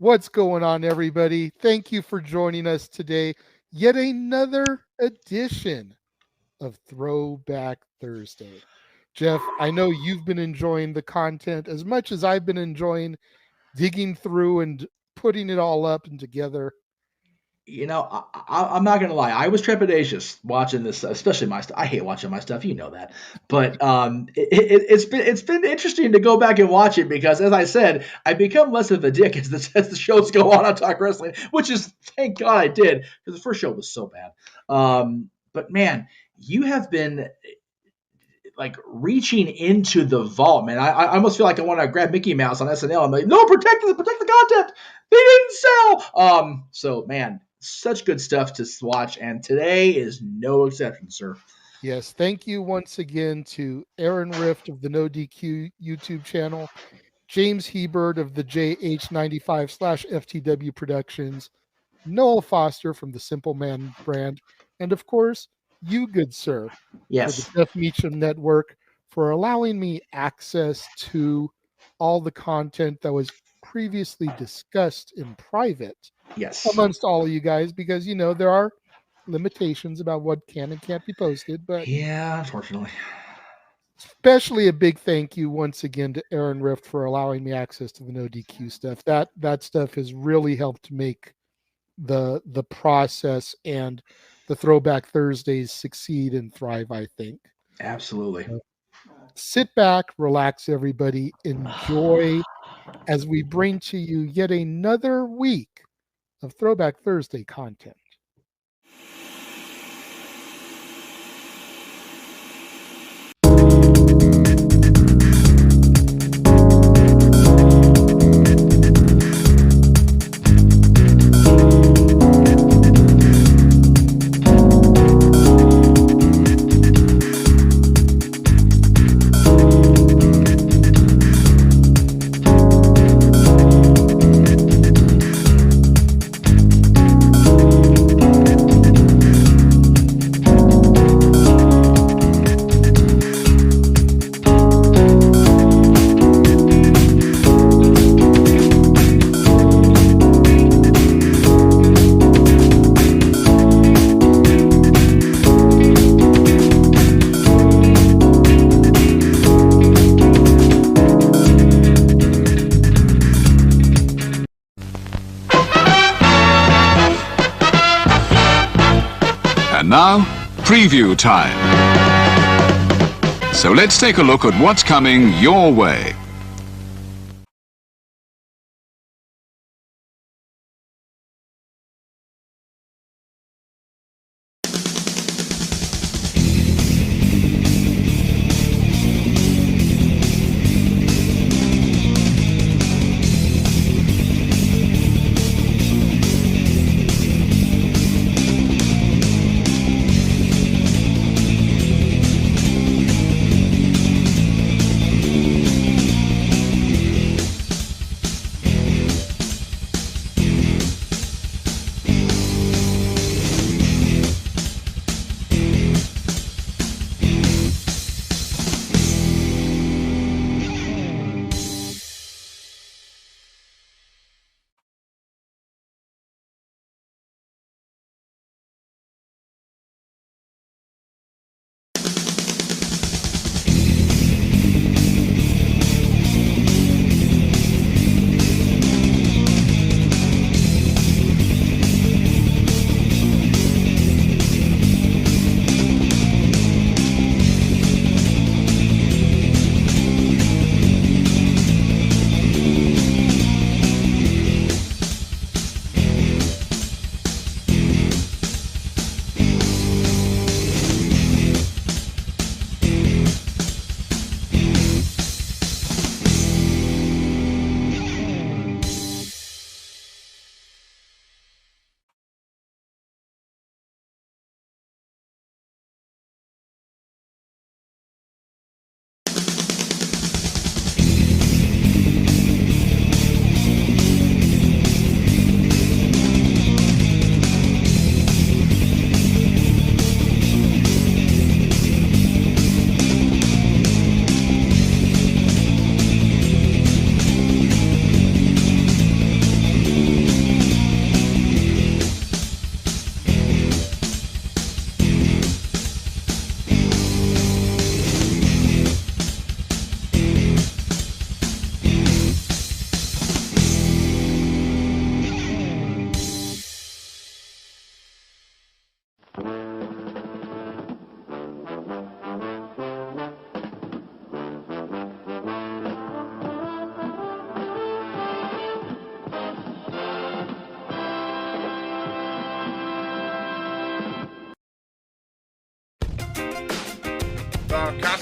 What's going on, everybody? Thank you for joining us today. Yet another edition of Throwback Thursday. Jeff, I know you've been enjoying the content as much as I've been enjoying digging through and putting it all up and together. I'm not gonna lie. I was trepidatious watching this, especially my stuff. I hate watching my stuff, you know that. But it's been interesting to go back and watch it because, as I said, I become less of a dick as the shows go on Talk Wrestling, which is thank God I did because the first show was so bad. But man, you have been like reaching into the vault, man. I almost feel like I want to grab Mickey Mouse on SNL. I'm like, no, protect the content. They didn't sell. So man, such good stuff to watch, and today is no exception, sir. Yes, thank you once again to Aaron Rift of the NoDQ YouTube channel, James Hebert of the JH95/FTW Productions, Noel Foster from the Simple Man brand, and of course, you, good sir, for the Yes. Jeff Meacham Network, for allowing me access to all the content that was previously discussed in private Yes. amongst all of you guys, because there are limitations about what can and can't be posted, but Yeah, unfortunately. especially a big thank you once again to Aaron Rift for allowing me access to the no DQ stuff. That stuff has really helped make the process and the Throwback Thursdays succeed and thrive, I think. Absolutely. Sit back, relax, everybody, enjoy as we bring to you yet another week of Throwback Thursday content. And now, preview time. So let's take a look at what's coming your way.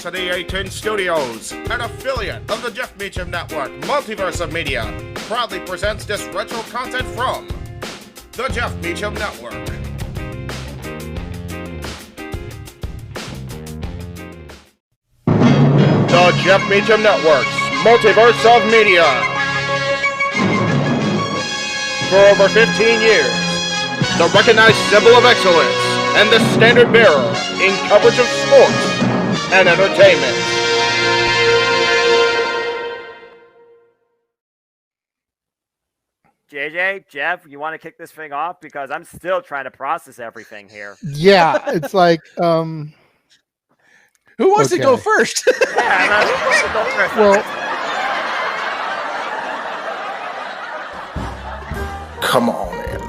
Casa D18 Studios, an affiliate of the Jeff Meacham Network, Multiverse of Media, proudly presents this retro content from the Jeff Meacham Network. The Jeff Meacham Network's Multiverse of Media. For over 15 years, the recognized symbol of excellence and the standard bearer in coverage of sports and entertainment. JJ, Jeff, you want to kick this thing off? Because I'm still trying to process everything here. Yeah, it's like who wants to go first? Well, come on in.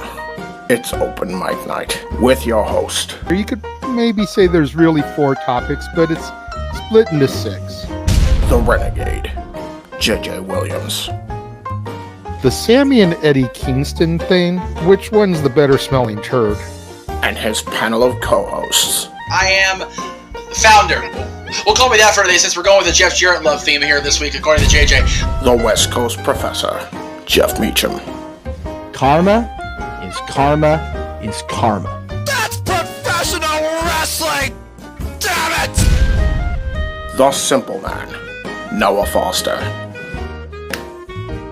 It's open mic night with your host. you could maybe say there's really 4 topics, but it's split into 6. The Renegade, JJ Williams. The Sammy and Eddie Kingston thing, which one's the better smelling turd? And his panel of co-hosts. I am the founder. We'll call me that for today since we're going with the Jeff Jarrett love theme here this week, according to JJ. The West Coast Professor, Jeff Meacham. Karma is karma is karma. That's professional wrestling! Damn it! The Simple Man, Noah Foster.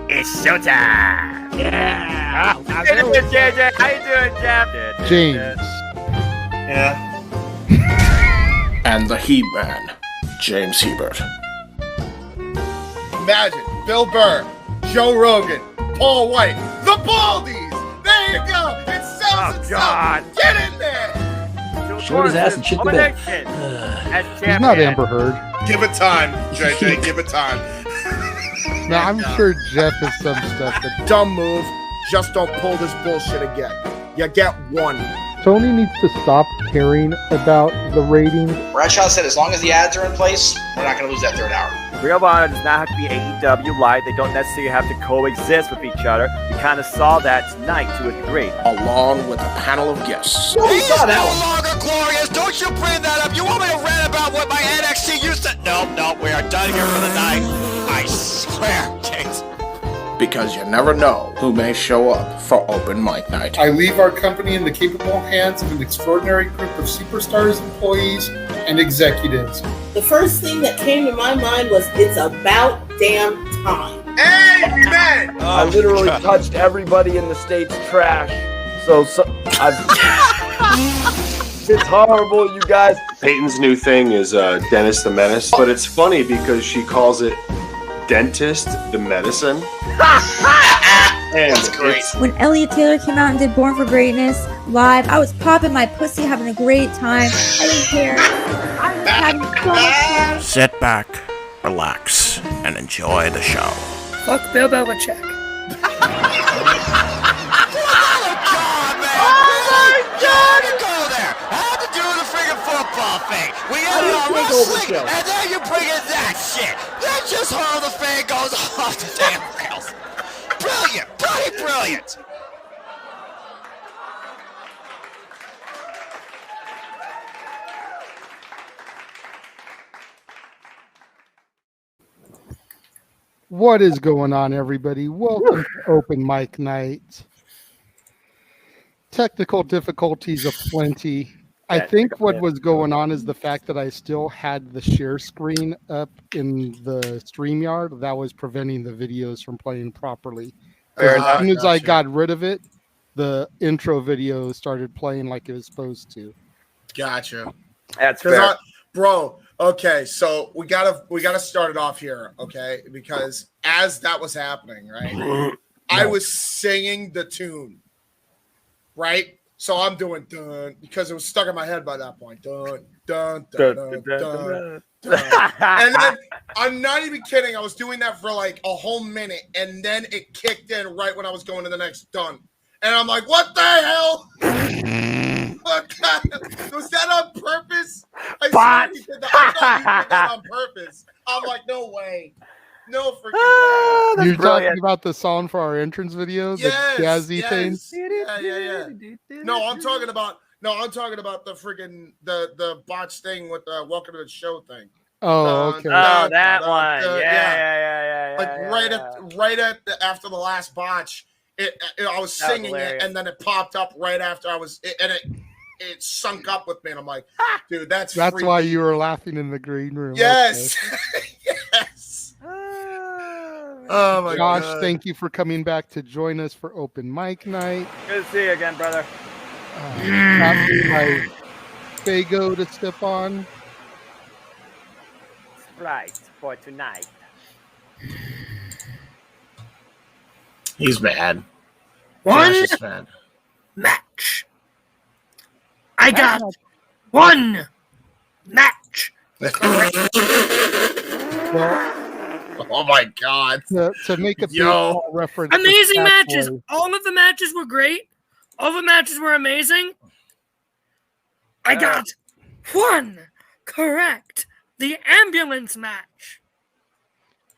It's showtime! Yeah! How you doing, JJ? How you doing, Jeff? James. Yeah. And the He-Man, James Hebert. Imagine Bill Burr, Joe Rogan, Paul White, the Baldies! There you go! It sells itself! Get in there! Short his ass and shit the bed. He's not Amber Heard. Give it time, JJ, give it time. Now, I'm sure Jeff has some stuff that... Dumb move. Just don't pull this bullshit again. You get one. Tony needs to stop caring about the ratings. Bradshaw said as long as the ads are in place, we're not going to lose that third hour. Ring of Honor does not have to be AEW Live. They don't necessarily have to coexist with each other. We kind of saw that tonight to a degree. Along with a panel of guests. He's no longer glorious. Don't you bring that up. You want me to rant about what my NXT used to... No, we are done here for the night. I swear, James. Because you never know who may show up for open mic night. I leave our company in the capable hands of an extraordinary group of superstars, employees, and executives. The first thing that came to my mind was, it's about damn time. Amen! I literally touched everybody in the state's trash. So it's horrible, you guys. Peyton's new thing is Dennis the Menace, but it's funny because she calls it Dentist the Medicine. That's great. When Elliot Taylor came out and did Born for Greatness live, I was popping my pussy, having a great time. I didn't care. I was having so much fun. Sit back, relax, and enjoy the show. Fuck Bill Belichick. Oh my God! Go there. Had to do the friggin' football thing. We ended on wrestling, and then you bring in that shit. That's just how the fan goes off the damn rails. Brilliant, bloody brilliant. What is going on, everybody? Welcome to Open Mic Night. Technical difficulties aplenty. I think what was going on is the fact that I still had the share screen up in the StreamYard. That was preventing the videos from playing properly. As soon as I got rid of it, the intro video started playing like it was supposed to. Gotcha. That's fair. Bro, okay, so we gotta start it off here, okay? Because as that was happening, right, I was singing the tune, right? So I'm doing dun because it was stuck in my head by that point. Dun dun dun dun dun. And then I'm not even kidding. I was doing that for like a whole minute, and then it kicked in right when I was going to the next dun. And I'm like, what the hell? Was that on purpose? I thought you did that on purpose. I'm like, no way. No freaking way. You're talking about the song for our entrance video? Yes, the jazzy thing? Yeah. No, I'm talking about the freaking the botch thing with the welcome to the show thing. Oh, okay. Oh, that one. Yeah. Like after the last botch, I was singing it, and then it popped up right after it sunk up with me, and I'm like, dude, that's freaky. why you were laughing in the green room. Yes. Okay. Yes. Oh my Josh, God. thank you for coming back to join us for open mic night. Good to see you again, brother. Got me my Fago to sip on. Sprite for tonight. He's bad. One Josh is bad. match. I got one match. Oh my God. To make a baseball reference. Amazing matches. All of the matches were great. All the matches were amazing. I got one correct. The ambulance match.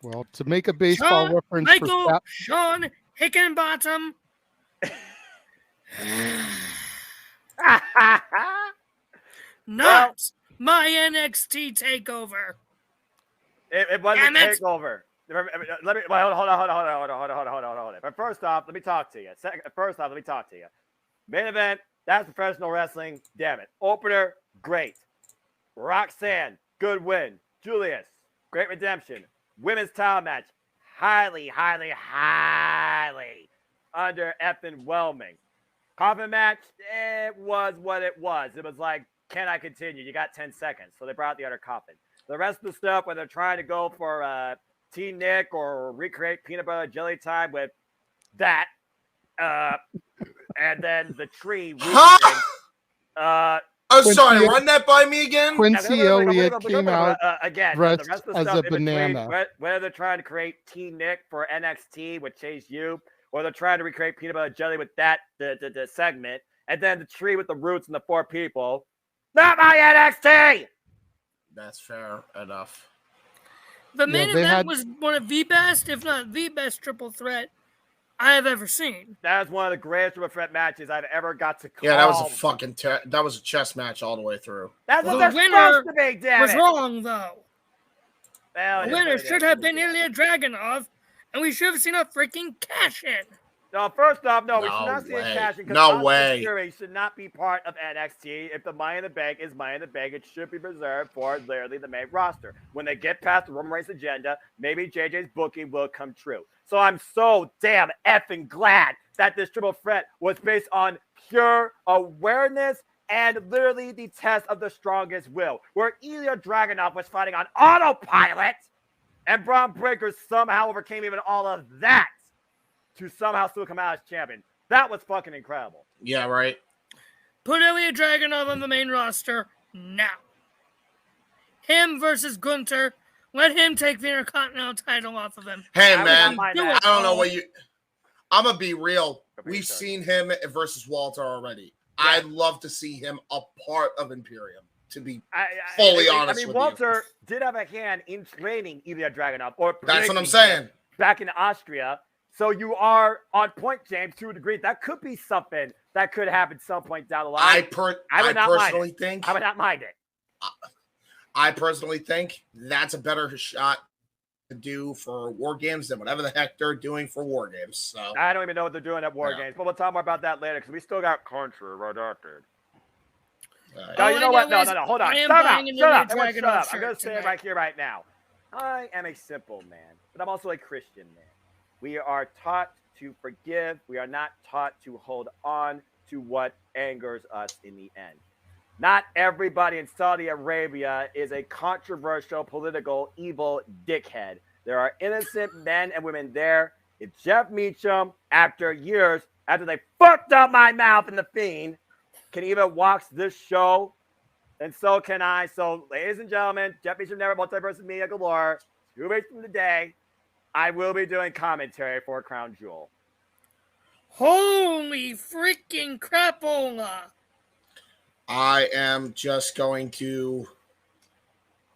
Well, to make a baseball reference Michael Sean Hickenbottom. Not my NXT takeover. It wasn't a takeover. Let me hold on. But first off, let me talk to you. Main event, that's professional wrestling. Damn it. Opener, great. Roxanne, good win. Julius, great redemption. Women's title match, highly under effing whelming. Coffin match, it was what it was. It was like, can I continue? You got 10 seconds. So they brought out the other coffin. The rest of the stuff, where they're trying to go for Team Nick or recreate peanut butter jelly time with that, and then the tree. Sorry, run that by me again. Quincy Elliott came out dressed as a banana. Whether they're trying to create Team Nick for NXT with Chase U, or they're trying to recreate peanut butter jelly with that the segment, and then the tree with the roots and the 4 people. Not my NXT. That's fair enough. The main event was one of the best, if not the best, triple threat I have ever seen. That was one of the greatest triple threat matches I've ever got to call. Yeah, that was a fucking that was a chess match all the way through. That's what the they're winner supposed to be, damn was it. wrong, though. Well, the winner should have been Ilya Dragunov, and we should have seen a freaking cash-in. No, first off, no, we should not see a cash in. No way. Fury should not be part of NXT. If the Money in the Bank is Money in the Bank, it should be reserved for literally the main roster. When they get past the Roman Reigns agenda, maybe JJ's booking will come true. So I'm so damn effing glad that this triple threat was based on pure awareness and literally the test of the strongest will, where Ilya Dragunov was fighting on autopilot, and Braun Breaker somehow overcame even all of that to somehow still come out as champion. That was fucking incredible. Yeah, right. Put Ilya Dragunov on the main roster now. Him versus Gunther. Let him take the Intercontinental title off of him. Hey, man, I don't know what you... I'm going to be real. We've seen him versus Walter already. Yeah. I'd love to see him a part of Imperium, to be fully honest with you. Walter did have a hand in training Ilya Dragunov. That's what I'm saying. Back in Austria. So you are on point, James, to a degree. That could be something that could happen some point down the line. I would not mind it. I personally think that's a better shot to do for War Games than whatever the heck they're doing for War Games. So I don't even know what they're doing at War Games, but we'll talk more about that later because we still got country right after. No, you know what? No. Hold on. Shut up. Shut up. I'm going to say it right here, right now. I am a simple man, but I'm also a Christian man. We are taught to forgive. We are not taught to hold on to what angers us in the end. Not everybody in Saudi Arabia is a controversial, political, evil dickhead. There are innocent men and women there. If Jeff Meacham, after years, after they fucked up my mouth in The Fiend, can even watch this show, and so can I. So, ladies and gentlemen, Jeff Meacham Network, Multiverse Media Galore, 2 weeks from today, I will be doing commentary for Crown Jewel. Holy freaking crapola! I am just going to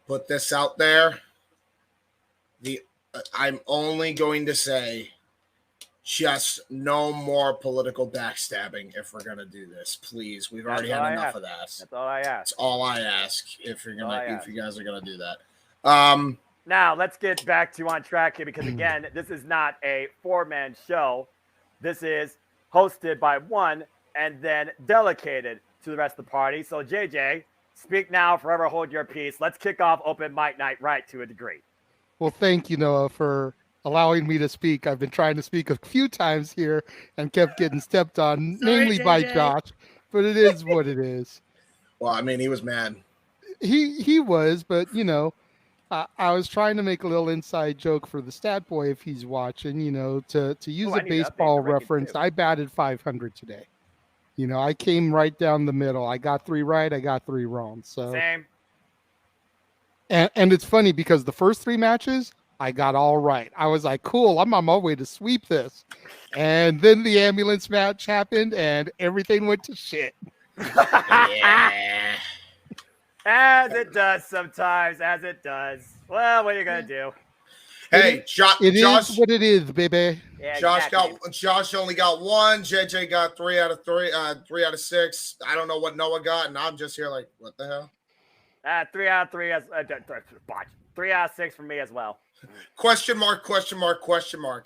put this out there. I'm only going to say just no more political backstabbing if we're going to do this. Please. We've already had enough of that. That's all I ask. That's all I ask if you guys are going to do that. Now, let's get back to on track here because, again, this is not a four-man show. This is hosted by one and then delegated to the rest of the party. So, JJ, speak now, forever hold your peace. Let's kick off open mic night right to a degree. Well, thank you, Noah, for allowing me to speak. I've been trying to speak a few times here and kept getting stepped on, mainly by Josh, but it is what it is. Well, I mean, he was mad. He was, but, I was trying to make a little inside joke for the stat boy if he's watching, to use a baseball reference. I batted 500 today. I came right down the middle. I got 3 right. I got 3 wrong. So same. And it's funny because the first 3 matches, I got all right. I was like, cool, I'm on my way to sweep this. And then the ambulance match happened and everything went to shit. Yeah. As it does sometimes, as it does. Well, what are you going to do? Hey, Josh. It is what it is, baby. Yeah, Josh only got 1. JJ got 3 out of 3, 3 out of 6. I don't know what Noah got, and I'm just here like, what the hell? 3 out of 3 as 3 out of 6 for me as well. Question mark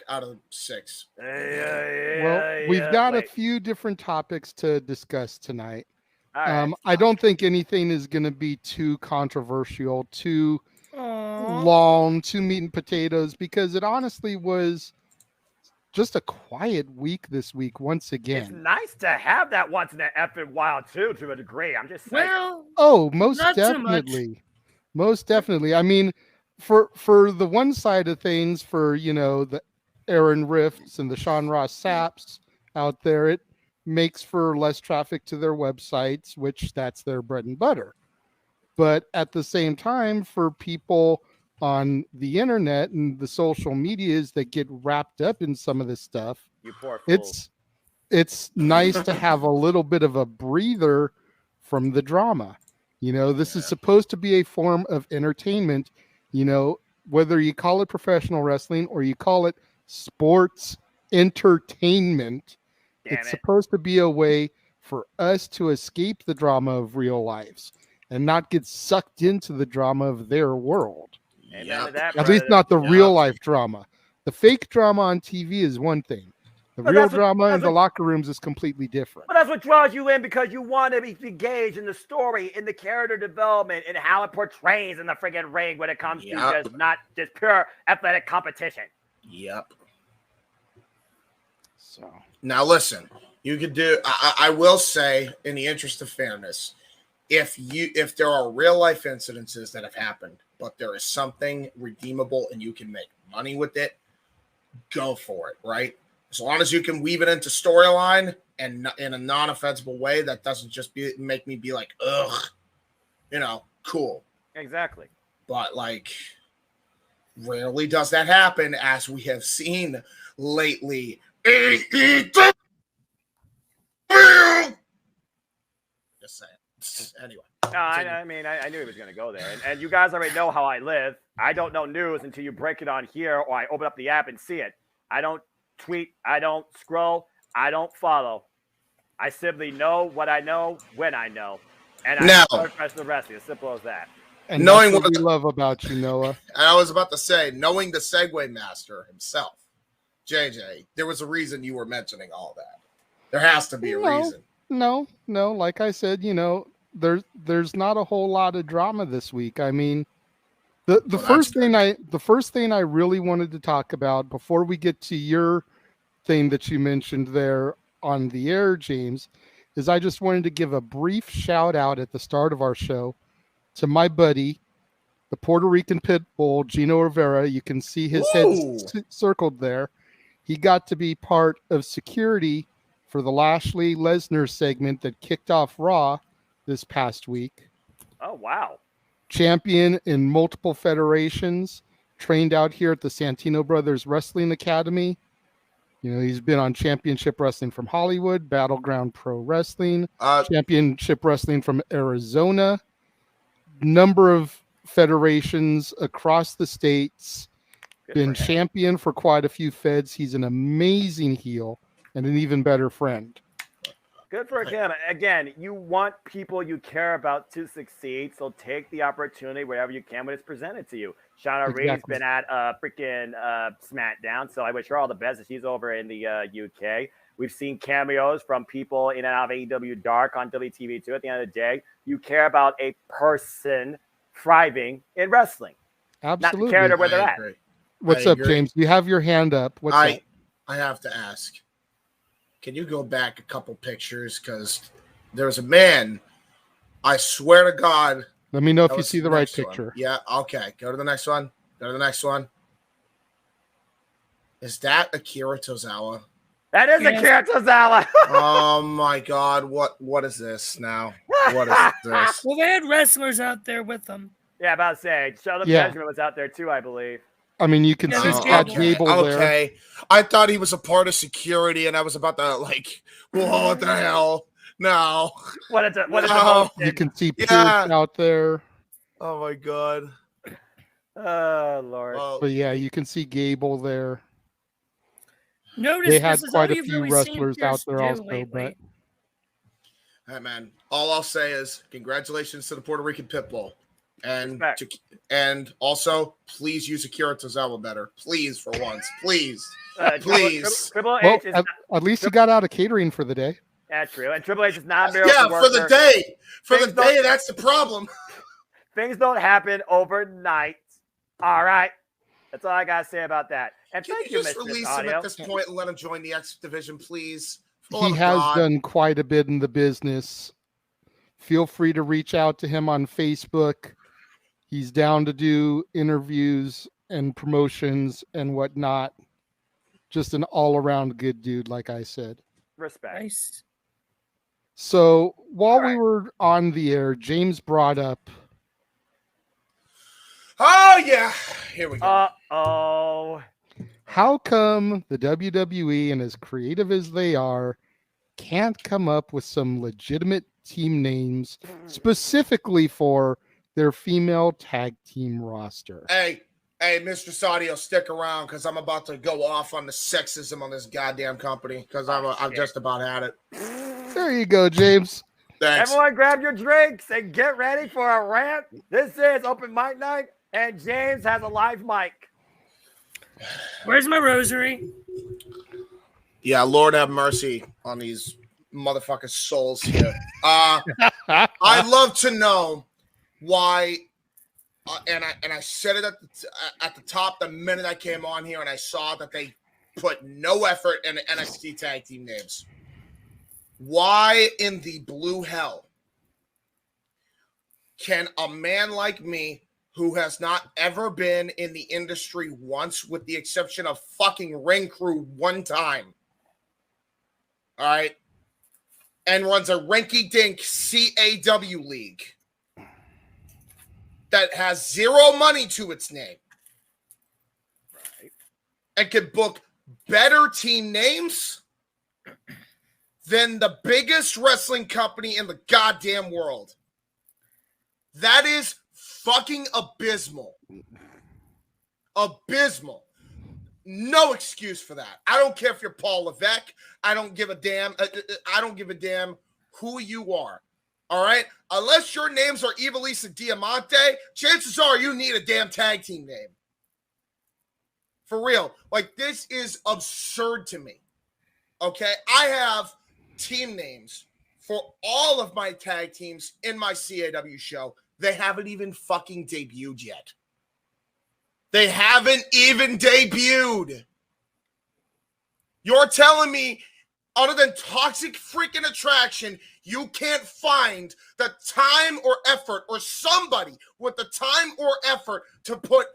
out of 6. Well, we've got a few different topics to discuss tonight. All right. I don't think anything is going to be too controversial, too long, too meat and potatoes, because it honestly was just a quiet week this week once again. It's nice to have that once in a effing while too, to a degree. I'm just saying. Well, most definitely. Most definitely. I mean, for the one side of things, for the Aaron Rifts and the Sean Ross Saps out there, it makes for less traffic to their websites, which that's their bread and butter. But at the same time, for people on the internet and the social medias that get wrapped up in some of this stuff, you poor fools. It's nice to have a little bit of a breather from the drama. This is supposed to be a form of entertainment, whether you call it professional wrestling or you call it sports entertainment. It's supposed to be a way for us to escape the drama of real lives and not get sucked into the drama of their world. At least not the real life drama. The fake drama on TV is one thing. The real drama in the locker rooms is completely different. But that's what draws you in because you want to be engaged in the story, in the character development, and how it portrays in the friggin' ring when it comes to not just pure athletic competition. Yep. So now listen, you could do. I will say, in the interest of fairness, if there are real life incidences that have happened, but there is something redeemable and you can make money with it, go for it, right? As long as you can weave it into storyline and in a non-offensive way that doesn't just make me be like, ugh, cool. Exactly. But rarely does that happen, as we have seen lately. Just saying. Anyway. No, I mean, I knew he was going to go there. And you guys already know how I live. I don't know news until you break it on here or I open up the app and see it. I don't tweet. I don't scroll. I don't follow. I simply know what I know when I know. And I don't the rest. As simple as that. And knowing what we love about you, Noah. I was about to say, knowing the Segway master himself, JJ, there was a reason you were mentioning all that. There has to be a reason. No. Like I said, there's not a whole lot of drama this week. I mean, the first thing I really wanted to talk about before we get to your thing that you mentioned there on the air, James, is I just wanted to give a brief shout out at the start of our show to my buddy, the Puerto Rican pit bull, Gino Rivera. You can see his head circled there. He got to be part of security for the Lashley Lesnar segment that kicked off Raw this past week. Oh, wow. Champion in multiple federations, trained out here at the Santino Brothers Wrestling Academy. He's been on Championship Wrestling from Hollywood, Battleground Pro Wrestling, Championship Wrestling from Arizona, number of federations across the states, been champion for quite a few feds. He's an amazing heel and an even better friend. Good for him. Again, you want people you care about to succeed, so take the opportunity wherever you can when it's presented to you. Shauna Reed's been at freaking SmackDown, so I wish her all the best. She's over in the UK. We've seen cameos from people in and out of AEW Dark on WTV2. At the end of the day, you care about a person thriving in wrestling. Absolutely. Not the character where they're at. What's up, James? You have your hand up. What's up? I have to ask. Can you go back a couple pictures? Because there was a man, I swear to God. Let me know if you see the right picture. One. Yeah, okay. Go to the next one. Go to the next one. Is that Akira Tozawa? That is Akira Tozawa. Oh, my God. What is this now? What is this? Well, they had wrestlers out there with them. Yeah, about to say. Sheldon Benjamin was out there, too, I believe. I mean, you can see Scott Gable there. Okay. I thought he was a part of security, and I was about to, what the hell? No. What is you can see Pierce out there. Oh, my God. Oh, Lord. But, yeah, you can see Gable there. Notice they had quite a few wrestlers out there also. But hey, man, all I'll say is congratulations to the Puerto Rican Pitbull. And also, please use Akira Tozawa better. Please, for once. Please. Please. Triple H at least he got out of catering for the day. That's true. And Triple H is not a miracle worker. For the day. For the day, that's the problem. Things don't happen overnight. All right. That's all I got to say about that. And Can thank you you, just Mr. release Audio. him at this point and let him join the X Division, please? He has done quite a bit in the business. Feel free to reach out to him on Facebook. He's down to do interviews and promotions and whatnot. Just an all-around good dude, like I said. Respect. Nice. So while we were on the air, James brought up. Oh, yeah. Here we go. Uh-oh. How come the WWE, and as creative as they are, can't come up with some legitimate team names specifically for their female tag team roster? Hey, Mr. Sadio, stick around because I'm about to go off on the sexism on this goddamn company because I've just about had it. There you go, James. Thanks. Everyone grab your drinks and get ready for a rant. This is Open Mic Night, and James has a live mic. Where's my rosary? Yeah, Lord have mercy on these motherfucking souls here. I'd love to know why, and I said it at the top the minute I came on here, and I saw that they put no effort in the NXT tag team names. Why in the blue hell can a man like me, who has not ever been in the industry once, with the exception of fucking Ring Crew one time, all right, and runs a rinky-dink CAW league that has zero money to its name, right, and can book better team names than the biggest wrestling company in the goddamn world? That is fucking abysmal. Abysmal. No excuse for that. I don't care if you're Paul Levesque. I don't give a damn. I don't give a damn who you are. All right? Unless your names are Ivelisse and Diamante, chances are you need a damn tag team name. For real. Like, this is absurd to me. Okay? I have team names for all of my tag teams in my CAW show. They haven't even fucking debuted yet. They haven't even debuted. You're telling me, other than Toxic Freaking Attraction, you can't find the time or effort, or somebody with the time or effort to put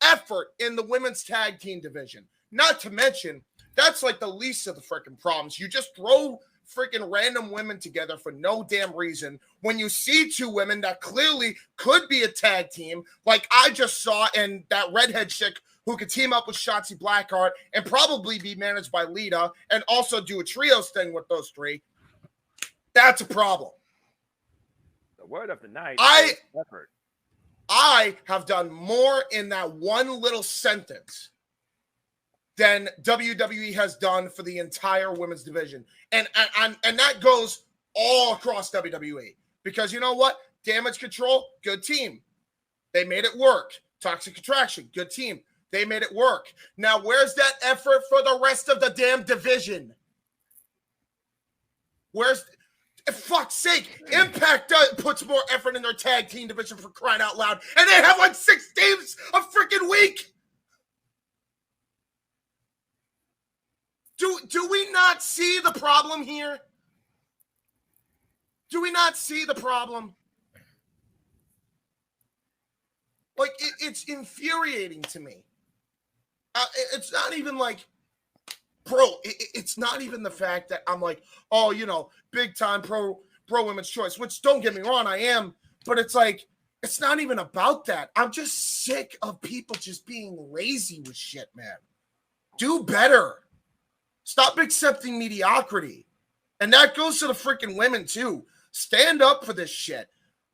effort in the women's tag team division? Not to mention, that's like the least of the freaking problems. You just throw freaking random women together for no damn reason when you see two women that clearly could be a tag team, like I just saw, and that redhead chick who could team up with Shotzi Blackheart and probably be managed by Lita and also do a trios thing with those three. That's a problem. The word of the night is effort. I have done more in that one little sentence than WWE has done for the entire women's division. And that goes all across WWE. Because you know what? Damage Control, good team. They made it work. Toxic Attraction, good team. They made it work. Now, where's that effort for the rest of the damn division? Fuck's sake, Impact puts more effort in their tag team division, for crying out loud. And they have like 6 teams a freaking week. Do we not see the problem here? Do we not see the problem? Like, it's infuriating to me. It's not even like, bro, it's not even the fact that I'm like, oh, you know, big time pro women's choice, which, don't get me wrong, I am. But it's like, it's not even about that. I'm just sick of people just being lazy with shit, man. Do better. Stop accepting mediocrity. And that goes to the freaking women, too. Stand up for this shit.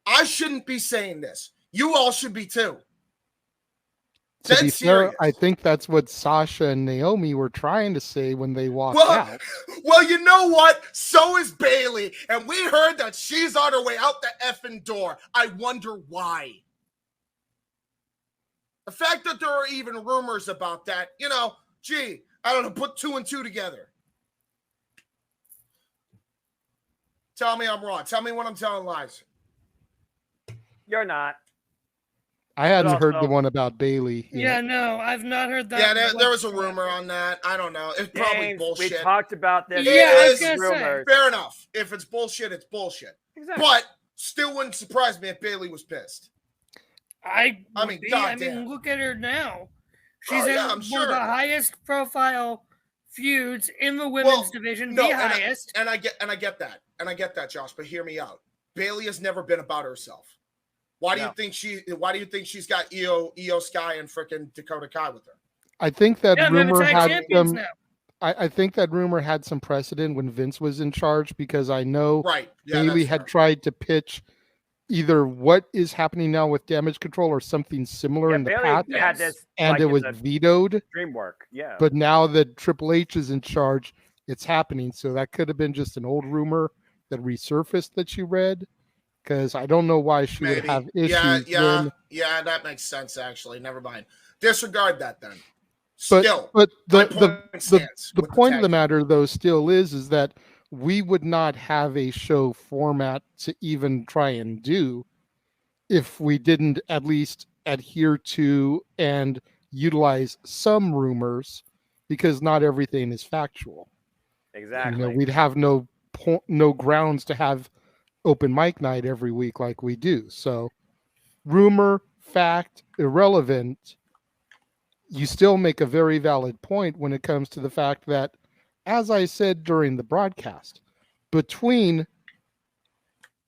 I shouldn't be saying this. You all should be, too. To be fair, I think that's what Sasha and Naomi were trying to say when they walked out. Well, you know what? So is Bailey. And we heard that she's on her way out the effing door. I wonder why. The fact that there are even rumors about that, you know, gee, I don't know, put 2 and 2 together. Tell me I'm wrong. Tell me when I'm telling lies. You're not. I hadn't heard the one about Bailey. Yeah, no, I've not heard that. Yeah, there was a rumor on that. I don't know. It's probably bullshit. We talked about this. Fair enough. If it's bullshit, it's bullshit. Exactly. But still wouldn't surprise me if Bailey was pissed. I mean, look at her now. She's in one of the highest profile feuds in the women's division. The highest. And I get that. And I get that, Josh. But hear me out. Bailey has never been about herself. Why do you think she's got Io Sky and frickin' Dakota Kai with her? I think that rumor had some. I think that rumor had some precedent when Vince was in charge, because I know Bailey had tried to pitch either what is happening now with Damage Control or something similar in the past, and it was vetoed. Dream work, yeah. But now that Triple H is in charge, it's happening. So that could have been just an old rumor that resurfaced that she read. Because I don't know why she would have issues. Yeah, that makes sense, actually. Never mind. Disregard that then. But the point of the matter, though, still is that we would not have a show format to even try and do if we didn't at least adhere to and utilize some rumors, because not everything is factual. Exactly. You know, we'd have no grounds to have open mic night every week like we do. So rumor, fact, irrelevant, you still make a very valid point when it comes to the fact that, as I said during the broadcast, between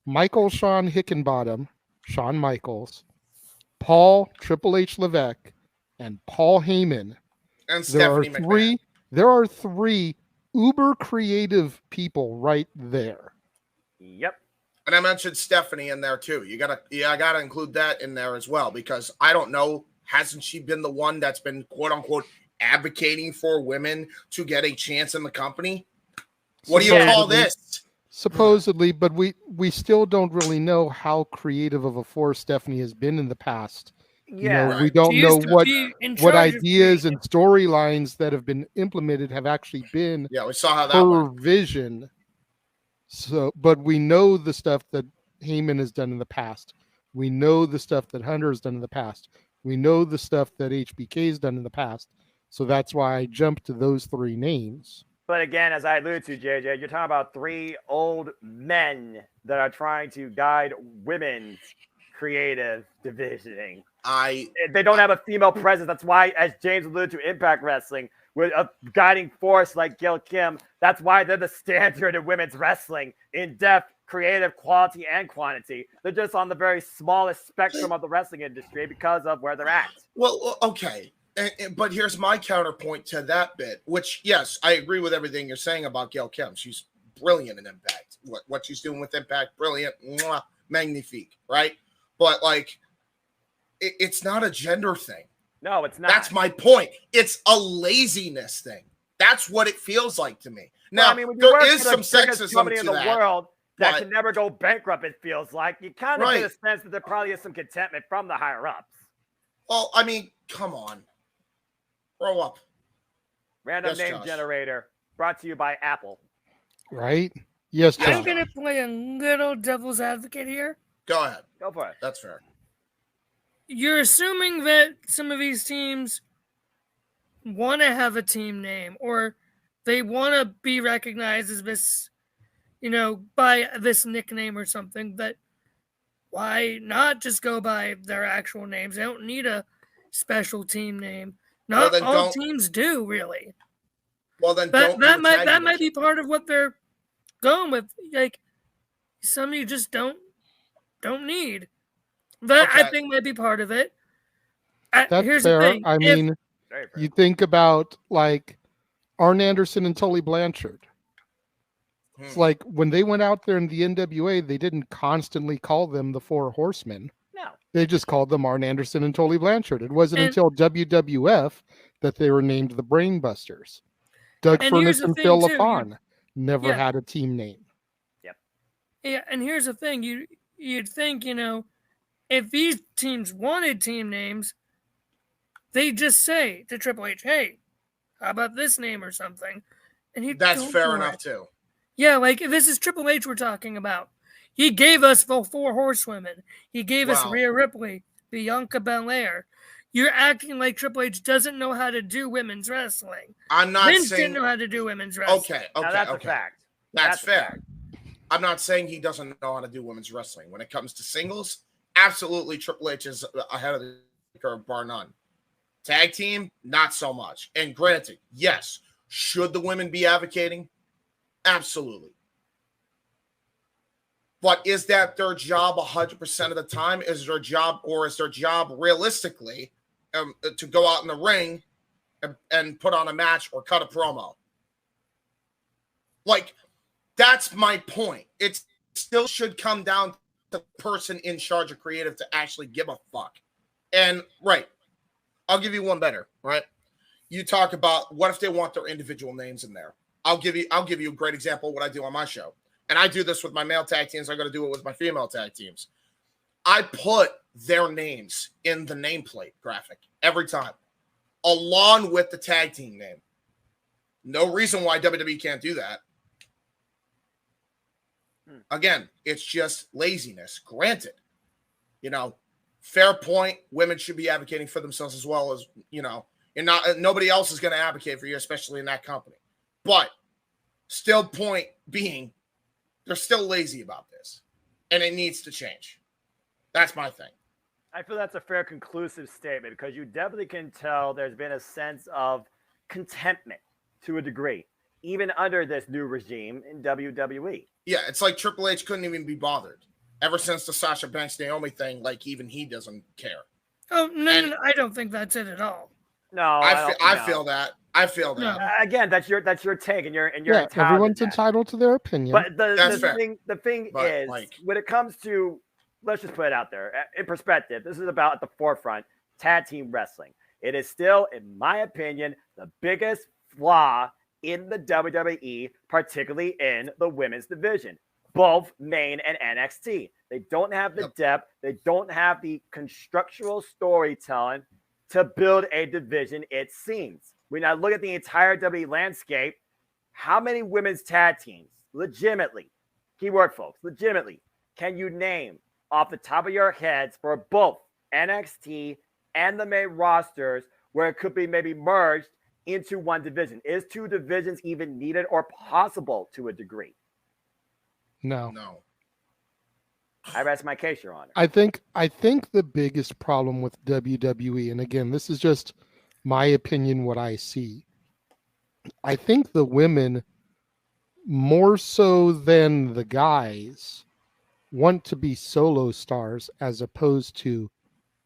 Michael Shawn Hickenbottom, Shawn Michaels, Paul Triple H Levesque, and Paul Heyman, and Stephanie McMahon, there are 3 uber creative people right there. Yep. And I mentioned Stephanie in there too. I gotta include that in there as well, because I don't know, hasn't she been the one that's been quote unquote advocating for women to get a chance in the company? What do you call this? Supposedly, but we still don't really know how creative of a force Stephanie has been in the past. Yeah, you know, we don't know what ideas and storylines that have been implemented have actually been. Yeah, we saw how that her vision. So, but we know the stuff that Heyman has done in the past. We know the stuff that Hunter has done in the past. We know the stuff that HBK has done in the past. So that's why I jumped to those 3 names. But again, as I alluded to, JJ, you're talking about 3 old men that are trying to guide women's creative divisioning. They don't have a female presence. That's why, as James alluded to, Impact Wrestling, with a guiding force like Gail Kim, that's why they're the standard in women's wrestling in depth, creative, quality, and quantity. They're just on the very smallest spectrum of the wrestling industry because of where they're at. Well, okay. But here's my counterpoint to that bit, which, yes, I agree with everything you're saying about Gail Kim. She's brilliant in Impact. What she's doing with Impact, brilliant, magnifique, right? But, like, it's not a gender thing. No, it's not. That's my point. It's a laziness thing. That's what it feels like to me. Now, well, I mean, when you there work is for the some biggest sexism company to in the that, world that but- can never go bankrupt, it feels like. You kind of Right. get a sense that there probably is some contentment from the higher-ups. Well, I mean, come on. Grow up. Random Yes, name Josh. generator brought to you by Apple. Right? Yes, I'm Josh. going to play a little devil's advocate here. Go ahead. Go for it. That's fair. You're assuming that some of these teams want to have a team name or they want to be recognized as this, by this nickname or something. But why not just go by their actual names? They don't need a special team name. Not then all don't- teams do, really. Well, then But don't. that might be part of what they're going with. Like some you just don't need. That I Okay. think might be part of it. That's Here's fair. the thing. I mean, you think about like Arn Anderson and Tully Blanchard. It's like when they went out there in the NWA, they didn't constantly call them the Four Horsemen. No. They just called them Arn Anderson and Tully Blanchard. It wasn't And- until WWF that they were named the Brainbusters. Doug And here's Furnace the and thing, Phil too, LaFon never yeah. had a team name. Yeah, and here's the thing. You'd think, if these teams wanted team names, they'd just say to Triple H, hey, how about this name or something? And he'd That's go fair for enough it. too. Yeah, like this is Triple H we're talking about. He gave us the Four Horsewomen. He gave us Wow. Rhea Ripley, Bianca Belair. You're acting like Triple H doesn't know how to do women's wrestling. I'm not Vince saying. didn't know how to do women's wrestling. Okay. Now, that's Okay. a fact. That's a fair. fact. I'm not saying he doesn't know how to do women's wrestling. When it comes to singles, absolutely Triple H is ahead of the curve, bar none. Tag team, not so much. And granted, yes, should the women be advocating? Absolutely. But is that their job 100% of the time? Is their job realistically to go out in the ring and put on a match or cut a promo? Like, that's my point. It still should come down to the person in charge of creative to actually give a fuck. And right, I'll give you one better, right? You talk about what if they want their individual names in there. I'll give you a great example of what I do on my show. And I do this with my male tag teams. I got to do it with my female tag teams. I put their names in the nameplate graphic every time, along with the tag team name. No reason why WWE can't do that. Again, it's just laziness. Granted, fair point. Women should be advocating for themselves as well as, and nobody else is going to advocate for you, especially in that company. But still, point being, they're still lazy about this, and it needs to change. That's my thing. I feel that's a fair conclusive statement because you definitely can tell there's been a sense of contentment to a degree, even under this new regime in WWE. Yeah, it's like Triple H couldn't even be bothered. Ever since the Sasha Banks Naomi thing, like even he doesn't care. Oh, no, I don't think that's it at all. No, I feel that. I feel that. No. Again, that's your take, and you're Yeah, entitled everyone's to that. entitled to their opinion. But That's fair. the thing But, is, like- when it comes to, let's just put it out there in perspective, this is about at the forefront tag team wrestling. It is still, in my opinion, the biggest flaw in the WWE, particularly in the women's division, both main and NXT. They don't have the depth. They don't have the constructual storytelling to build a division, it seems. When I look at the entire WWE landscape, how many women's tag teams, legitimately, keyword folks, legitimately, can you name off the top of your heads for both NXT and the main rosters where it could be maybe merged into one division? Is two divisions even needed or possible to a degree? No. I rest my case, Your Honor. I think the biggest problem with WWE, and again, this is just my opinion, what I see. I think the women, more so than the guys, want to be solo stars as opposed to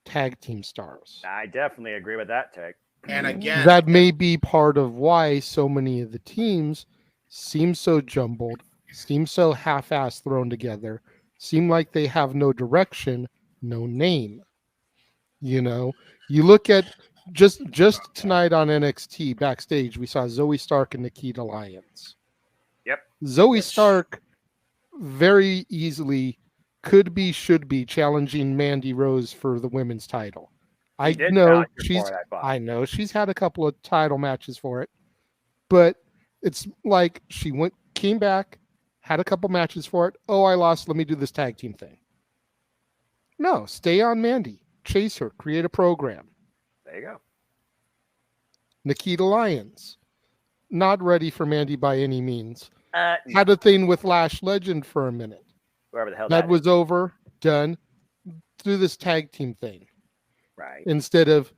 tag team stars. I definitely agree with that take. And again, That may be part of why so many of the teams seem so jumbled, seem so half-assed thrown together, seem like they have no direction, no name. You look at Just tonight on NXT backstage, we saw Zoe Stark and Nikita Lyons. Yep. Zoe Stark very easily should be challenging Mandy Rose for the women's title. I know she's had a couple of title matches for it, but it's like she came back, had a couple matches for it. Oh, I lost. Let me do this tag team thing. No, stay on Mandy. Chase her. Create a program. There you go. Nikita Lyons. Not ready for Mandy by any means. Had a thing with Lash Legend for a minute. Wherever the hell that was over, done. Do this tag team thing. Right. Instead of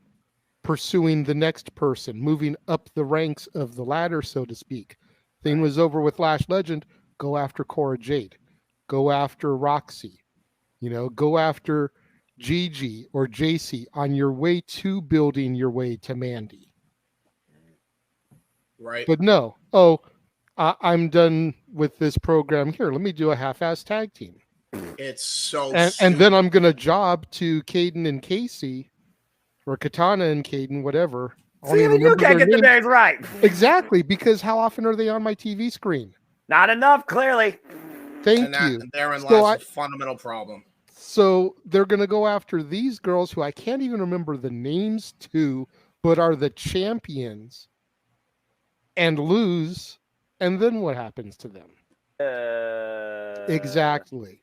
pursuing the next person, moving up the ranks of the ladder, so to speak. Thing was over with Lash Legend. Go after Cora Jade. Go after Roxy. Go after Gigi or JC on your way to building your way to Mandy. Right. But no. I'm done with this program here. Let me do a half-ass tag team. It's so and then I'm gonna job to Caden and Casey, or Katana and Caden, whatever. See, even you can't get the names right. Exactly, because how often are they on my TV screen? Not enough, clearly. Thank you. Therein lies the fundamental problem. So they're gonna go after these girls who I can't even remember the names to, but are the champions, and lose. And then what happens to them? Exactly.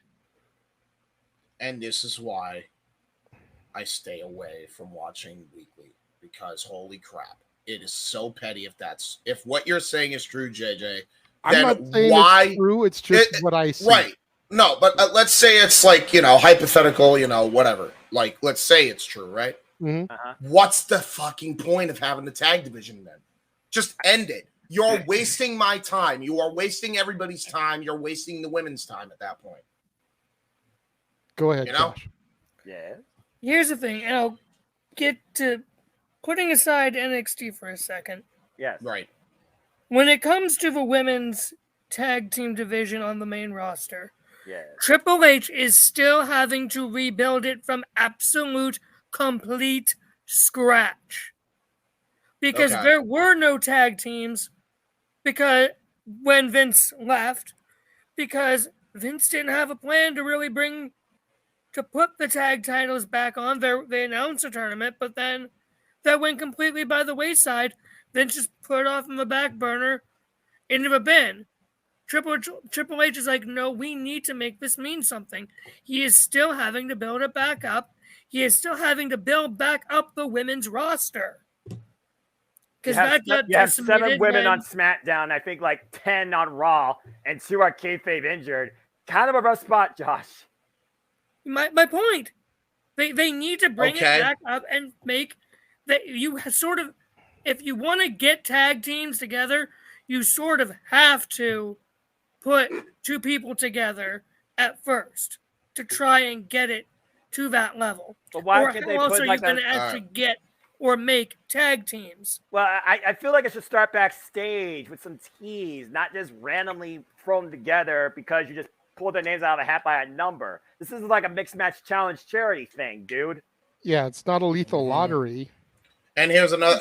And this is why I stay away from watching weekly, because holy crap, it is so petty. If what you're saying is true, JJ, I'm then not saying why? It's true. It's just what I see. Right. No, but let's say it's like, hypothetical, whatever. Like, let's say it's true, right? Mm-hmm. What's the fucking point of having the tag division then? Just end it. You're wasting my time. You are wasting everybody's time. You're wasting the women's time at that point. Go ahead, Josh. Yeah. Here's the thing, and I'll get to putting aside NXT for a second. Yes. Right. When it comes to the women's tag team division on the main roster, Triple H is still having to rebuild it from absolute, complete scratch. Because there were no tag teams because when Vince left, because Vince didn't have a plan to really put the tag titles back on. They announced a tournament, but then that went completely by the wayside. Vince just put it off on the back burner into the bin. Triple H is like, no, we need to make this mean something. He is still having to build it back up. He is still having to build back up the women's roster. You have 7 women on SmackDown, I think like 10 on Raw, and 2 are kayfabe injured. Kind of a rough spot, Josh. My point. They need to bring it back up and make that you sort of, if you want to get tag teams together, you sort of have to put 2 people together at first to try and get it to that level. But why or can't how they else put are like you going to actually get or make tag teams? Well, I feel like it should start backstage with some teas, not just randomly thrown together because you just pull their names out of a hat by a number. This is like a mixed match challenge charity thing, dude. Yeah, it's not a lethal lottery. And here's another.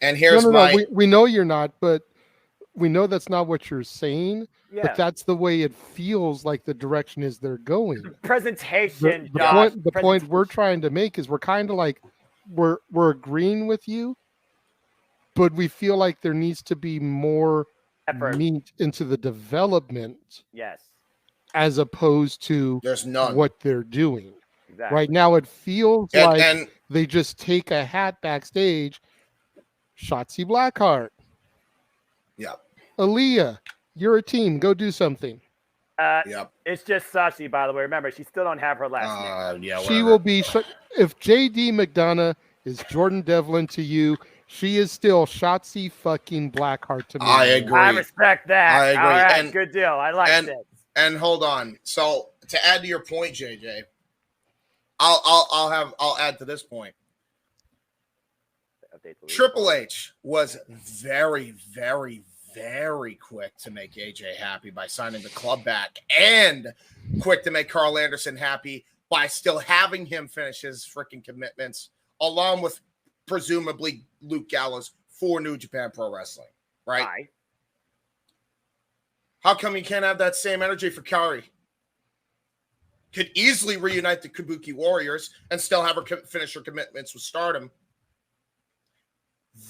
And here's we know you're not, but we know that's not what you're saying. Yeah. But that's the way it feels like the direction is they're going. Presentation. The point we're trying to make is we're kind of like we're agreeing with you, but we feel like there needs to be more meat into the development. Yes. As opposed to there's none. What they're doing. Exactly. Right now it feels like they just take a hat backstage. Shotzi Blackheart. Yeah. Aaliyah, you're a team. Go do something. It's just Sashi, by the way. Remember, she still don't have her last name. Yeah, she will be. If JD McDonough is Jordan Devlin to you, she is still Shotzi fucking Blackheart to me. I agree. I respect that. I agree. All right, good deal. I like it. And hold on. So to add to your point, JJ, I'll add to this point. Triple H was very, very, very quick to make AJ happy by signing the club back, and quick to make Carl Anderson happy by still having him finish his freaking commitments along with presumably Luke Gallows for New Japan Pro Wrestling, right? Aye. How come you can't have that same energy for Kairi? Could easily reunite the Kabuki Warriors and still have her finish her commitments with Stardom.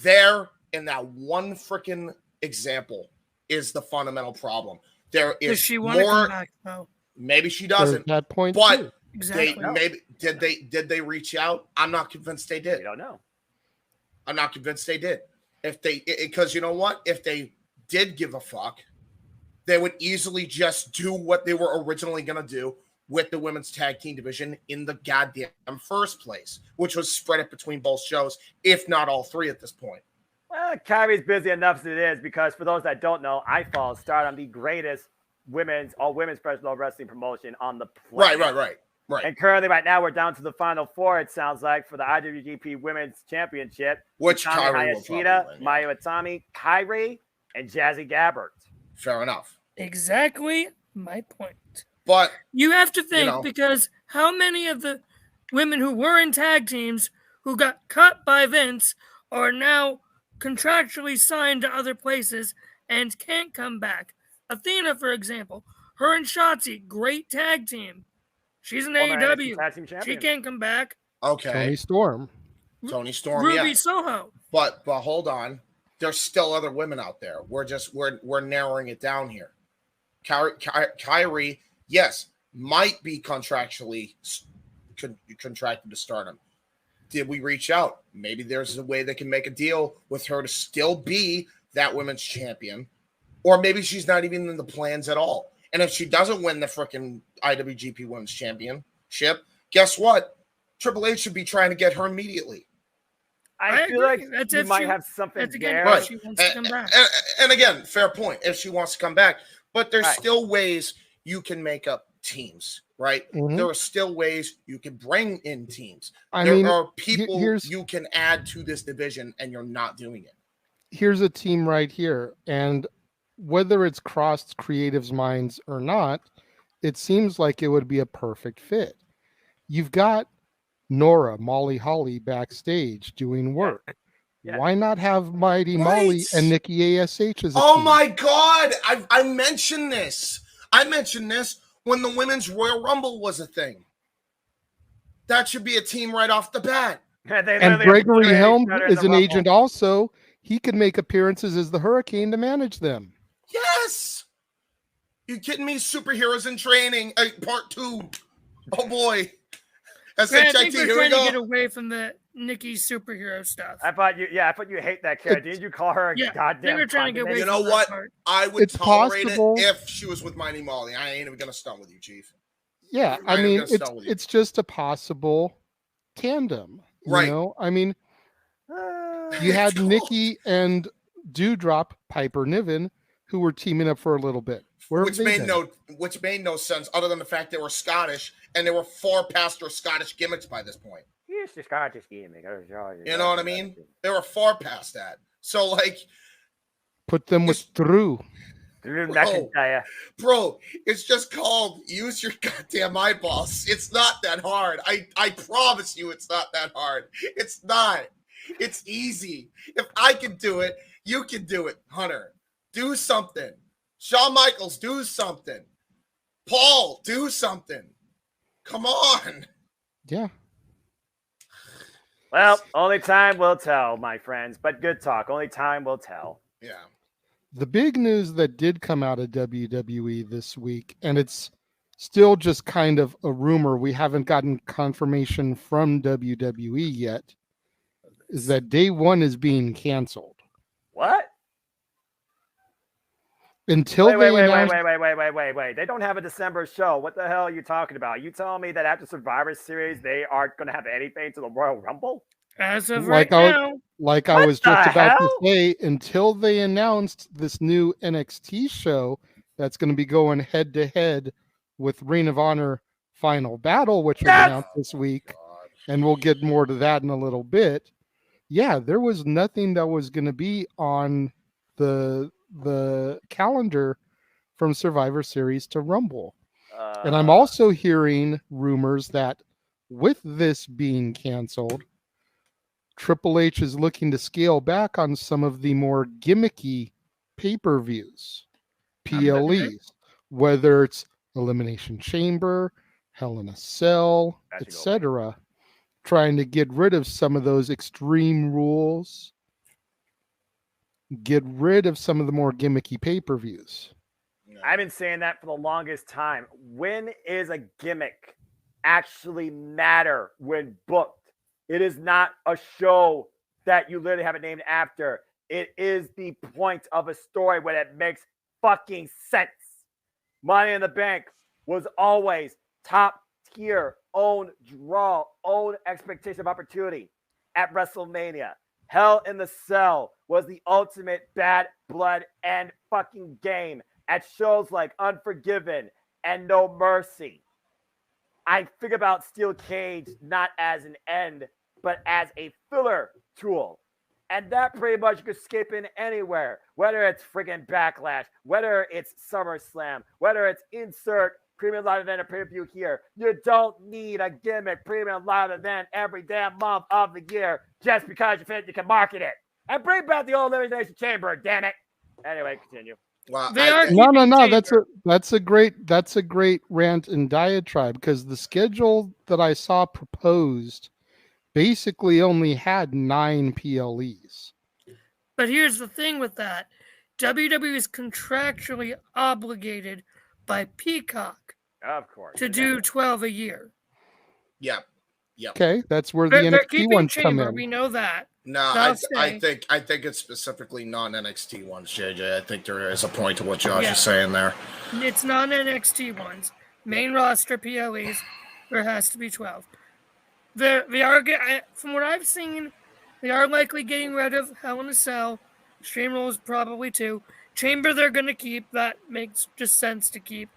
There, in that one freaking example, is the fundamental problem. There is Does she want to come back, though? Maybe she doesn't. That point, but too. Exactly. Did they reach out? I'm not convinced they did. We don't know. I'm not convinced they did. Because you know what? If they did give a fuck, they would easily just do what they were originally going to do with the women's tag team division in the goddamn first place, which was spread it between both shows, if not all three at this point. Well, Kairi's busy enough as it is, because for those that don't know, I follow Stardom, the greatest all women's professional wrestling promotion on the planet. Right. And currently, right now, we're down to the final four, it sounds like, for the IWGP Women's Championship. Which Kairi Kairi will Hayashida, probably win, Mayu Itami, Kairi, and Jazzy Gabbert. Fair enough. Exactly my point. But you have to think, because how many of the women who were in tag teams who got cut by Vince are now contractually signed to other places and can't come back? Athena, for example, her and Shotzi, great tag team. She's an AEW. She can't come back. Okay. Tony Storm, Ruby Soho. But hold on. There's still other women out there. We're narrowing it down here. Kairi, yes, might be contractually contracted to Stardom. Did we reach out? Maybe there's a way they can make a deal with her to still be that women's champion. Or maybe she's not even in the plans at all. And if she doesn't win the freaking IWGP Women's Championship, guess what? Triple H should be trying to get her immediately. I feel like you might have something there. Right. She wants to come back. And again, fair point, if she wants to come back. But there's still ways you can make up teams, right? Mm-hmm. There are still ways you can bring in teams. I there mean, are people you can add to this division, and you're not doing it. Here's a team right here. And whether it's crossed creatives' minds or not, it seems like it would be a perfect fit. You've got Nora, Molly Holly backstage doing work. Yeah. Why not have Mighty Molly and Nikki ASH as a team? My God. I mentioned this. I mentioned this when the Women's Royal Rumble was a thing. That should be a team right off the bat. And Gregory Helm is an agent also. He could make appearances as the Hurricane to manage them. Yes. You kidding me? Superheroes in Training, part 2. Oh boy. I think we're trying to get away from the Nikki superhero stuff. I thought you hate that character. Didn't you call her a goddamn? We're trying to get away. You know what? I would tolerate it if she was with Mighty Molly. I ain't even gonna stunt with you, Chief. Yeah, I mean it's just a possible tandem. Right. You know? I mean, you had Nikki and Dewdrop Piper Niven who were teaming up for a little bit. Which made no sense other than the fact they were Scottish and they were far past their Scottish gimmicks by this point. Yes, the Scottish gimmick. You know what I mean? They were far past that. So like, put them with Drew. Bro, it's just called use your goddamn eyeballs. It's not that hard. I promise you it's not that hard. It's not. It's easy. If I can do it, you can do it, Hunter. Do something. Shawn Michaels, do something. Paul, do something. Come on. Yeah. Well, only time will tell, my friends. But good talk. Only time will tell. Yeah. The big news that did come out of WWE this week, and it's still just kind of a rumor, we haven't gotten confirmation from WWE yet, is that Day 1 is being canceled. What? Until wait. They don't have a December show. What the hell are you talking about? You telling me that after Survivor Series, they aren't going to have anything to the Royal Rumble? As of right now. I was just about to say, until they announced this new NXT show that's going to be going head to head with Ring of Honor Final Battle, which was announced this week, and we'll get more to that in a little bit. Yeah, there was nothing that was going to be on the calendar from Survivor Series to Rumble. And I'm also hearing rumors that with this being canceled, Triple H is looking to scale back on some of the more gimmicky pay-per-views, PLEs, whether it's Elimination Chamber, Hell in a Cell, etc., trying to get rid of some of those Extreme Rules, get rid of some of the more gimmicky pay-per-views. I've been saying that for the longest time. When is a gimmick actually matter when booked? It is not a show that you literally have it named after. It is the point of a story when it makes fucking sense. Money in the Bank was always top tier, own draw, own expectation of opportunity at WrestleMania. Hell in the Cell was the ultimate bad blood and fucking game at shows like Unforgiven and No Mercy. I think about Steel Cage not as an end, but as a filler tool. And that pretty much you could skip in anywhere, whether it's friggin' Backlash, whether it's SummerSlam, whether it's insert premium live event or pay-per-view here. You don't need a gimmick premium live event every damn month of the year just because you think you can market it. And bring back the old Elimination Chamber, damn it. Anyway, continue. No. That's a great rant and diatribe, because the schedule that I saw proposed basically only had 9 PLEs. But here's the thing with that: WWE is contractually obligated by Peacock, of course, to do 12 a year. Yep. Okay, that's where the NXT ones come in. We know that. No, I think it's specifically non-NXT ones, JJ. I think there is a point to what Josh is saying there. It's non-NXT ones. Main roster PLEs, there has to be 12. They are, from what I've seen, they are likely getting rid of Hell in a Cell. Extreme Rules probably too. Chamber they're going to keep. That makes just sense to keep.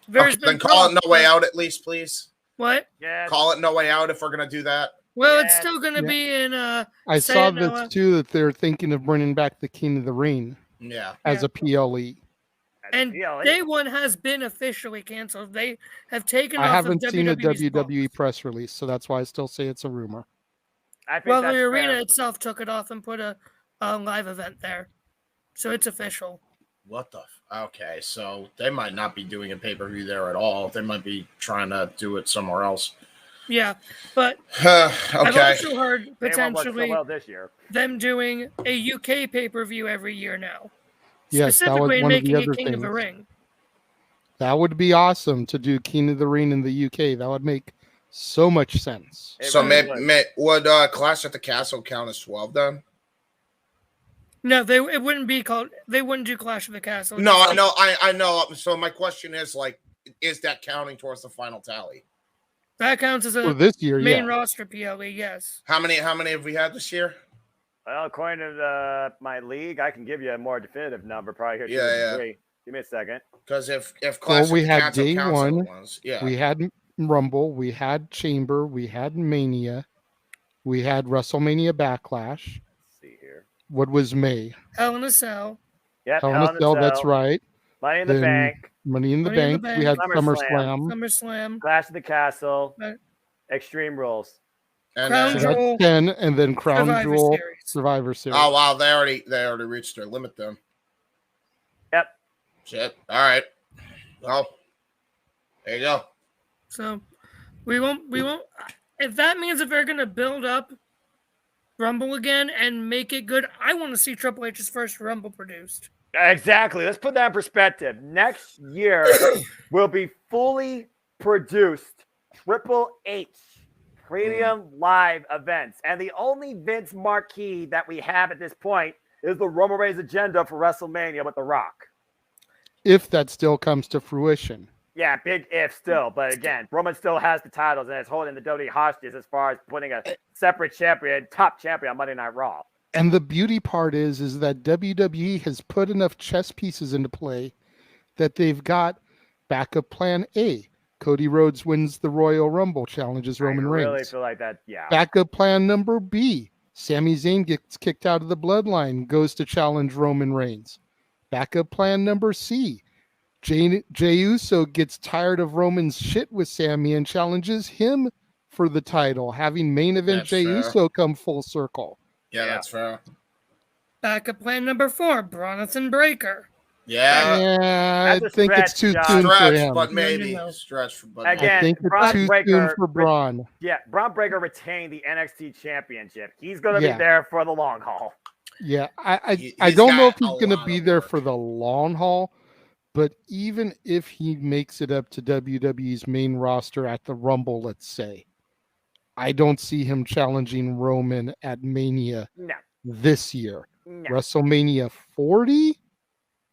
Then call it No Way Out at least, please. What? Yeah. Call it No Way Out if we're going to do that. Well, it's still going to be in. I saw this too, that they're thinking of bringing back the King of the Ring. As a PLE. And Day One has been officially canceled. They have taken. I off haven't of seen a WWE's WWE press release, so that's why I still say it's a rumor. Well, the arena itself took it off and put a live event there, so it's official. What the? Okay, so they might not be doing a pay-per-view there at all. They might be trying to do it somewhere else. Yeah, but okay. I've also heard potentially this year. them doing a UK pay-per-view every year now. Yes, that was Specifically one of making the it other King of things. the Ring. That would be awesome to do King of the Ring in the UK. That would make so much sense. So would Clash at the Castle count as 12 then? No, it wouldn't be called. They wouldn't do Clash of the Castle. No, I know. So my question is, like, is that counting towards the final tally? That counts as a For this year, main roster PLE. Yes. How many have we had this year? Well, according to my league, I can give you a more definitive number. Probably here. Yeah. 3. Give me a second. Because if Clash Well, we at the had Castle Day counts One. as ones, yeah. We had Rumble. We had Chamber. We had Mania. We had WrestleMania Backlash. Let's see here. What was May? Hell in a Cell. Yep, Hell in a Cell. That's right. Money in the Then Bank. Money in the Bank. We had SummerSlam. SummerSlam. Clash of the Castle. Extreme Rules. And Crown So Jewel. that's 10, and then Crown Survivor Jewel, Series. Survivor Series. Oh wow, they already reached their limit then. Yep. Shit. All right. Well, there you go. So we won't. If that means that they're going to build up Rumble again and make it good, I want to see Triple H's first Rumble produced. Exactly. Let's put that in perspective. Next year will be fully produced Triple H premium live events. And the only Vince marquee that we have at this point is the Roman Reigns agenda for WrestleMania with The Rock. If that still comes to fruition. Yeah, big if still. But again, Roman still has the titles and is holding the WWE hostage as far as putting a separate champion, top champion on Monday Night Raw. And the beauty part is that WWE has put enough chess pieces into play that they've got backup plan A. Cody Rhodes wins the Royal Rumble, challenges Roman Reigns. I really feel like that, yeah. Backup plan number B. Sami Zayn gets kicked out of the bloodline, goes to challenge Roman Reigns. Backup plan number C. Jey Uso gets tired of Roman's shit with Sami and challenges him for the title, having main event That's Jey fair. Uso come full circle. Yeah, that's fair. Backup plan number 4, Bronathan Breaker. Yeah, I That's a think it's stretch, too John. soon for Stretch, him. but maybe. No. Stretch, but Again, I think it's Braun too soon Breaker for Braun. Yeah, Braun Breaker retained the NXT championship. He's going to Yeah. be there for the long haul. Yeah, I He's don't know if got he's a going to lot be of there work. for the long haul, but even if he makes it up to WWE's main roster at the Rumble, let's say, I don't see him challenging Roman at Mania No. this year. No. WrestleMania 40,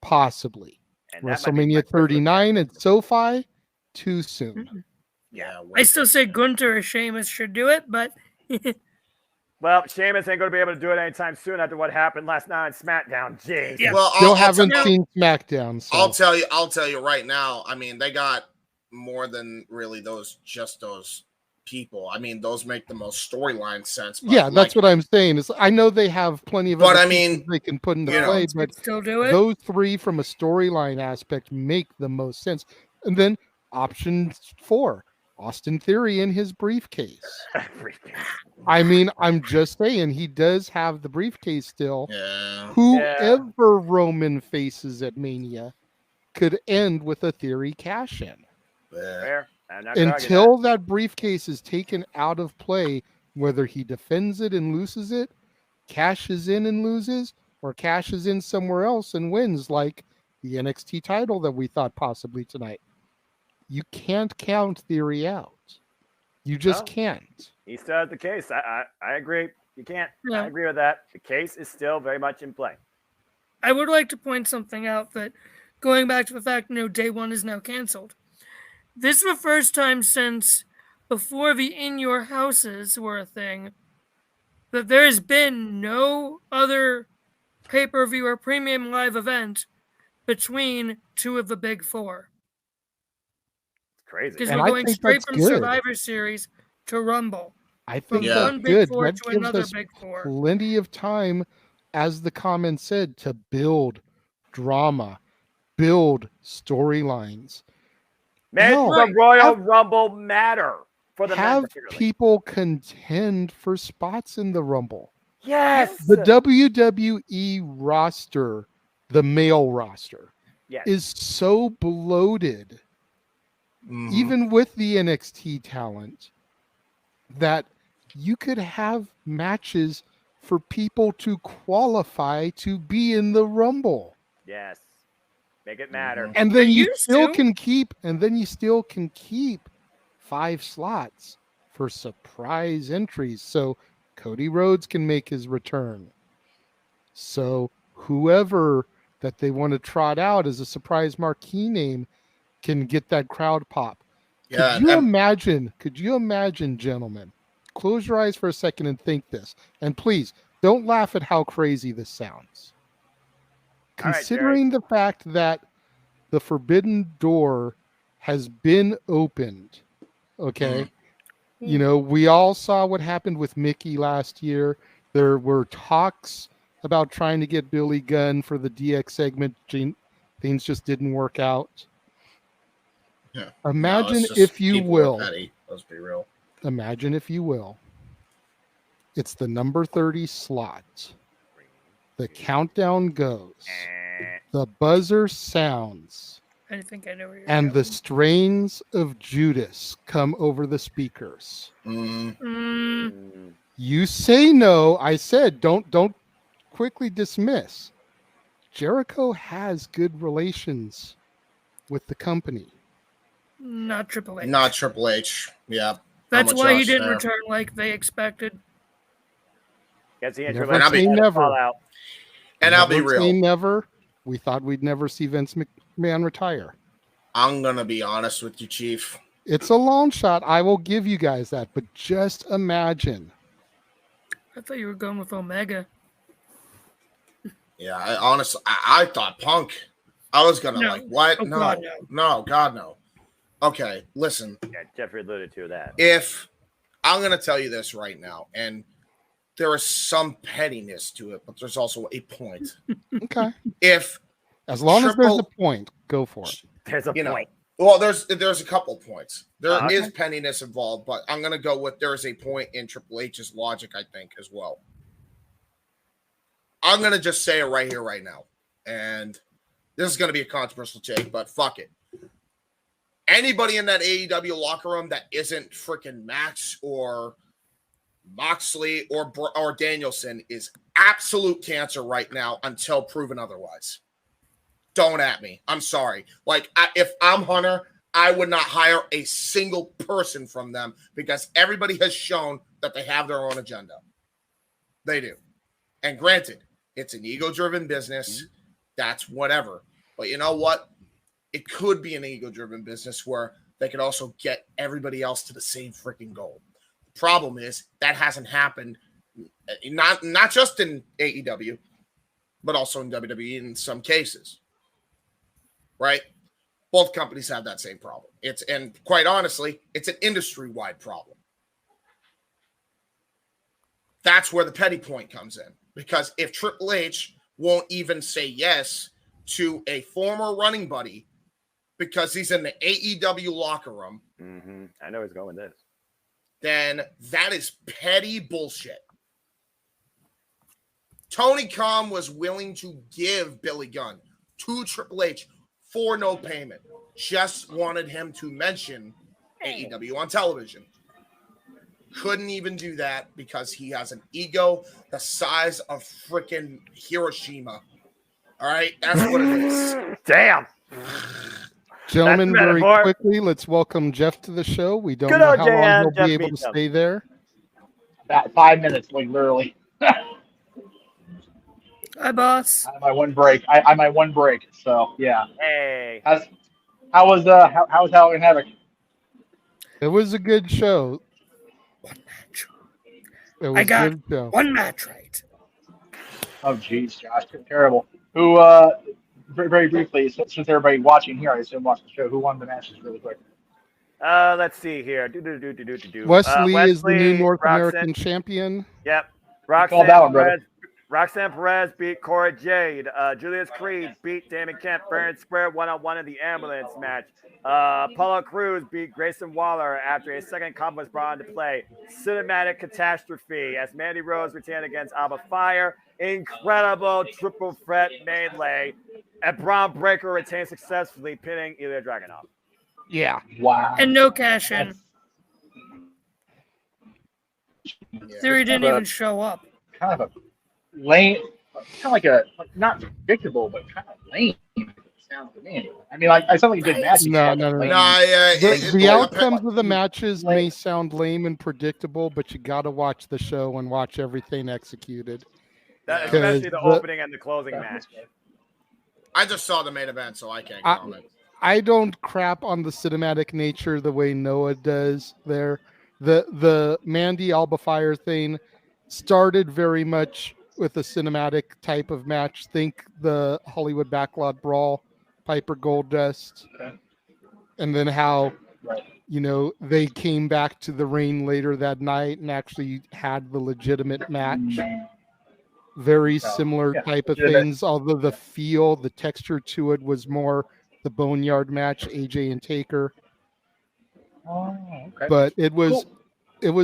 possibly. And that might be my WrestleMania 39 at SoFi, too soon. Yeah. I still say Gunther or Sheamus should do it, but Well, Sheamus ain't going to be able to do it anytime soon after what happened last night on SmackDown. Jeez. Yeah. Well, Still haven't seen SmackDown. So. I'll tell you right now. I mean, they got more than really those people. I mean, those make the most storyline sense. But Yeah, that's what I'm saying. Is I know they have plenty of. But other I mean, pieces they can put into you know, play, but still do it. those three from a storyline aspect make the most sense. And then option 4, Austin Theory in his briefcase. I mean, I'm just saying he does have the briefcase still. Yeah. Whoever Roman faces at Mania could end with a Theory cash-in. Fair. I'm not gonna argue Until that briefcase is taken out of play, whether he defends it and loses it, cashes in and loses, or cashes in somewhere else and wins, like the NXT title that we thought possibly tonight. You can't count Theory out. You just can't. He still has the case. I agree. You can't. Yeah. I agree with that. The case is still very much in play. I would like to point something out that going back to the fact, day one is now canceled. This is the first time since before the In Your Houses were a thing that there has been no other pay-per-view or premium live event between two of the big four. It's crazy. Because And we're I going think straight that's from good. Survivor Series to Rumble. I From think one that's big good. four That to gives another us big four. plenty of time, as the comment said, to build drama, build storylines. Make the Royal Rumble matter for the have men, particularly. people contend for spots in the Rumble. Yes. The WWE roster, the male roster, is so bloated, even with the NXT talent, that you could have matches for people to qualify to be in the Rumble. Yes. Make it matter. And then you still can keep 5 slots for surprise entries. So Cody Rhodes can make his return. So whoever that they want to trot out as a surprise marquee name can get that crowd pop. Yeah, Could you imagine, gentlemen? Close your eyes for a second and think this. And please don't laugh at how crazy this sounds. All right, Considering the fact that the forbidden door has been opened, okay? You know, we all saw what happened with Mickey last year. There were talks about trying to get Billy Gunn for the DX segment. Things just didn't work out. Yeah. Imagine, it's just if you people are will. petty. Let's be real. Imagine, if you will. It's the number 30 slot. The countdown goes. The buzzer sounds. I think I know where you're And the going. strains of Judas come over the speakers. You say no. I said don't quickly dismiss. Jericho has good relations with the company. Not Triple H. Not Triple H. Yeah. That's I'm with why he Josh didn't there. return like they expected. Yes, he Never Triple H say had to never. fall out. And I'll be Never say real. never. We thought we'd never see Vince McMahon retire. I'm going to be honest with you, Chief. It's a long shot. I will give you guys that. But just imagine. I thought you were going with Omega. Yeah, I thought Punk. I was going to No. like, what? Oh, No. God, No, God, no. Okay, listen. Yeah, Jeffrey alluded to that. If I'm going to tell you this right now, and there is some pettiness to it, but there's also a point. Okay. If As long as there's Triple- a point, go for it. There's a point. Well, there's a couple points. There is penniness involved, but I'm going to go with there is a point in Triple H's logic, I think, as well. I'm going to just say it right here, right now. And this is going to be a controversial take, but fuck it. Anybody in that AEW locker room that isn't freaking Max or Moxley or Danielson is absolute cancer right now until proven otherwise. Don't at me. I'm sorry. Like, if I'm Hunter, I would not hire a single person from them because everybody has shown that they have their own agenda. They do. And granted, it's an ego-driven business. That's whatever. But you know what? It could be an ego-driven business where they could also get everybody else to the same freaking goal. The problem is that hasn't happened, not just in AEW, but also in WWE in some cases. Right? Both companies have that same problem. And quite honestly, it's an industry-wide problem. That's where the petty point comes in. Because if Triple H won't even say yes to a former running buddy because he's in the AEW locker room, I know he's going this, then that is petty bullshit. Tony Khan was willing to give Billy Gunn to Triple H for no payment. Just wanted him to mention AEW on television. Couldn't even do that because he has an ego the size of freaking Hiroshima. All right? That's what it is. Damn. Gentlemen, very quickly, let's welcome Jeff to the show. We don't know how long he'll be able to stay there. About 5 minutes, like literally. Hi, boss. My one break. I my one break. So yeah. Hey. How was Halloween Havoc? It was a good show. One match. It was I got a good show. one match right. Oh jeez, Josh, terrible. Who? Very briefly, since everybody watching here, I assume watched the show. Who won the matches, really quick? Let's see here. Wesley is the new North American champion. Yep. Roxanne Perez beat Cora Jade. Julius Creed beat Damon Kemp fair and square one-on-one in the ambulance match. Apollo Crews beat Grayson Waller after a second comp was brought into play. Cinematic catastrophe as Mandy Rose retained against Alba Fire. Incredible triple threat melee. And Braun Breaker retained successfully, pinning Ilya Dragunov. Yeah. Wow. And no cash in. Theory didn't even show up. Kind of a lame, kind of not predictable, but kind of lame. Sounds to me. I mean, I sound like a good match. No. The outcomes of the matches lame. may sound lame and predictable, but you got to watch the show and watch everything executed. Especially the opening and the closing match. I just saw the main event, so I can't comment. I don't crap on the cinematic nature the way Noah does there. The Mandy Alba Fire thing started very much with a cinematic type of match. Think the Hollywood Backlot Brawl, Piper Goldust, and then how they came back to the ring later that night and actually had the legitimate match. Very similar type of things, although the feel, the texture to it was more the Boneyard match, AJ and Taker. Oh, okay. But it was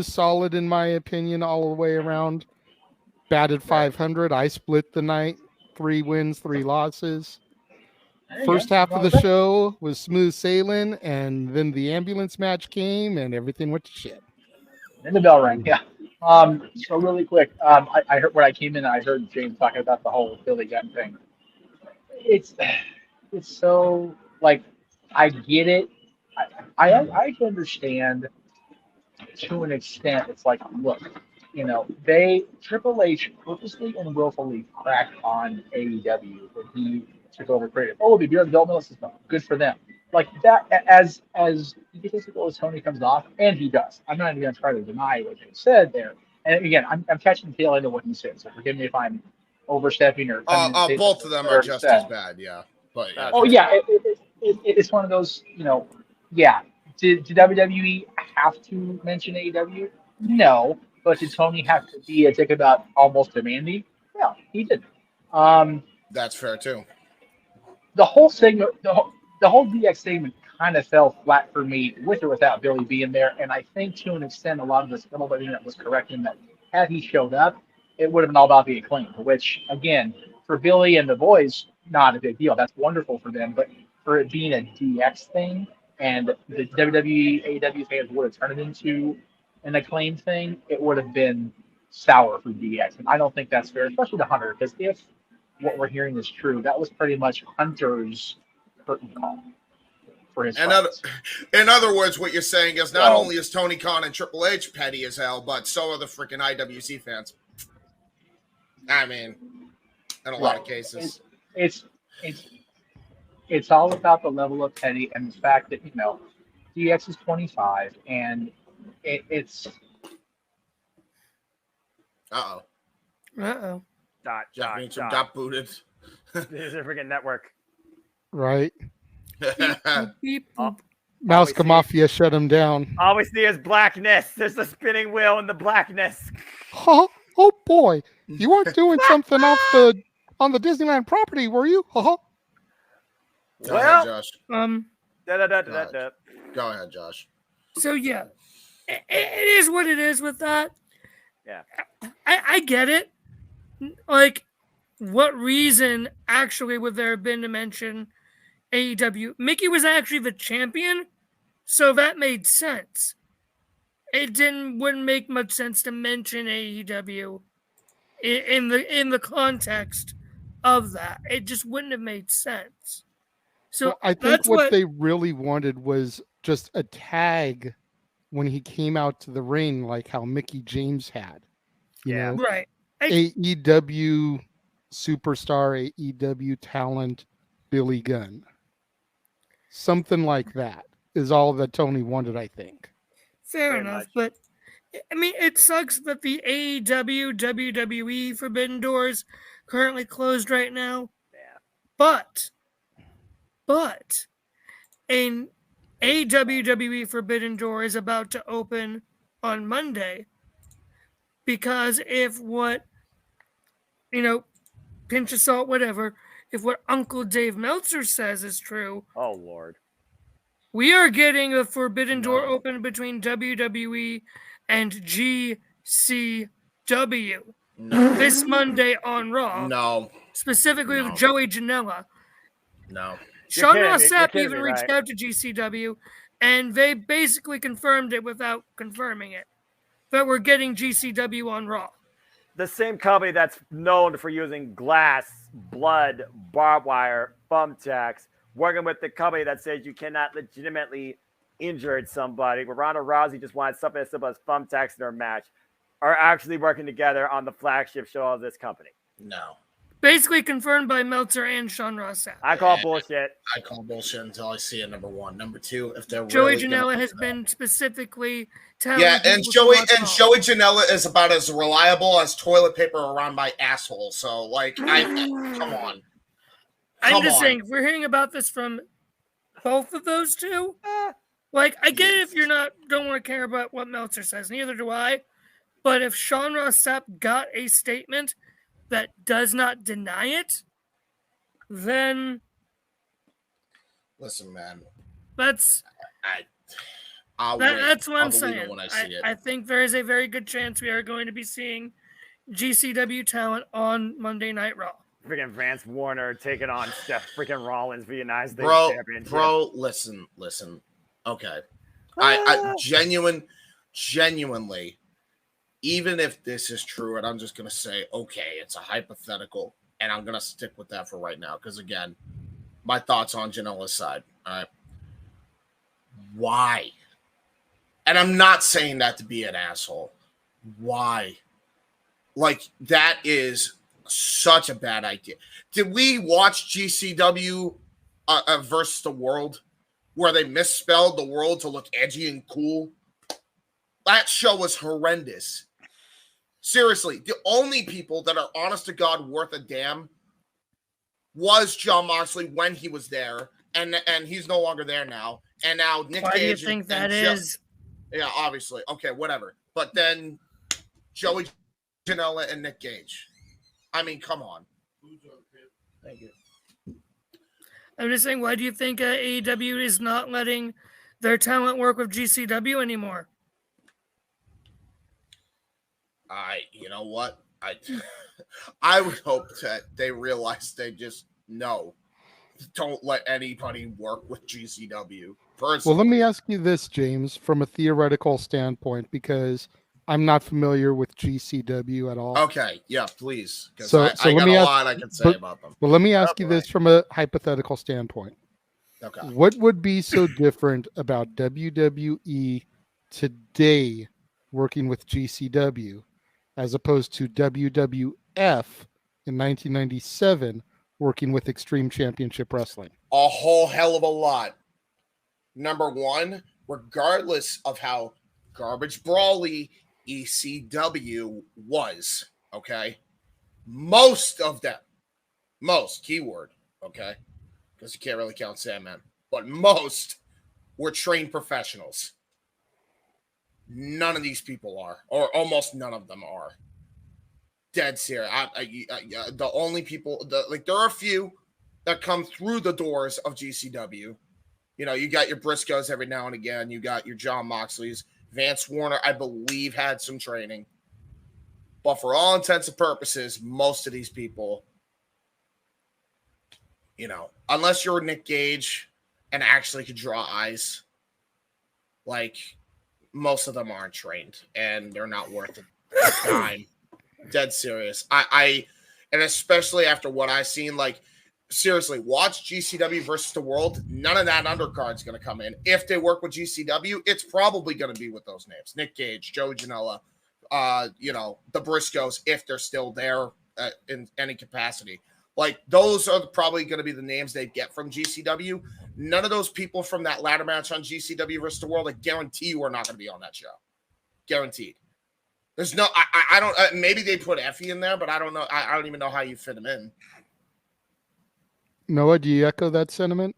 solid in my opinion all the way around. Batted 500. I split the night, 3 wins, 3 losses. First half of the show was smooth sailing, and then the ambulance match came, and everything went to shit. And the bell rang, yeah. So really quick, I heard when I came in, I heard James talking about the whole Billy Gunn thing. It's so like I get it. I can understand to an extent. It's like, look, Triple H purposely and willfully cracked on AEW when he took over creative. Oh, the beer developmental system, good for them. Like that, as egotistical as Tony comes off, and he does. I'm not even going to try to deny what he said there. And again, I'm catching the tail end of what he said, so forgive me if I'm overstepping or. Both of them are just as bad, yeah. But it's one of those, yeah. Did WWE have to mention AEW? No, but did Tony have to be a dick about almost demanding? No, he didn't. That's fair too. The whole segment, the whole DX segment kind of fell flat for me with or without Billy being there. And I think to an extent, a lot of this little bit that was correct in that had he showed up, it would have been all about the Acclaim, which again, for Billy and the boys, not a big deal. That's wonderful for them. But for it being a DX thing and the WWE, AEW fans would have turned it into an Acclaim thing, it would have been sour for DX. And I don't think that's fair, especially to Hunter, because if what we're hearing is true, that was pretty much Hunter's curtain call for his friends. In other words, what you're saying is not only is Tony Khan and Triple H petty as hell, but so are the freaking IWC fans. I mean, in a lot of cases. It's all about the level of petty and the fact that, DX is 25 and it's... Jeff Meacham got booted. This is a freaking network. Right. Beep, boop. Mouse Mafia shut him down. All we see is blackness. There's the spinning wheel in the blackness. Oh boy. You weren't doing something on the Disneyland property, were you? Go ahead, Josh. Go ahead, Josh. So yeah, it is what it is with that. Yeah. I get it. Like, what reason actually would there have been to mention AEW? Mickey was actually the champion, so that made sense. It wouldn't make much sense to mention AEW in the context of that. It just wouldn't have made sense. So well, I think what they really wanted was just a tag when he came out to the ring, like how Mickey James had. You know? Right. AEW superstar, AEW talent, Billy Gunn. Something like that is all that Tony wanted, I think. Fair enough, but I mean, it sucks that the AEW, WWE Forbidden Doors currently closed right now. Yeah. But an WWE Forbidden Door is about to open on Monday, because if what, pinch of salt, whatever, if what Uncle Dave Meltzer says is true, oh Lord, we are getting a Forbidden Door open between WWE and GCW this Monday on Raw. No. Specifically with Joey Janela. No. Sean Ross Sapp even reached out to GCW, and they basically confirmed it without confirming it, that we're getting GCW on Raw. The same company that's known for using glass, blood, barbed wire, thumbtacks, working with the company that says you cannot legitimately injure somebody, where Ronda Rousey just wanted something as simple as thumbtacks in her match, are actually working together on the flagship show of this company. No. Basically confirmed by Meltzer and Sean Ross Sapp. I call bullshit. I call bullshit until I see it, number one. Number two, if they're Joey really Janela has been specifically telling and Joey Janela is about as reliable as toilet paper around my asshole. So, come on. I'm just saying, if we're hearing about this from both of those two, I get it if don't want to care about what Meltzer says. Neither do I. But if Sean Ross Sapp got a statement that does not deny it, then listen, man. That's what I'm saying. When I see it. I think there is a very good chance we are going to be seeing GCW talent on Monday Night Raw. Freaking Vance Warner taking on Seth freaking Rollins for the United States Championship. Bro, listen. Okay. I genuinely, even if this is true, and I'm just going to say, okay, it's a hypothetical, and I'm going to stick with that for right now, because, again, my thoughts on Janela's side, all right? Why? And I'm not saying that to be an asshole. Why? That is such a bad idea. Did we watch GCW versus the World, where they misspelled the World to look edgy and cool? That show was horrendous. Seriously, the only people that are honest to God worth a damn was Jon Moxley when he was there, and he's no longer there now. And now Nick Gage. Why do you think that is? Yeah, obviously. Okay, whatever. But then Joey Janela and Nick Gage. I mean, come on. I I'm just saying, why do you think AEW is not letting their talent work with GCW anymore? You know what? I would hope that they realize they just don't let anybody work with GCW. Personally. Well, let me ask you this, James, from a theoretical standpoint, because I'm not familiar with GCW at all. Okay, yeah, please. Because So I let got me a ask, lot I can say about them. Well, let me ask you this from a hypothetical standpoint. Okay. What would be so different about WWE today working with GCW as opposed to WWF in 1997 working with Extreme Championship Wrestling? A whole hell of a lot. Number one, regardless of how garbage brawly ECW was, okay? Most of them, keyword, okay? Because you can't really count Sandman, but most were trained professionals. None of these people are, or almost none of them are. Dead serious. The only people, there are a few that come through the doors of GCW. You know, you got your Briscoes every now and again. You got your John Moxleys. Vance Warner, I believe, had some training. But for all intents and purposes, most of these people, you know, unless you're Nick Gage and actually could draw eyes, like, most of them aren't trained and they're not worth a dime. Dead serious. And especially after what I've seen, like, seriously, watch GCW versus the World. None of that undercard's going to come in. If they work with GCW, it's probably going to be with those names: Nick Gage, Joe Janela, you know, the Briscoes, if they're still there in any capacity. Like, those are probably going to be the names they get from GCW. None of those people from that ladder match on GCW versus the World, I guarantee you, are not going to be on that show. Guaranteed. There's no, I don't, maybe they put Effie in there, but I don't know. I don't even know how you fit him in. Noah, do you echo that sentiment?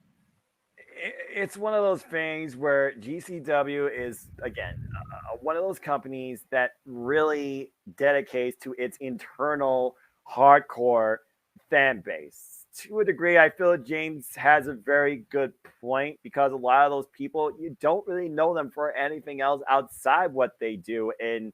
It's one of those things where GCW is, again, one of those companies that really dedicates to its internal hardcore fan base. To a degree, I feel James has a very good point, because a lot of those people, you don't really know them for anything else outside what they do in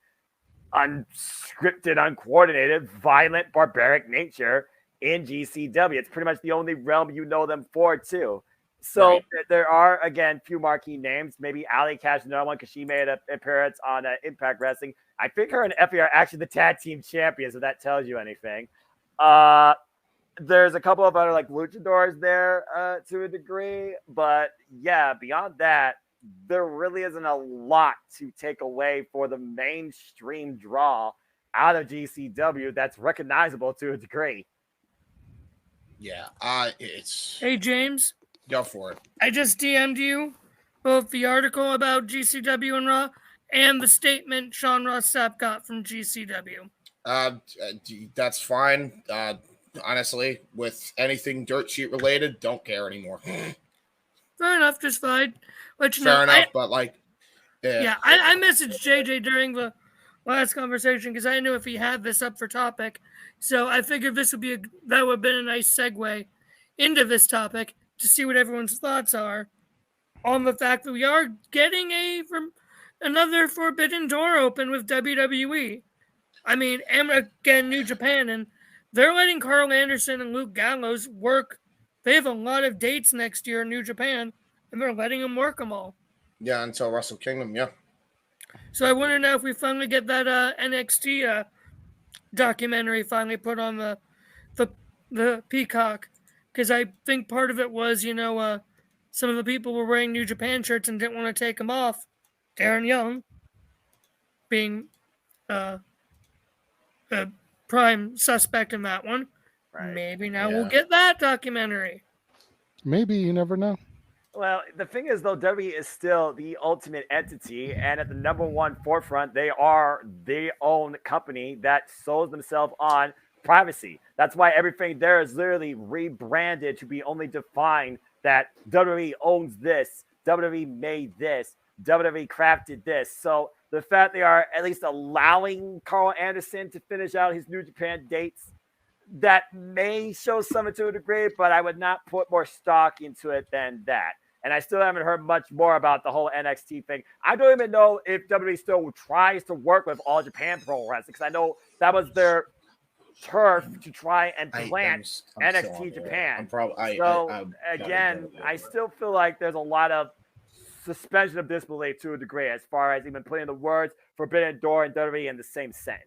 unscripted, uncoordinated, violent, barbaric nature in GCW. It's pretty much the only realm you know them for, too. So right. There are, again, few marquee names. Maybe Allie Cash, another one, because she made an appearance on Impact Wrestling. I think her and Effie are actually the tag team champions, if that tells you anything. There's a couple of other, like, luchadors there to a degree. But, yeah, beyond that, there really isn't a lot to take away for the mainstream draw out of GCW that's recognizable to a degree. Yeah, it's... Hey, James. Go for it. I just DM'd you both the article about GCW and Raw and the statement Sean Ross Sapp got from GCW. That's fine. Honestly, with anything dirt sheet related, don't care anymore. Fair enough, just fine. Let you Fair know. enough, but like, yeah, I messaged JJ during the last conversation because I knew if he had this up for topic, so I figured that would have been a nice segue into this topic to see what everyone's thoughts are on the fact that we are getting another forbidden door open with WWE. I mean, and again, New Japan, and they're letting Carl Anderson and Luke Gallows work. They have a lot of dates next year in New Japan, and they're letting them work them all. Yeah, until Wrestle Kingdom, yeah. So I wonder now if we finally get that NXT documentary finally put on the Peacock, because I think part of it was, some of the people were wearing New Japan shirts and didn't want to take them off. Darren Young being a prime suspect in that one. Right. Maybe now we'll get that documentary. Maybe, you never know. Well, the thing is, though, WWE is still the ultimate entity, and at the number one forefront, they are their own company that sells themselves on privacy. That's why everything there is literally rebranded to be only defined that WWE owns this, WWE made this, WWE crafted this. So the fact they are at least allowing Carl Anderson to finish out his New Japan dates, that may show something to a degree, but I would not put more stock into it than that. And I still haven't heard much more about the whole NXT thing. I don't even know if WWE still tries to work with All Japan Pro Wrestling, because I know that was their turf to try and plant NXT Japan. I still feel like there's a lot of suspension of disbelief to a degree as far as even putting the words Forbidden Door and WWE in the same sentence.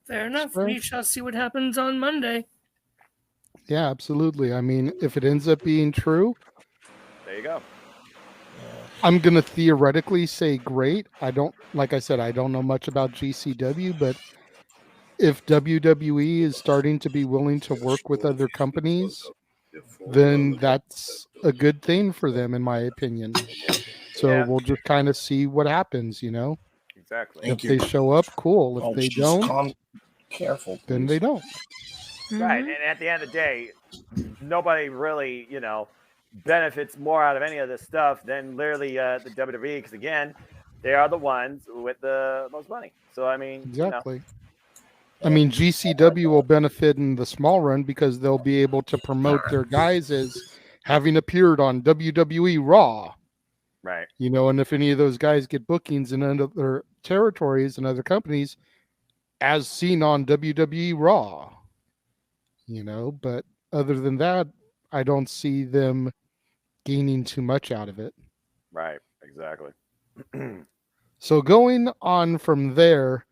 Fair enough. We shall see what happens on Monday. Yeah, absolutely. I mean, if it ends up being true, there you go. I'm going to theoretically say great. Like I said, I don't know much about GCW, but if WWE is starting to be willing to work with other companies, then that's a good thing for them, in my opinion. So we'll just kind of see what happens, you know? Exactly. If they show up, cool. If they don't, then they don't. Right. And at the end of the day, nobody really, benefits more out of any of this stuff than literally the WWE, because again, they are the ones with the most money. So I mean, exactly. I mean, GCW will benefit in the small run because they'll be able to promote their guys as having appeared on WWE Raw. Right. And if any of those guys get bookings in other territories and other companies, as seen on WWE Raw, but other than that, I don't see them gaining too much out of it. Right, exactly. So going on from there,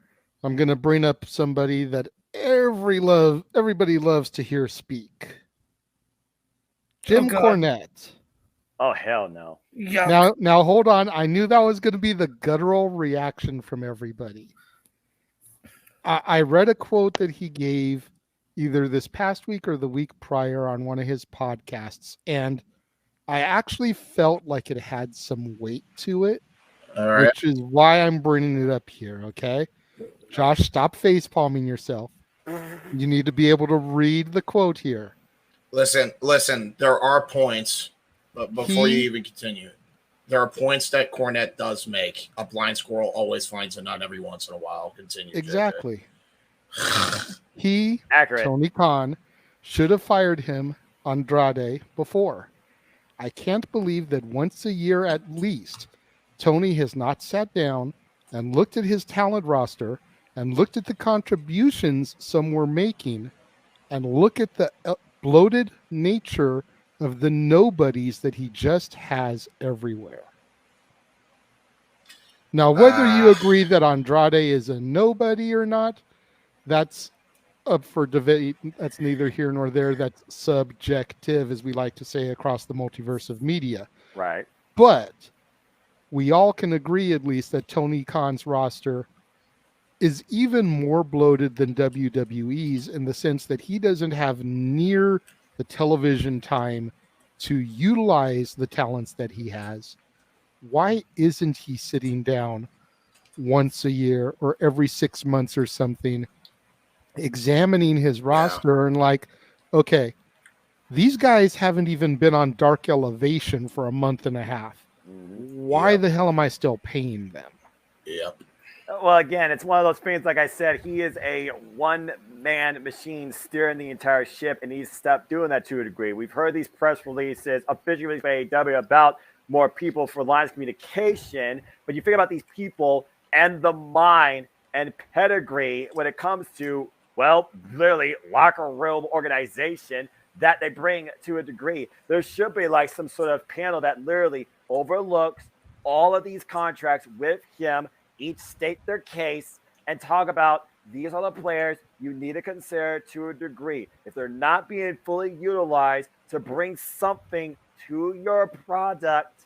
I'm going to bring up somebody that everybody loves to hear speak. Jim Cornette. Oh, hell no. Now hold on. I knew that was going to be the guttural reaction from everybody. I read a quote that he gave either this past week or the week prior on one of his podcasts, and I actually felt like it had some weight to it, which is why I'm bringing it up here, okay? Josh, stop facepalming yourself. You need to be able to read the quote here. Listen, there are points, but before you even continue, there are points that Cornette does make. A blind squirrel always finds a nut every once in a while. Continue. Exactly. Tony Khan, should have fired him, Andrade, before. I can't believe that once a year at least, Tony has not sat down and looked at his talent roster and looked at the contributions some were making and look at the bloated nature of the nobodies that he just has everywhere. Now, whether you agree that Andrade is a nobody or not, that's up for debate. That's neither here nor there. That's subjective, as we like to say across the multiverse of media. Right. But we all can agree, at least, that Tony Khan's roster is even more bloated than WWE's in the sense that he doesn't have near the television time to utilize the talents that he has. Why isn't he sitting down once a year or every 6 months or something, examining his roster and like, okay, these guys haven't even been on Dark Elevation for a month and a half. Why the hell am I still paying them? Yep. Well, again, it's one of those things, like I said, he is a one-man machine steering the entire ship, and he's stopped doing that to a degree. We've heard these press releases officially released by AEW about more people for lines of communication, but you think about these people and the mind and pedigree when it comes to, well, literally locker room organization that they bring to a degree. There should be like some sort of panel that literally overlooks all of these contracts with him, each state their case, and talk about these are the players you need to consider to a degree. If they're not being fully utilized to bring something to your product,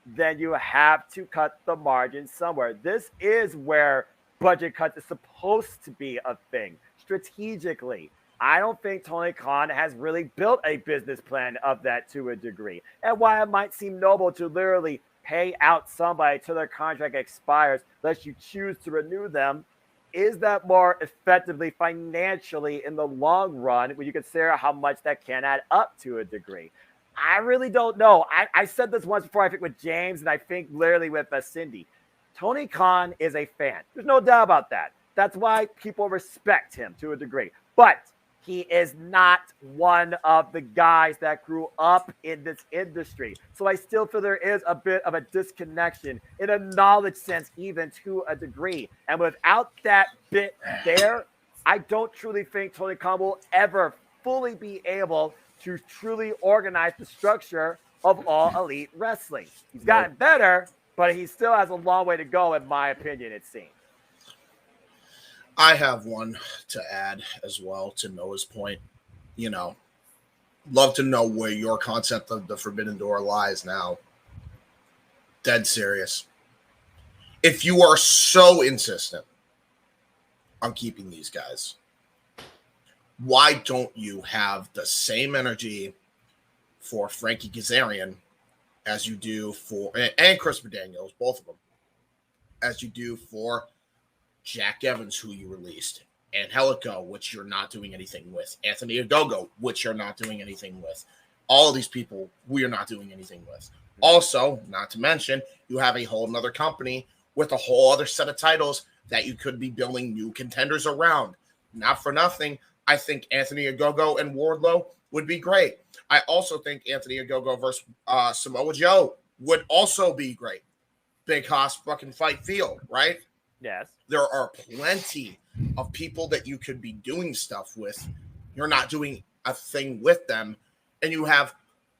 then you have to cut the margin somewhere. This is where budget cuts is supposed to be a thing, strategically. I don't think Tony Khan has really built a business plan of that to a degree. And while it might seem noble to literally pay out somebody till their contract expires, unless you choose to renew them, is that more effectively financially in the long run when you consider how much that can add up to a degree? I really don't know. I said this once before, I think with James, and I think literally with Cindy. Tony Khan is a fan. There's no doubt about that. That's why people respect him to a degree. But he is not one of the guys that grew up in this industry. So I still feel there is a bit of a disconnection in a knowledge sense, even to a degree. And without that bit there, I don't truly think Tony Khan will ever fully be able to truly organize the structure of All Elite Wrestling. He's gotten better, but he still has a long way to go, in my opinion, it seems. I have one to add as well to Noah's point. You know, love to know where your concept of the Forbidden Door lies now. Dead serious. If you are so insistent on keeping these guys, why don't you have the same energy for Frankie Kazarian as you do for, and Christopher Daniels, both of them, as you do for Jack Evans, who you released, Angelico, which you're not doing anything with, Anthony Ogogo, which you're not doing anything with. All of these people we are not doing anything with. Also, not to mention, you have a whole nother company with a whole other set of titles that you could be building new contenders around. Not for nothing, I think Anthony Ogogo and Wardlow would be great. I also think Anthony Ogogo versus Samoa Joe would also be great. Big Hoss fucking fight field, right? Yes. There are plenty of people that you could be doing stuff with. You're not doing a thing with them. And you have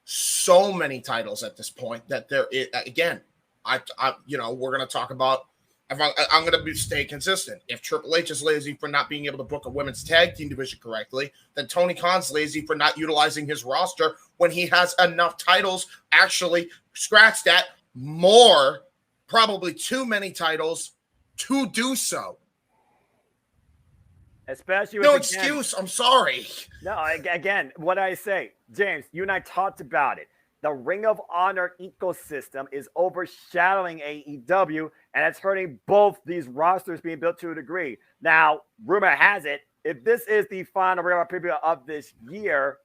so many titles at this point that there is, again, I we're going to talk about, I'm going to stay consistent. If Triple H is lazy for not being able to book a women's tag team division correctly, then Tony Khan's lazy for not utilizing his roster when he has enough titles, actually scratch that, more, probably too many titles to do so. Especially with no excuse. I'm sorry. No, again, what I say, James, you and I talked about it. The Ring of Honor ecosystem is overshadowing AEW, and it's hurting both these rosters being built to a degree. Now, rumor has it, if this is the final Ring of Honor preview of this year,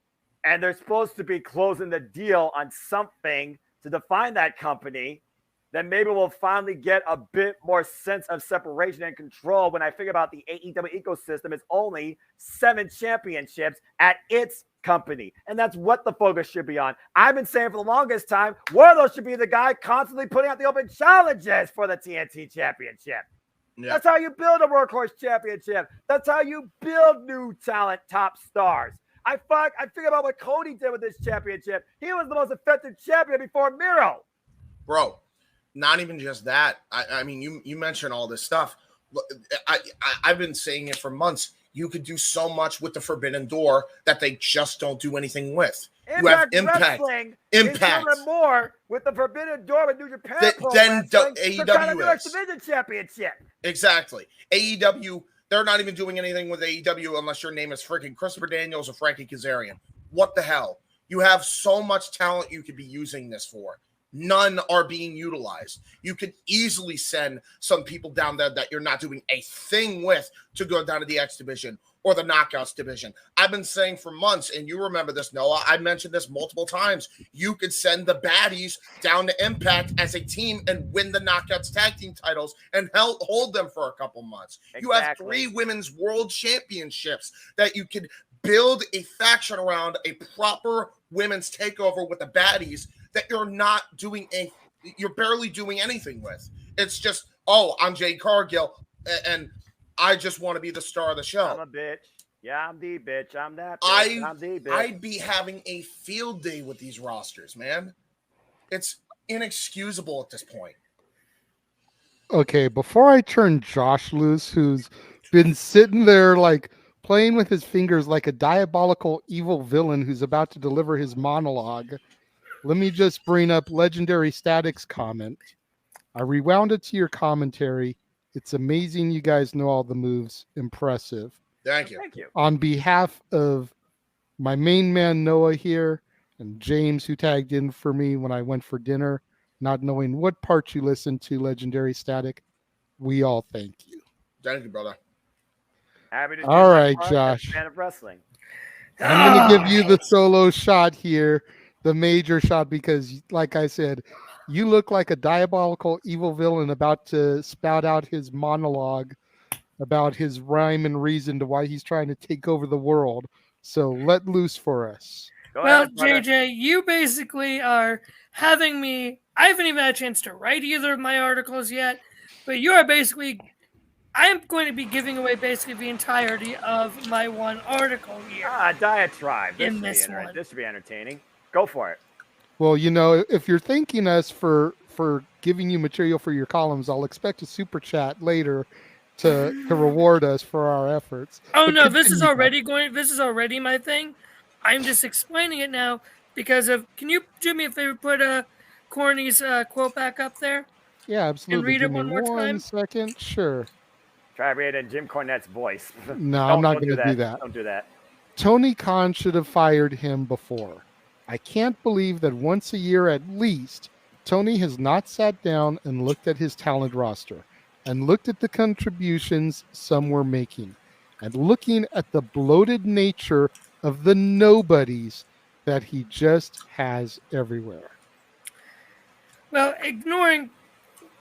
and they're supposed to be closing the deal on something to define that company, then maybe we'll finally get a bit more sense of separation and control. When I think about the AEW ecosystem, it's only 7 championships at its company. And that's what the focus should be on. I've been saying for the longest time, Wardlow should be the guy constantly putting out the open challenges for the TNT championship. Yeah. That's how you build a workhorse championship. That's how you build new talent, top stars. I think about what Cody did with this championship. He was the most effective champion before Miro. Bro, not even just that. I mean, you mentioned all this stuff. I've been saying it for months. You could do so much with the Forbidden Door that they just don't do anything with. You have Impact. Is doing more with the Forbidden Door with New Japan than AEW is. Division championship. Exactly. AEW, they're not even doing anything with AEW unless your name is freaking Christopher Daniels or Frankie Kazarian. What the hell? You have so much talent you could be using this for. None are being utilized. You could easily send some people down there that you're not doing a thing with to go down to the X division or the Knockouts division. I've been saying for months, and you remember this, Noah, I mentioned this multiple times. You could send the baddies down to Impact as a team and win the Knockouts tag team titles and hold them for a couple months. Exactly. You have 3 women's world championships that you could build a faction around, a proper women's takeover with the baddies that you're barely doing anything with. It's just, I'm Jade Cargill, and I just want to be the star of the show. I'm a bitch. Yeah, I'm the bitch. I'm that bitch. I'm the bitch. I'd be having a field day with these rosters, man. It's inexcusable at this point. Okay, before I turn Josh loose, who's been sitting there like playing with his fingers like a diabolical evil villain who's about to deliver his monologue, let me just bring up Legendary Static's comment. I rewound it to your commentary. It's amazing you guys know all the moves. Impressive. Thank you. Thank you. On behalf of my main man Noah here and James, who tagged in for me when I went for dinner, not knowing what part you listened to, Legendary Static, we all thank you. Thank you, brother. Happy to all right, Josh. Fan of wrestling. I'm going to give you the solo shot here. The major shot, because like I said, you look like a diabolical evil villain about to spout out his monologue about his rhyme and reason to why he's trying to take over the world. So let loose for us. Well, JJ, you basically are having me. I haven't even had a chance to write either of my articles yet, but you are basically. I'm going to be giving away basically the entirety of my one article here. Diatribe. In this one. This should be entertaining. Go for it. Well, if you're thanking us for giving you material for your columns, I'll expect a super chat later to reward us for our efforts. Oh no, this is already my thing. I'm just explaining it now because of. Can you do me a favor? Put Corny's quote back up there. Yeah, absolutely. And read Give it one me more time. 1 second. Sure. Try to read it in Jim Cornette's voice. No, I'm not going to do that. Don't do that. Tony Khan should have fired him before. I can't believe that once a year at least, Tony has not sat down and looked at his talent roster and looked at the contributions some were making and looking at the bloated nature of the nobodies that he just has everywhere. Well, ignoring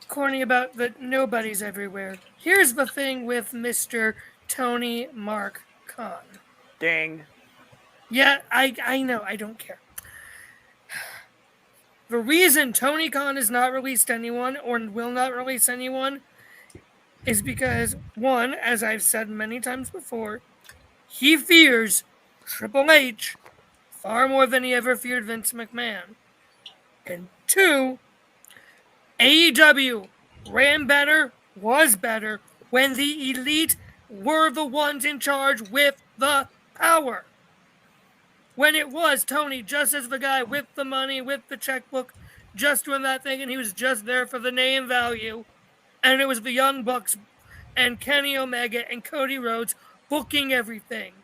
Corny about the nobodies everywhere, here's the thing with Mr. Tony Mark Khan. Ding. Yeah, I know, I don't care. The reason Tony Khan has not released anyone or will not release anyone is because, one, as I've said many times before, he fears Triple H far more than he ever feared Vince McMahon. And two, AEW ran better, was better, when the elite were the ones in charge with the power. When it was Tony just as the guy with the money, with the checkbook, just doing that thing, and he was just there for the name value, and it was the Young Bucks and Kenny Omega and Cody Rhodes booking everything.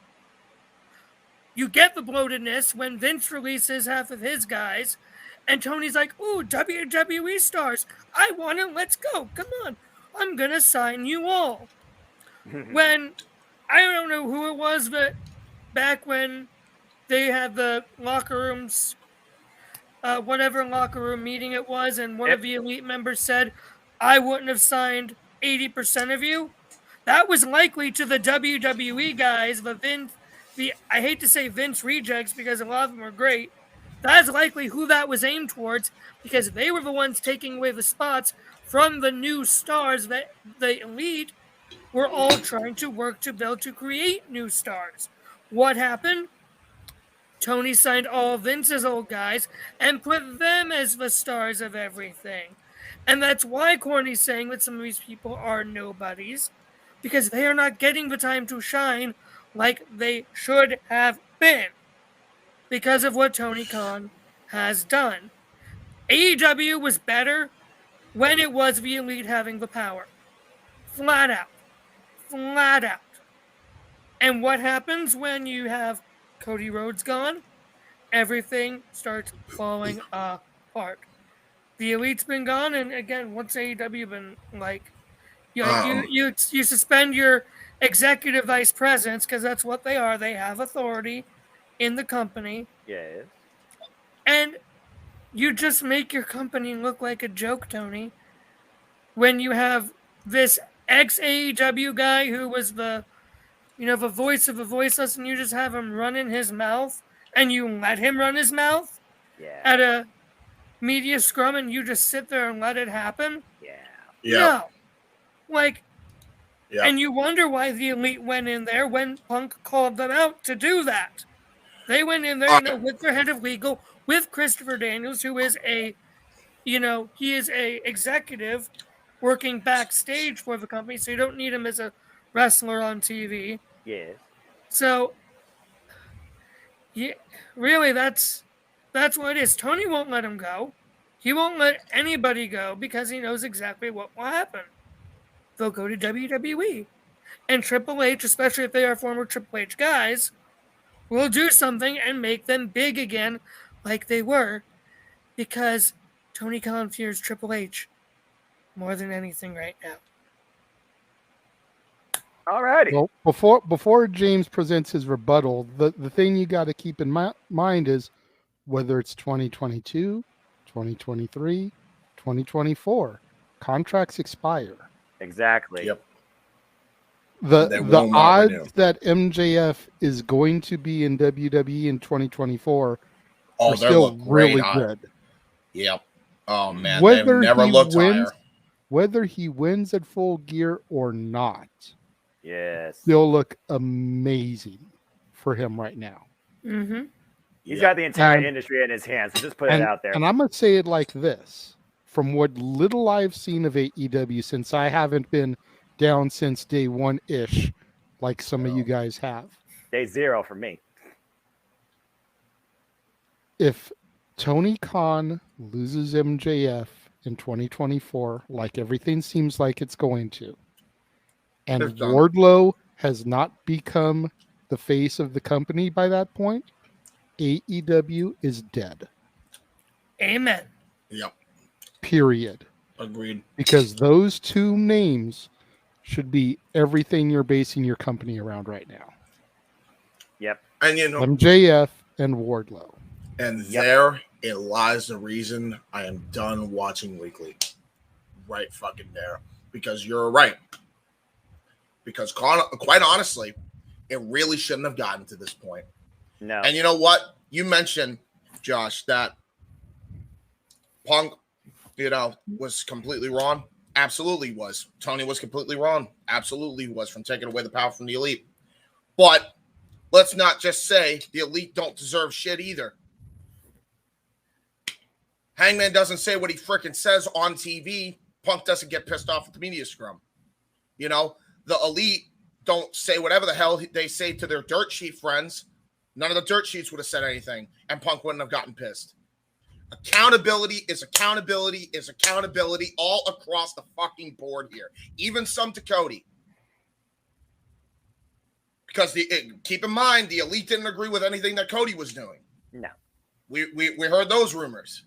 You get the bloatedness when Vince releases half of his guys, and Tony's like, ooh, WWE stars. I want it. Let's go. Come on. I'm going to sign you all. When, I don't know who it was, but back when they had the locker rooms, whatever locker room meeting it was, and one of the elite members said, I wouldn't have signed 80% of you. That was likely to the WWE guys, I hate to say Vince rejects because a lot of them are great. That's likely who that was aimed towards because they were the ones taking away the spots from the new stars that the elite were all trying to work to build to create new stars. What happened? Tony signed all of Vince's old guys and put them as the stars of everything. And that's why Corny's saying that some of these people are nobodies, because they are not getting the time to shine like they should have been because of what Tony Khan has done. AEW was better when it was the elite having the power. Flat out. Flat out. And what happens when you have Cody Rhodes gone? Everything starts falling apart. The elite's been gone, and again, what's AEW been like? You suspend your executive vice presidents because that's what they are. They have authority in the company. Yes. And you just make your company look like a joke, Tony. When you have this ex-AEW guy who was the voice of the voiceless, and you just have him running his mouth, and you let him run his mouth at a media scrum, and you just sit there and let it happen? No. And you wonder why the elite went in there when Punk called them out to do that. They went in there with their head of legal, with Christopher Daniels, who is he is a executive working backstage for the company, so you don't need him as a wrestler on TV. Yes. So, really, that's what it is. Tony won't let him go. He won't let anybody go because he knows exactly what will happen. They'll go to WWE. And Triple H, especially if they are former Triple H guys, will do something and make them big again like they were because Tony Khan fears Triple H more than anything right now. Alrighty. Well, before James presents his rebuttal, the thing you got to keep in mind is whether it's 2022, 2023, 2024, contracts expire. Exactly. Yep. won't not odds renew. that MJF is going to be in WWE in 2024 Oh, are they still look great, really huh? good. Yep. Oh man, they've Whether never he looked wins, higher. whether he wins at Full Gear or not, Yes, still look amazing for him right now. Mm-hmm. He's got the entire industry in his hands. So just put it out there. And I'm gonna say it like this: from what little I've seen of AEW, since I haven't been down since day one ish, like some of you guys have. Day 0 for me. If Tony Khan loses MJF in 2024, like everything seems like it's going to, and It's done. Wardlow has not become the face of the company by that point, AEW is dead. Amen. Yep. Period. Agreed. Because those two names should be everything you're basing your company around right now. Yep. And you know, MJF and Wardlow. And there it lies the reason I am done watching weekly. Right fucking there. Because you're right. Because quite honestly, it really shouldn't have gotten to this point. No. And you know what? You mentioned, Josh, that Punk, was completely wrong. Absolutely was. Tony was completely wrong. Absolutely was, from taking away the power from the Elite. But let's not just say the Elite don't deserve shit either. Hangman doesn't say what he freaking says on TV. Punk doesn't get pissed off at the media scrum. The Elite don't say whatever the hell they say to their dirt sheet friends. None of the dirt sheets would have said anything, and Punk wouldn't have gotten pissed. Accountability is accountability is accountability all across the fucking board here. Even some to Cody. Because keep in mind, the Elite didn't agree with anything that Cody was doing. No. We heard those rumors.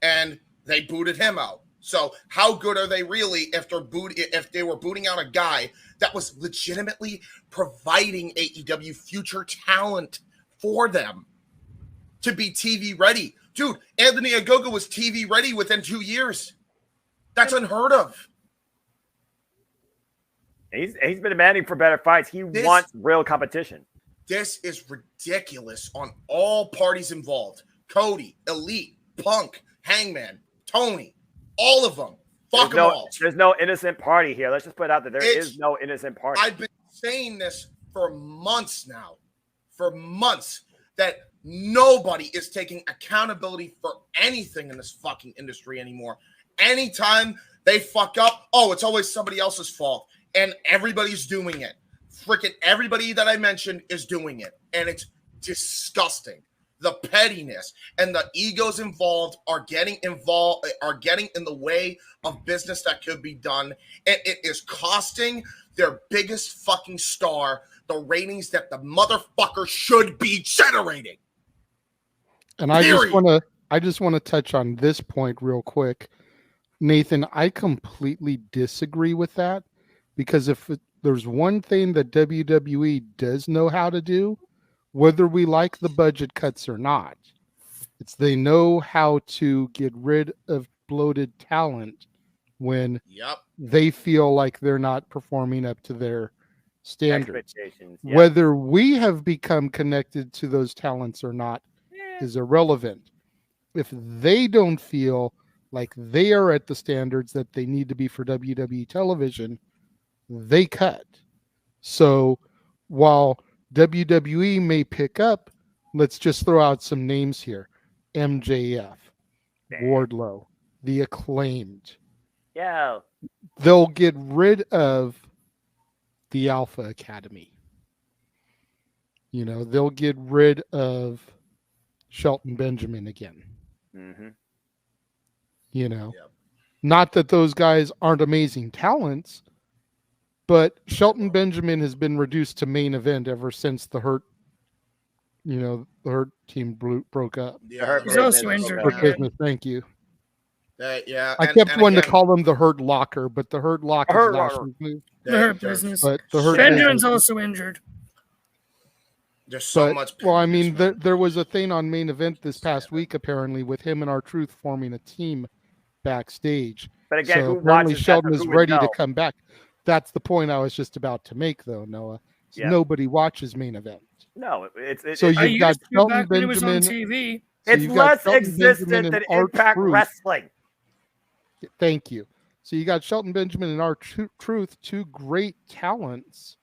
And they booted him out. So how good are they really if they were booting out a guy that was legitimately providing AEW future talent for them to be TV ready? Dude, Anthony Ogogo was TV ready within 2 years. That's unheard of. He's been demanding for better fights. He wants real competition. This is ridiculous on all parties involved. Cody, Elite, Punk, Hangman, Tony, all of them. Fuck them all. There's no innocent party here. Let's just put it out there. There is no innocent party. I've been saying this for months now. For months. That nobody is taking accountability for anything in this fucking industry anymore. Anytime they fuck up, it's always somebody else's fault. And everybody's doing it. Freaking everybody that I mentioned is doing it. And it's disgusting. The pettiness and the egos involved are getting in the way of business that could be done. And it is costing their biggest fucking star the ratings that the motherfucker should be generating. And I just want to touch on this point real quick. Nathan, I completely disagree with that, because if there's one thing that WWE does know how to do, whether we like the budget cuts or not, it's they know how to get rid of bloated talent when they feel like they're not performing up to their standards. Whether we have become connected to those talents or not is irrelevant. If they don't feel like they are at the standards that they need to be for WWE television, they cut. So while WWE may pick up, let's just throw out some names here: MJF, Wardlow, The Acclaimed. Yeah. They'll get rid of the Alpha Academy. They'll get rid of Shelton Benjamin again. Mm-hmm. Not that those guys aren't amazing talents, but Shelton Benjamin has been reduced to main event ever since the Hurt team broke up. Yeah, he's also injured. Thank you. I kept wanting to call them the Hurt Locker, but the Hurt Locker is last moved. The Hurt Business. But the Hurt Benjamin's also injured. There's so much. Well, I mean, there was a thing on main event this past week, apparently, with him and R-Truth forming a team backstage. But again, so who apparently watches Shelton that, is who would ready to know? come back. That's the point I was just about to make, though, Noah. Yeah. Nobody watches main event. No, So you've got Shelton when it was on Benjamin. TV. So it's you've got less Shelton existent Benjamin than and Impact R-Truth. Wrestling. Thank you. So you got Shelton Benjamin and R-Truth, two great talents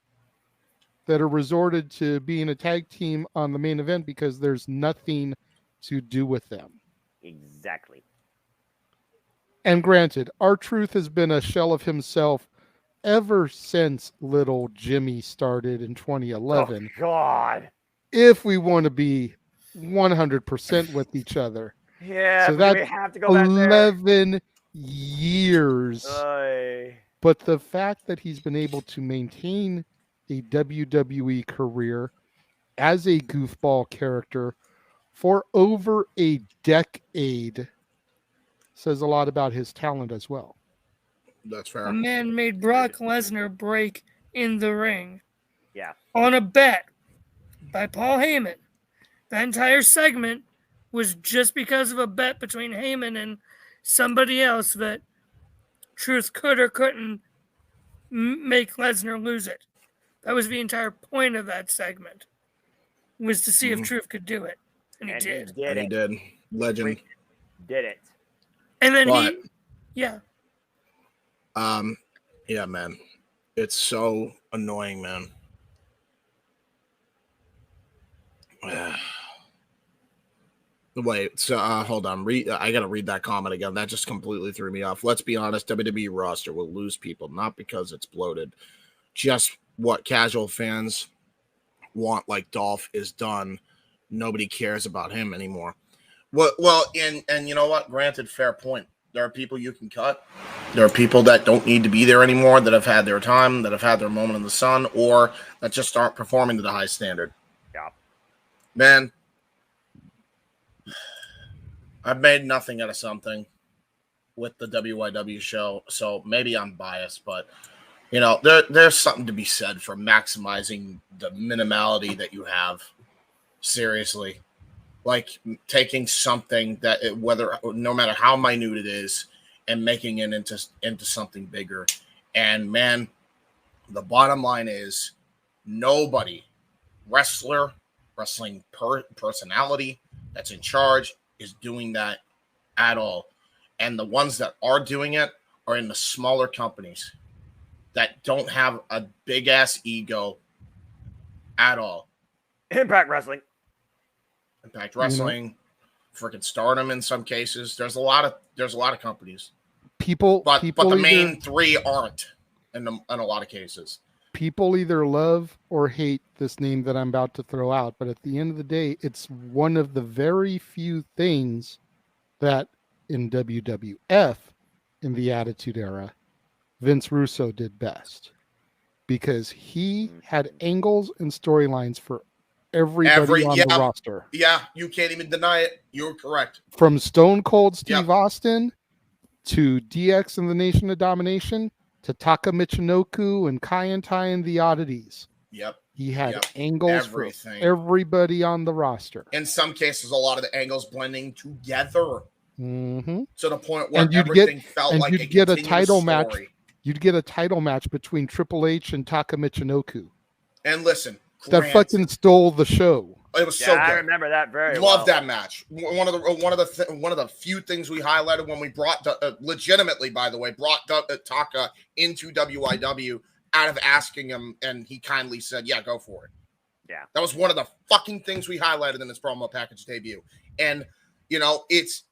that are resorted to being a tag team on the main event because there's nothing to do with them. Exactly. And granted, R-Truth has been a shell of himself ever since little Jimmy started in 2011. Oh, God. If we want to be 100% with each other. Yeah, so but that's we have to go back 11 years. there. But the fact that he's been able to maintain a WWE career as a goofball character for over a decade says a lot about his talent as well. That's fair. A man made Brock Lesnar break in the ring. Yeah. On a bet by Paul Heyman. That entire segment was just because of a bet between Heyman and somebody else that Truth could or couldn't make Lesnar lose it. That was the entire point of that segment, was to see if Truth could do it. And he did. He did. Legend. Did it. And then But, yeah, man. It's so annoying, man. Wait, so hold on. I gotta read that comment again. That just completely threw me off. Let's be honest, WWE roster will lose people, not because it's bloated. Just what casual fans want, like Dolph, is done. Nobody cares about him anymore. Well, and you know what? Granted, fair point. There are people you can cut. There are people that don't need to be there anymore, that have had their time, that have had their moment in the sun, or that just aren't performing to the high standard. Yeah. Man, I've made nothing out of something with the WYW show, so maybe I'm biased, but you know, there's something to be said for maximizing the minimality that you have. Seriously, like taking something that no matter how minute it is, and making it into something bigger. And man, the bottom line is nobody, wrestling personality that's in charge, is doing that at all. And the ones that are doing it are in the smaller companies that don't have a big ass ego at all. Impact Wrestling, freaking Stardom in some cases. There's a lot of companies. But the main three aren't in a lot of cases. People either love or hate this name that I'm about to throw out, but at the end of the day, it's one of the very few things that in WWF, in the Attitude Era, Vince Russo did best, because he had angles and storylines for everybody on the roster. Yeah, you can't even deny it. You're correct. From Stone Cold Steve Austin to DX and the Nation of Domination to Taka Michinoku and Kaientai and the Oddities. Yep. He had angles for everybody on the roster. In some cases, a lot of the angles blending together to the point where everything felt like you'd get a title story. match. You'd get a title match between Triple H and Taka Michinoku. And listen, that fucking stole the show. It was so good. I remember that very well. Love that match. One of the few things we highlighted when we brought legitimately, by the way, brought Taka into WIW out of asking him, and he kindly said, "Yeah, go for it." Yeah, that was one of the fucking things we highlighted in this promo package debut. And you know, it's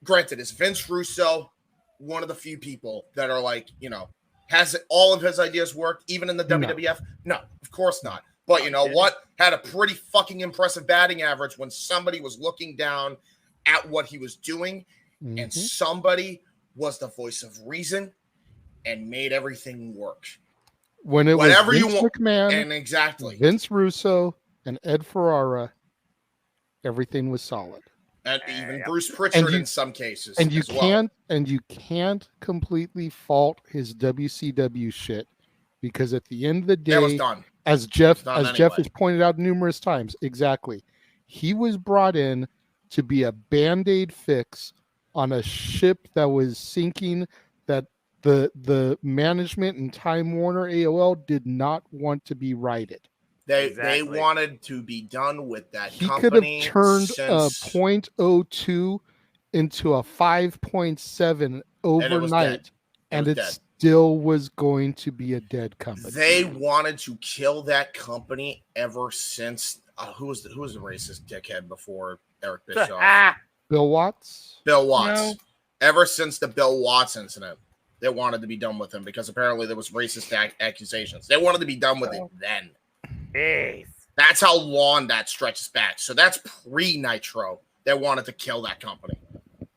granted, it's Vince Russo, one of the few people that are like, you know, has all of his ideas worked even in the WWF? No, of course not. But you know what? Had a pretty fucking impressive batting average when somebody was looking down at what he was doing, and somebody was the voice of reason and made everything work. When it Whatever was you Vince want, McMahon, and exactly Vince Russo and Ed Ferrara, everything was solid. And even Bruce Pritchard in some cases. And you can't completely fault his WCW shit, because at the end of the day, that was done. As Jeff has pointed out numerous times, exactly, he was brought in to be a Band-Aid fix on a ship that was sinking, that the management and Time Warner AOL did not want to be righted. They wanted to be done with that He company. could have turned since... a .02 into a 5.7 overnight, and it still was going to be a dead company. They wanted to kill that company ever since who was the racist dickhead before Eric Bischoff? Bill Watts. Bill Watts. No. Ever since the Bill Watts incident, they wanted to be done with him because apparently there was racist accusations. They wanted to be done with it then. Jeez. That's how long that stretches back. So that's pre-Nitro. They wanted to kill that company.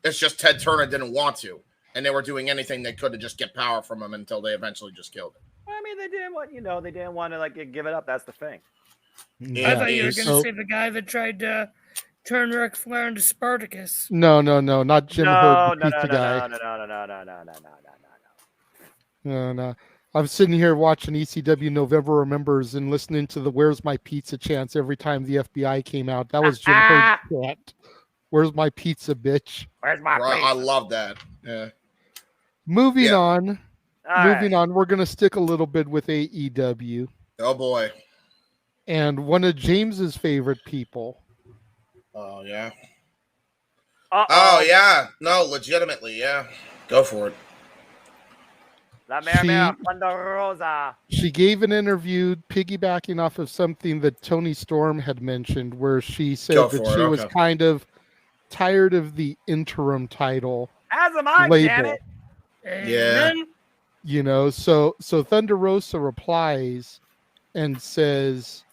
It's just Ted Turner didn't want to, and they were doing anything they could to just get power from him until they eventually just killed him. I mean, they didn't want to give it up. That's the thing. I thought you were going to say the guy that tried to turn Ric Flair into Spartacus. No, not Jim Herd, the pizza guy. No. I'm sitting here watching ECW November Remembers and listening to the "Where's My Pizza" chants every time the FBI came out. That was Jim Herd's chant. Where's my pizza, bitch? Where's my pizza? I love that. Yeah. Moving on. Moving on. We're going to stick a little bit with AEW. Oh, boy. And one of James's favorite people. Oh, yeah. Uh-oh. Oh, yeah. No, legitimately, yeah. Go for it. La Mera Thunder Rosa. She gave an interview piggybacking off of something that Tony Storm had mentioned, where she said that she was kind of tired of the interim title As am I, label. damn it. Yeah. You know, so Thunder Rosa replies and says,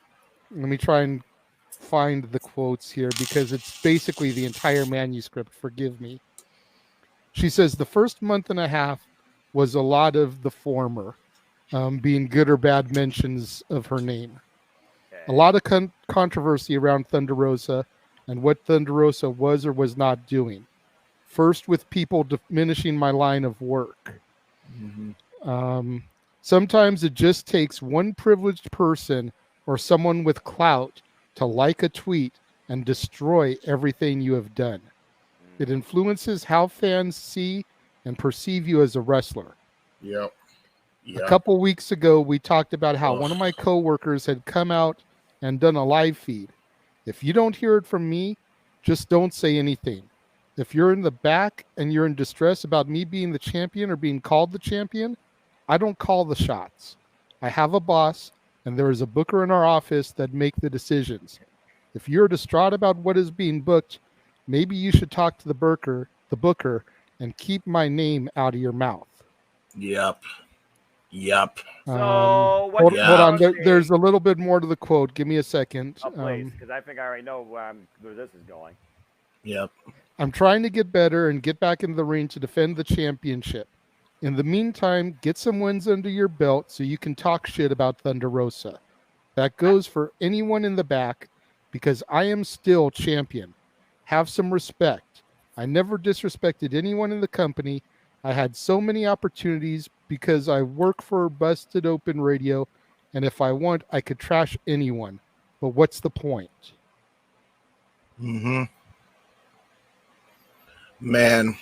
let me try and find the quotes here because it's basically the entire manuscript. Forgive me. She says the first month and a half was a lot of the former, being good or bad mentions of her name. Okay. A lot of controversy around Thunder Rosa and what Thunder Rosa was or was not doing. First, with people diminishing my line of work. Mm-hmm. Sometimes it just takes one privileged person or someone with clout to like a tweet and destroy everything you have done. It influences how fans see and perceive you as a wrestler. Yep. A couple weeks ago, we talked about how one of my coworkers had come out and done a live feed. If you don't hear it from me, just don't say anything. If you're in the back and you're in distress about me being the champion or being called the champion, I don't call the shots. I have a boss, and there is a booker in our office that make the decisions. If you're distraught about what is being booked, maybe you should talk to the booker, and keep my name out of your mouth. Yep. So hold on. There's a little bit more to the quote. Give me a second. Oh, please, because I think I already know where this is going. Yep. I'm trying to get better and get back into the ring to defend the championship. In the meantime, get some wins under your belt so you can talk shit about Thunder Rosa. That goes for anyone in the back because I am still champion. Have some respect. I never disrespected anyone in the company. I had so many opportunities because I work for Busted Open Radio, and if I want, I could trash anyone. But what's the point? Mm-hmm. Man,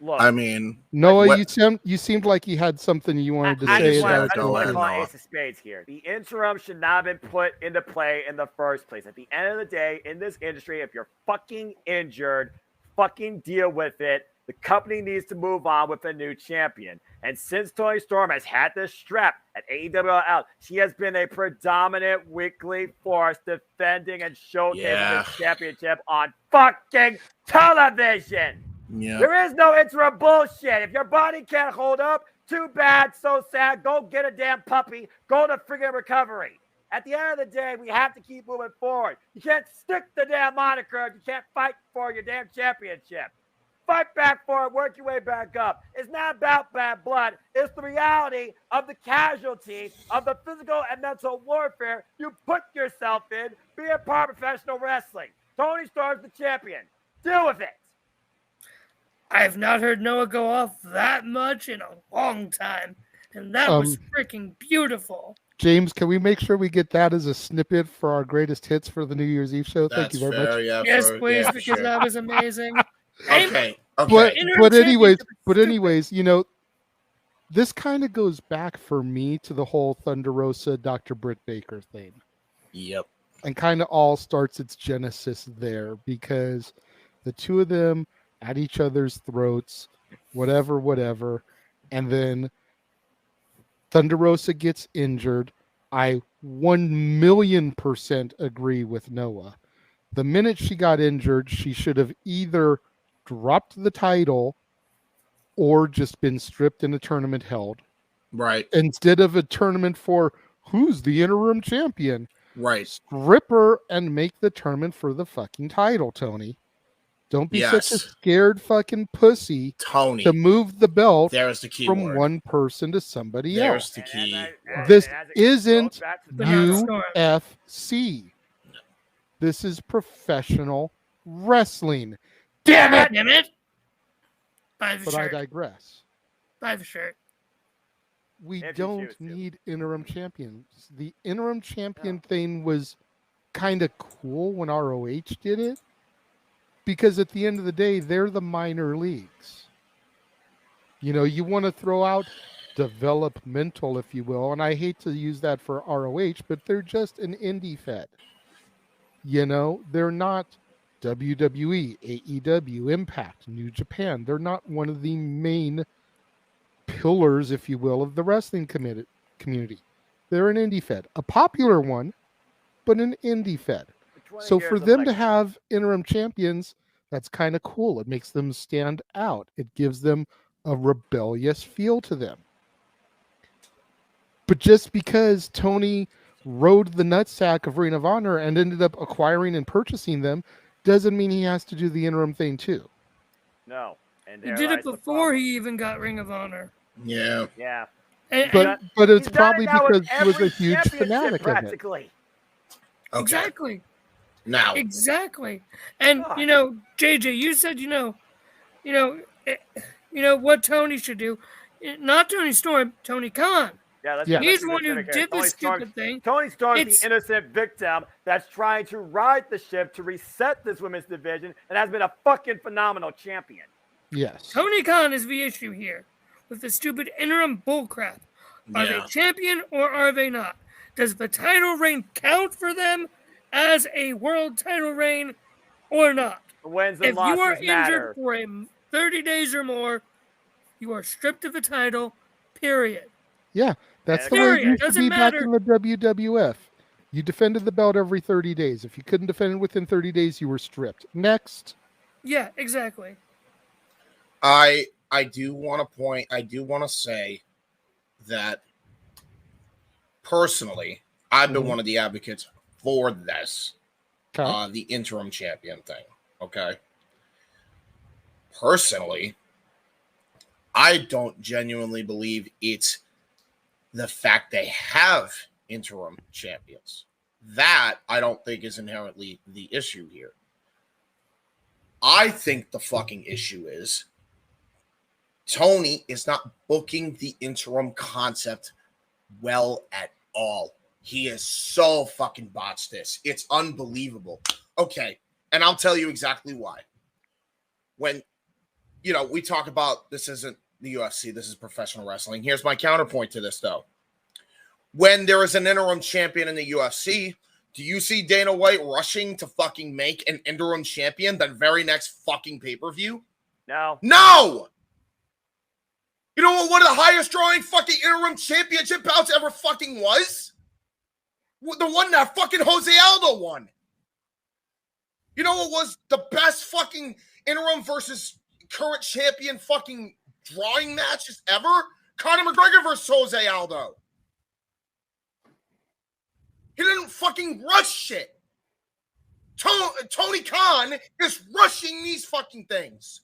look, I mean, Noah, you seemed like you had something you wanted to say. I just want to call Ace of Spades here. The interim should not have been put into play in the first place. At the end of the day, in this industry, if you're fucking injured, fucking deal with it. The company needs to move on with a new champion. And since Toni Storm has had this strap at AEW out, she has been a predominant weekly force defending and showcasing the championship on fucking television. Yeah. There is no interim bullshit. If your body can't hold up, too bad, so sad. Go get a damn puppy. Go to friggin' recovery. At the end of the day, we have to keep moving forward. You can't stick the damn moniker if you can't fight for your damn championship. Fight back for it, work your way back up. It's not about bad blood. It's the reality of the casualty of the physical and mental warfare you put yourself in being a part of professional wrestling. Toni Storm's the champion. Deal with it. I have not heard Noah go off that much in a long time, and that was freaking beautiful. James, can we make sure we get that as a snippet for our greatest hits for the New Year's Eve show? Thank you very much. Yeah, yes, please, because that was amazing. Okay. But anyways, you know, this kind of goes back for me to the whole Thunder Rosa, Dr. Britt Baker thing. Yep. And kind of all starts its genesis there because the two of them at each other's throats, whatever. And then Thunder Rosa gets injured. I 1,000,000% agree with Noah. The minute she got injured, she should have either dropped the title or just been stripped in a tournament held. Right. Instead of a tournament for who's the interim champion. Right. Strip her and make the tournament for the fucking title, Tony. Don't be such a scared fucking pussy, Tony, to move the belt There's the key from word. one person to somebody There's else. the key. This isn't the UFC. This is professional wrestling. Damn it! Damn it! Buy the But I shirt. digress. Buy the shirt. We If you don't choose to. need interim champions. The interim champion thing was kind of cool when ROH did it, because at the end of the day, they're the minor leagues. You know, you want to throw out developmental, if you will, and I hate to use that for ROH, but they're just an indie fed. You know, they're not WWE, AEW, Impact, New Japan. They're not one of the main pillars, if you will, of the wrestling community. They're an indie fed, a popular one, but an indie fed. So for them to have interim champions, that's kind of cool. It makes them stand out. It gives them a rebellious feel to them. But just because Tony rode the nutsack of Ring of Honor and ended up acquiring and purchasing them doesn't mean he has to do the interim thing too. No. And He did it before he even got Ring of Honor. Yeah. Yeah. And But it's He's done probably it now with because he was a every huge championship, fanatic of it. practically. Okay. Exactly. Now. Exactly. And you know, JJ, you said what Tony should do. Not Tony Storm, Tony Khan. Yeah, let's He's let's the one who consider did Tony the Storm- stupid thing. Tony Storm's It's- the innocent victim that's trying to ride the ship to reset this women's division and has been a fucking phenomenal champion. Yes. Tony Khan is the issue here with the stupid interim bullcrap. Are they Yeah. champion or are they not? Does the title reign count for them as a world title reign or not? The wins and If you are losses matter. injured for 30 days or more, you are stripped of the title, period. Yeah, that's the way Period. it used to Doesn't be back matter. in the WWF. You defended the belt every 30 days. If you couldn't defend it within 30 days, you were stripped. Next. Yeah, exactly. I do want to say that personally, I've been one of the advocates for this, the interim champion thing. Okay. Personally, I don't genuinely believe it's the fact they have interim champions. That I don't think is inherently the issue here. I think the fucking issue is Tony is not booking the interim concept well at all. He is so fucking botched this. It's unbelievable. Okay, and I'll tell you exactly why. When, we talk about this isn't the UFC, this is professional wrestling. Here's my counterpoint to this, though. When there is an interim champion in the UFC, do you see Dana White rushing to fucking make an interim champion the very next fucking pay-per-view? No. No! You know what one of the highest drawing fucking interim championship bouts ever fucking was? The one that fucking Jose Aldo won. You know what was the best fucking interim versus current champion fucking drawing matches ever? Conor McGregor versus Jose Aldo. He didn't fucking rush shit. Tony Khan is rushing these fucking things.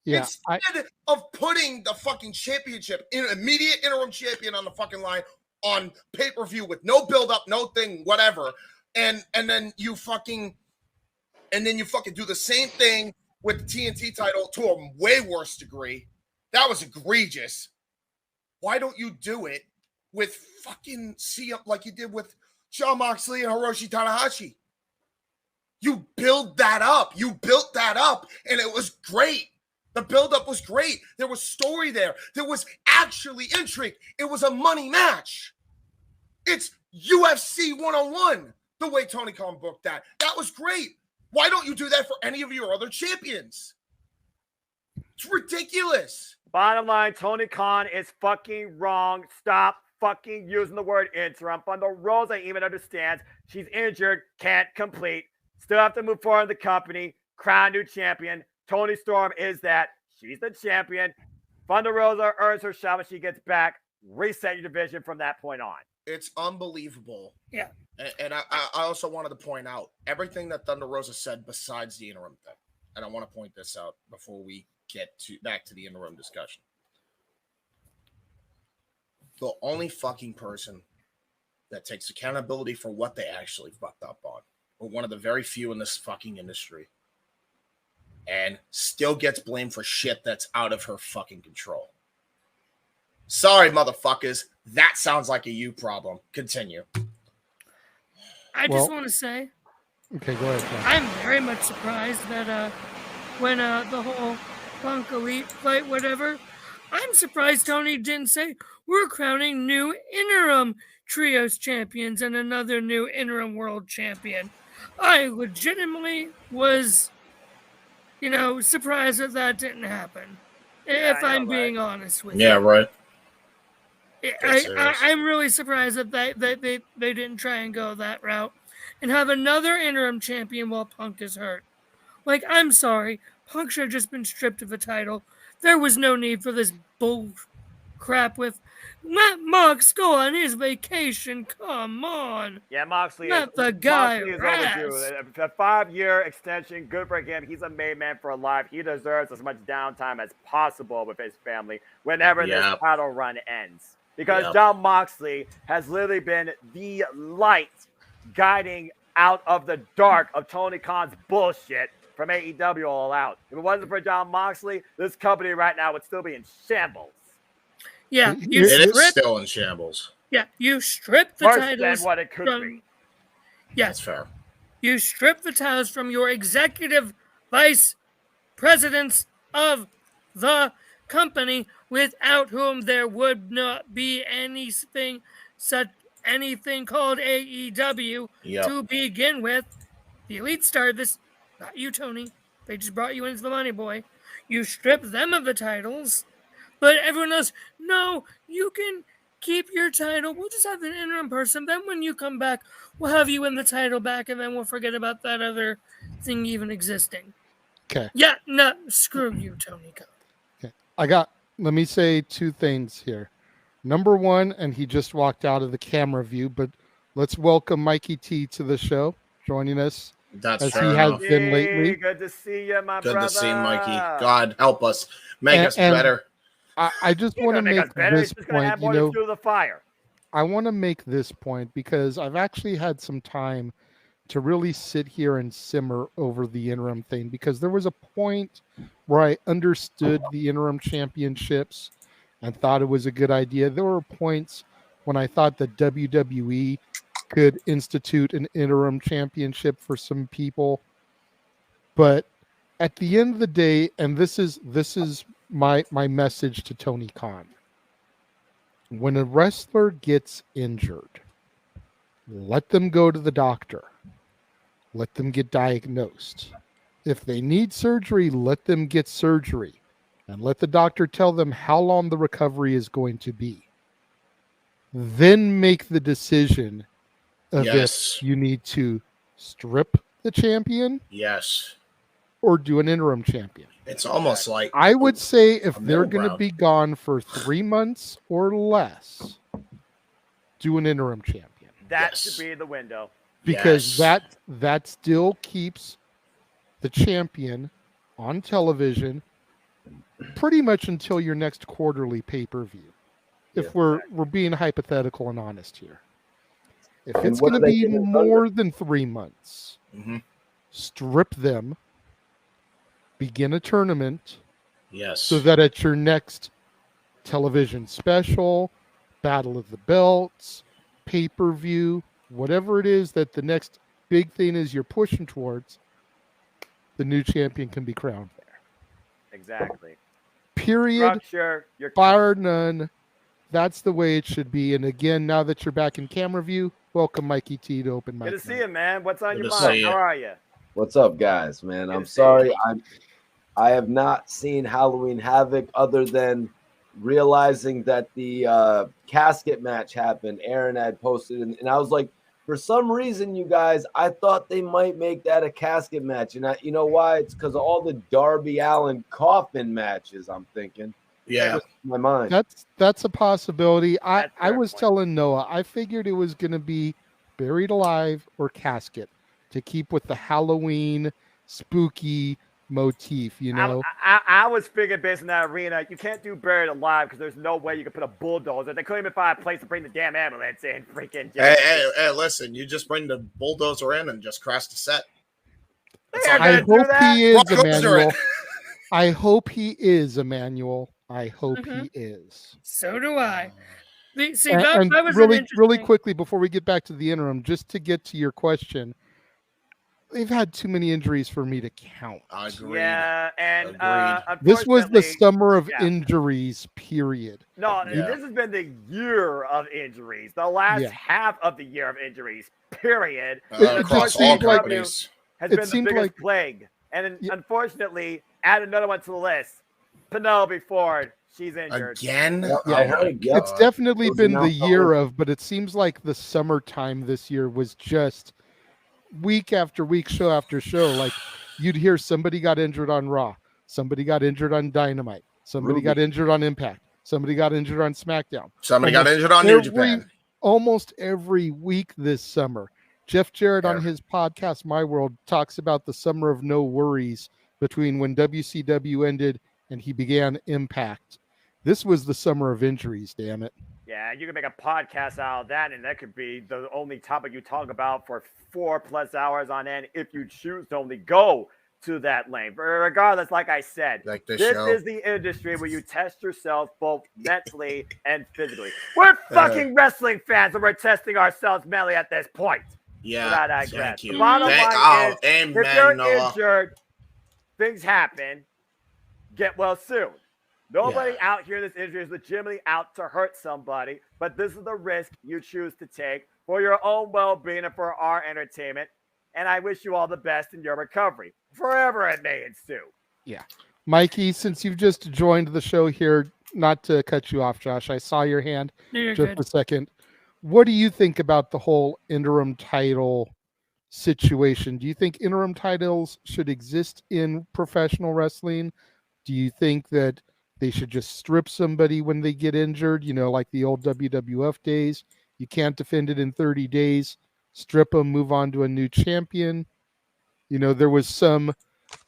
Yeah, Instead of putting the fucking championship in immediate interim champion on the fucking line on pay-per-view with no build-up, no thing, whatever, and then you fucking do the same thing with the TNT title to a way worse degree. That was egregious. Why don't you do it with fucking CM like you did with Jon Moxley and Hiroshi Tanahashi? You build that up. You built that up, and it was great. The buildup was great. There was story there. There was actually intrigue. It was a money match. It's UFC 101, the way Tony Khan booked that. That was great. Why don't you do that for any of your other champions? It's ridiculous. Bottom line, Tony Khan is fucking wrong. Stop fucking using the word interim. Thunder Rosa even understands she's injured, can't complete. Still have to move forward in the company. Crown new champion. Tony Storm is that. She's the champion. Thunder Rosa earns her shot when she gets back. Reset your division from that point on. It's unbelievable. Yeah. And I also wanted to point out everything that Thunder Rosa said besides the interim thing. And I want to point this out before we get back to the interim discussion. The only fucking person that takes accountability for what they actually fucked up on, or one of the very few in this fucking industry, and still gets blamed for shit that's out of her fucking control. Sorry, motherfuckers. That sounds like a you problem. Continue. I just want to say. Okay, go ahead. John. I'm very much surprised that when the whole Punk Elite fight, whatever, I'm surprised Tony didn't say we're crowning new interim trios champions and another new interim world champion. I legitimately was, surprised that didn't happen. Yeah, if I'm being honest with Yeah, you. right. I'm really surprised that they didn't try and go that route and have another interim champion while Punk is hurt. Like, I'm sorry, Punk should have just been stripped of the title. There was no need for this bull crap with let Mox go on his vacation. Come on. Yeah, Moxley Not is, the guy. Moxley is overdue. A 5-year extension, good for him. He's a made man for life. He deserves as much downtime as possible with his family whenever this title run ends. Because Jon Moxley has literally been the light guiding out of the dark of Tony Khan's bullshit from AEW All Out. If it wasn't for Jon Moxley, this company right now would still be in shambles. Yeah, it is still in shambles. Yeah, you strip the Worse titles than what it could be. Yeah, that's fair. You strip the titles from your executive vice presidents of the company, without whom there would not be anything called AEW to begin with. The Elite started this, not you, Tony. They just brought you into the money, boy. You strip them of the titles, but everyone else, no, you can keep your title. We'll just have an interim person. Then when you come back, we'll have you in the title back, and then we'll forget about that other thing even existing. Okay. Yeah, no, screw you, Tony Khan. Let me say two things here. Number one, and he just walked out of the camera view, but let's welcome Mikey T to the show, joining us as he has been lately. Good to see you, my brother. Good to see Mikey. God help us, make us better. I just want to make this point. The fire. I want to make this point because I've actually had some time to really sit here and simmer over the interim thing, because there was a point where I understood the interim championships and thought it was a good idea. There were points when I thought that WWE could institute an interim championship for some people. But at the end of the day, and this is my message to Tony Khan, when a wrestler gets injured, let them go to the doctor. Let them get diagnosed. If they need surgery, let them get surgery. And let the doctor tell them how long the recovery is going to be. Then make the decision of if you need to strip the champion. Yes. Or do an interim champion. It's almost like I would say if they're going to be gone for 3 months or less, do an interim champion. That should be the window. Because that still keeps the champion on television pretty much until your next quarterly pay-per-view. If we're being hypothetical and honest here. If it's going to be more than 3 months, strip them, begin a tournament, so that at your next television special, Battle of the Belts, pay-per-view, whatever it is that the next big thing is you're pushing towards, the new champion can be crowned there. Exactly. Period. Structure, your Bar none. That's the way it should be. And again, now that you're back in camera view, welcome Mikey T to Open Mic Good to see Night. you, man. What's on Good your to mind? see How you. are you? What's up, guys? Man, Good I'm to see you. sorry. I have not seen Halloween Havoc other than realizing that the casket match happened. Aaron had posted, and I was like, for some reason, you guys, I thought they might make that a casket match, and you know why? It's because of all the Darby Allin coffin matches. I'm thinking, Yeah, just in my mind. That's a possibility. I was telling Noah, I figured it was going to be buried alive or casket to keep with the Halloween spooky motif. You know, I was figuring based on that arena, you can't do buried alive because there's no way you could put a bulldozer. They couldn't even find a place to bring the damn ambulance in. Freaking. Hey, listen, you just bring the bulldozer in and just crash the set. I hope he is Emmanuel. I hope he is Emmanuel. I hope he is. So do I. See, And that was really quickly before we get back to the interim, just to get to your question, they've had too many injuries for me to count. Agreed. Yeah, and this was the summer of yeah. injuries, period. No, this has been the year of injuries. The last half of the year of injuries, period. Across all companies. Has been the biggest plague. And unfortunately, add another one to the list. Penelope Ford, she's injured. Again? It's definitely been the year of, but it seems like the summertime this year was just week after week, show after show. Like you'd hear somebody got injured on Raw, somebody got injured on Dynamite, somebody got injured on Impact, somebody got injured on SmackDown, somebody got injured on New Japan. Almost every week this summer. Jeff Jarrett on his podcast, My World, talks about the summer of no worries between when WCW ended and he began Impact. This was the summer of injuries, damn it. Yeah, you can make a podcast out of that, and that could be the only topic you talk about for 4+ hours on end if you choose to only go to that length. But regardless, like I said, this is the industry where you test yourself both mentally and physically. We're fucking wrestling fans, and we're testing ourselves mentally at this point. Yeah, thank you. The bottom line is, if you're injured, things happen. Get well soon. Nobody out here in this industry is legitimately out to hurt somebody, but this is the risk you choose to take for your own well-being and for our entertainment. And I wish you all the best in your recovery, forever it may ensue. Yeah. Mikey, since you've just joined the show here, not to cut you off, Josh, I saw your hand just a second. What do you think about the whole interim title situation? Do you think interim titles should exist in professional wrestling? Do you think that they should just strip somebody when they get injured, you know, like the old WWF days? You can't defend it in 30 days, strip them, move on to a new champion. You know, there was some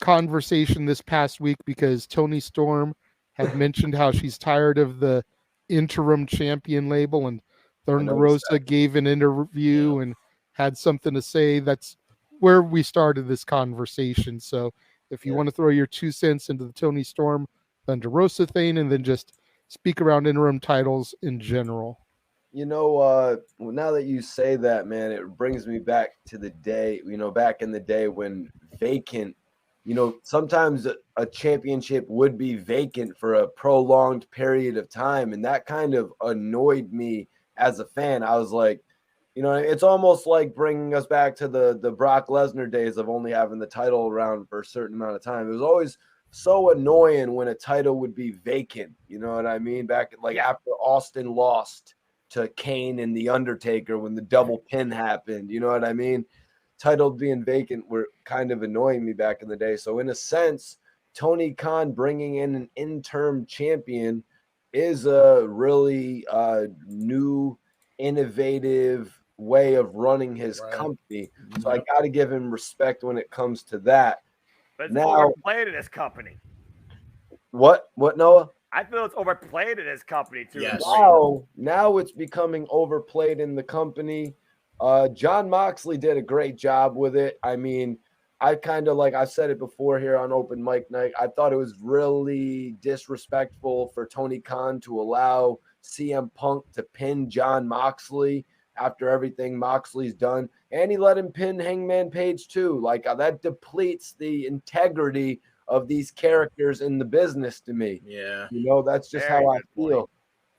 conversation this past week because Toni Storm had mentioned how she's tired of the interim champion label, and Thunder Rosa gave an interview and had something to say. That's where we started this conversation. So if you want to throw your 2 cents into the Toni Storm, Thunder Rosa thing, and then just speak around interim titles in general. You know, now that you say that, man, it brings me back to the day, you know, back in the day when vacant, you know, sometimes a championship would be vacant for a prolonged period of time. And that kind of annoyed me as a fan. I was like, you know, it's almost like bringing us back to the Brock Lesnar days of only having the title around for a certain amount of time. It was always so annoying when a title would be vacant. You know what I mean? Back after Austin lost to Kane and The Undertaker when the double pin happened. You know what I mean? Title being vacant were kind of annoying me back in the day. So in a sense, Tony Khan bringing in an interim champion is a really new, innovative way of running his company. So I got to give him respect when it comes to that. But it's overplayed in his company. What, Noah? I feel it's overplayed in his company too. Yes. Now it's becoming overplayed in the company. John Moxley did a great job with it. I mean, I kind of, like I said it before here on Open Mic Night, I thought it was really disrespectful for Tony Khan to allow CM Punk to pin John Moxley after everything Moxley's done. And he let him pin Hangman Page too. Like that depletes the integrity of these characters in the business to me. Yeah. You know, that's just Very how I good feel. point.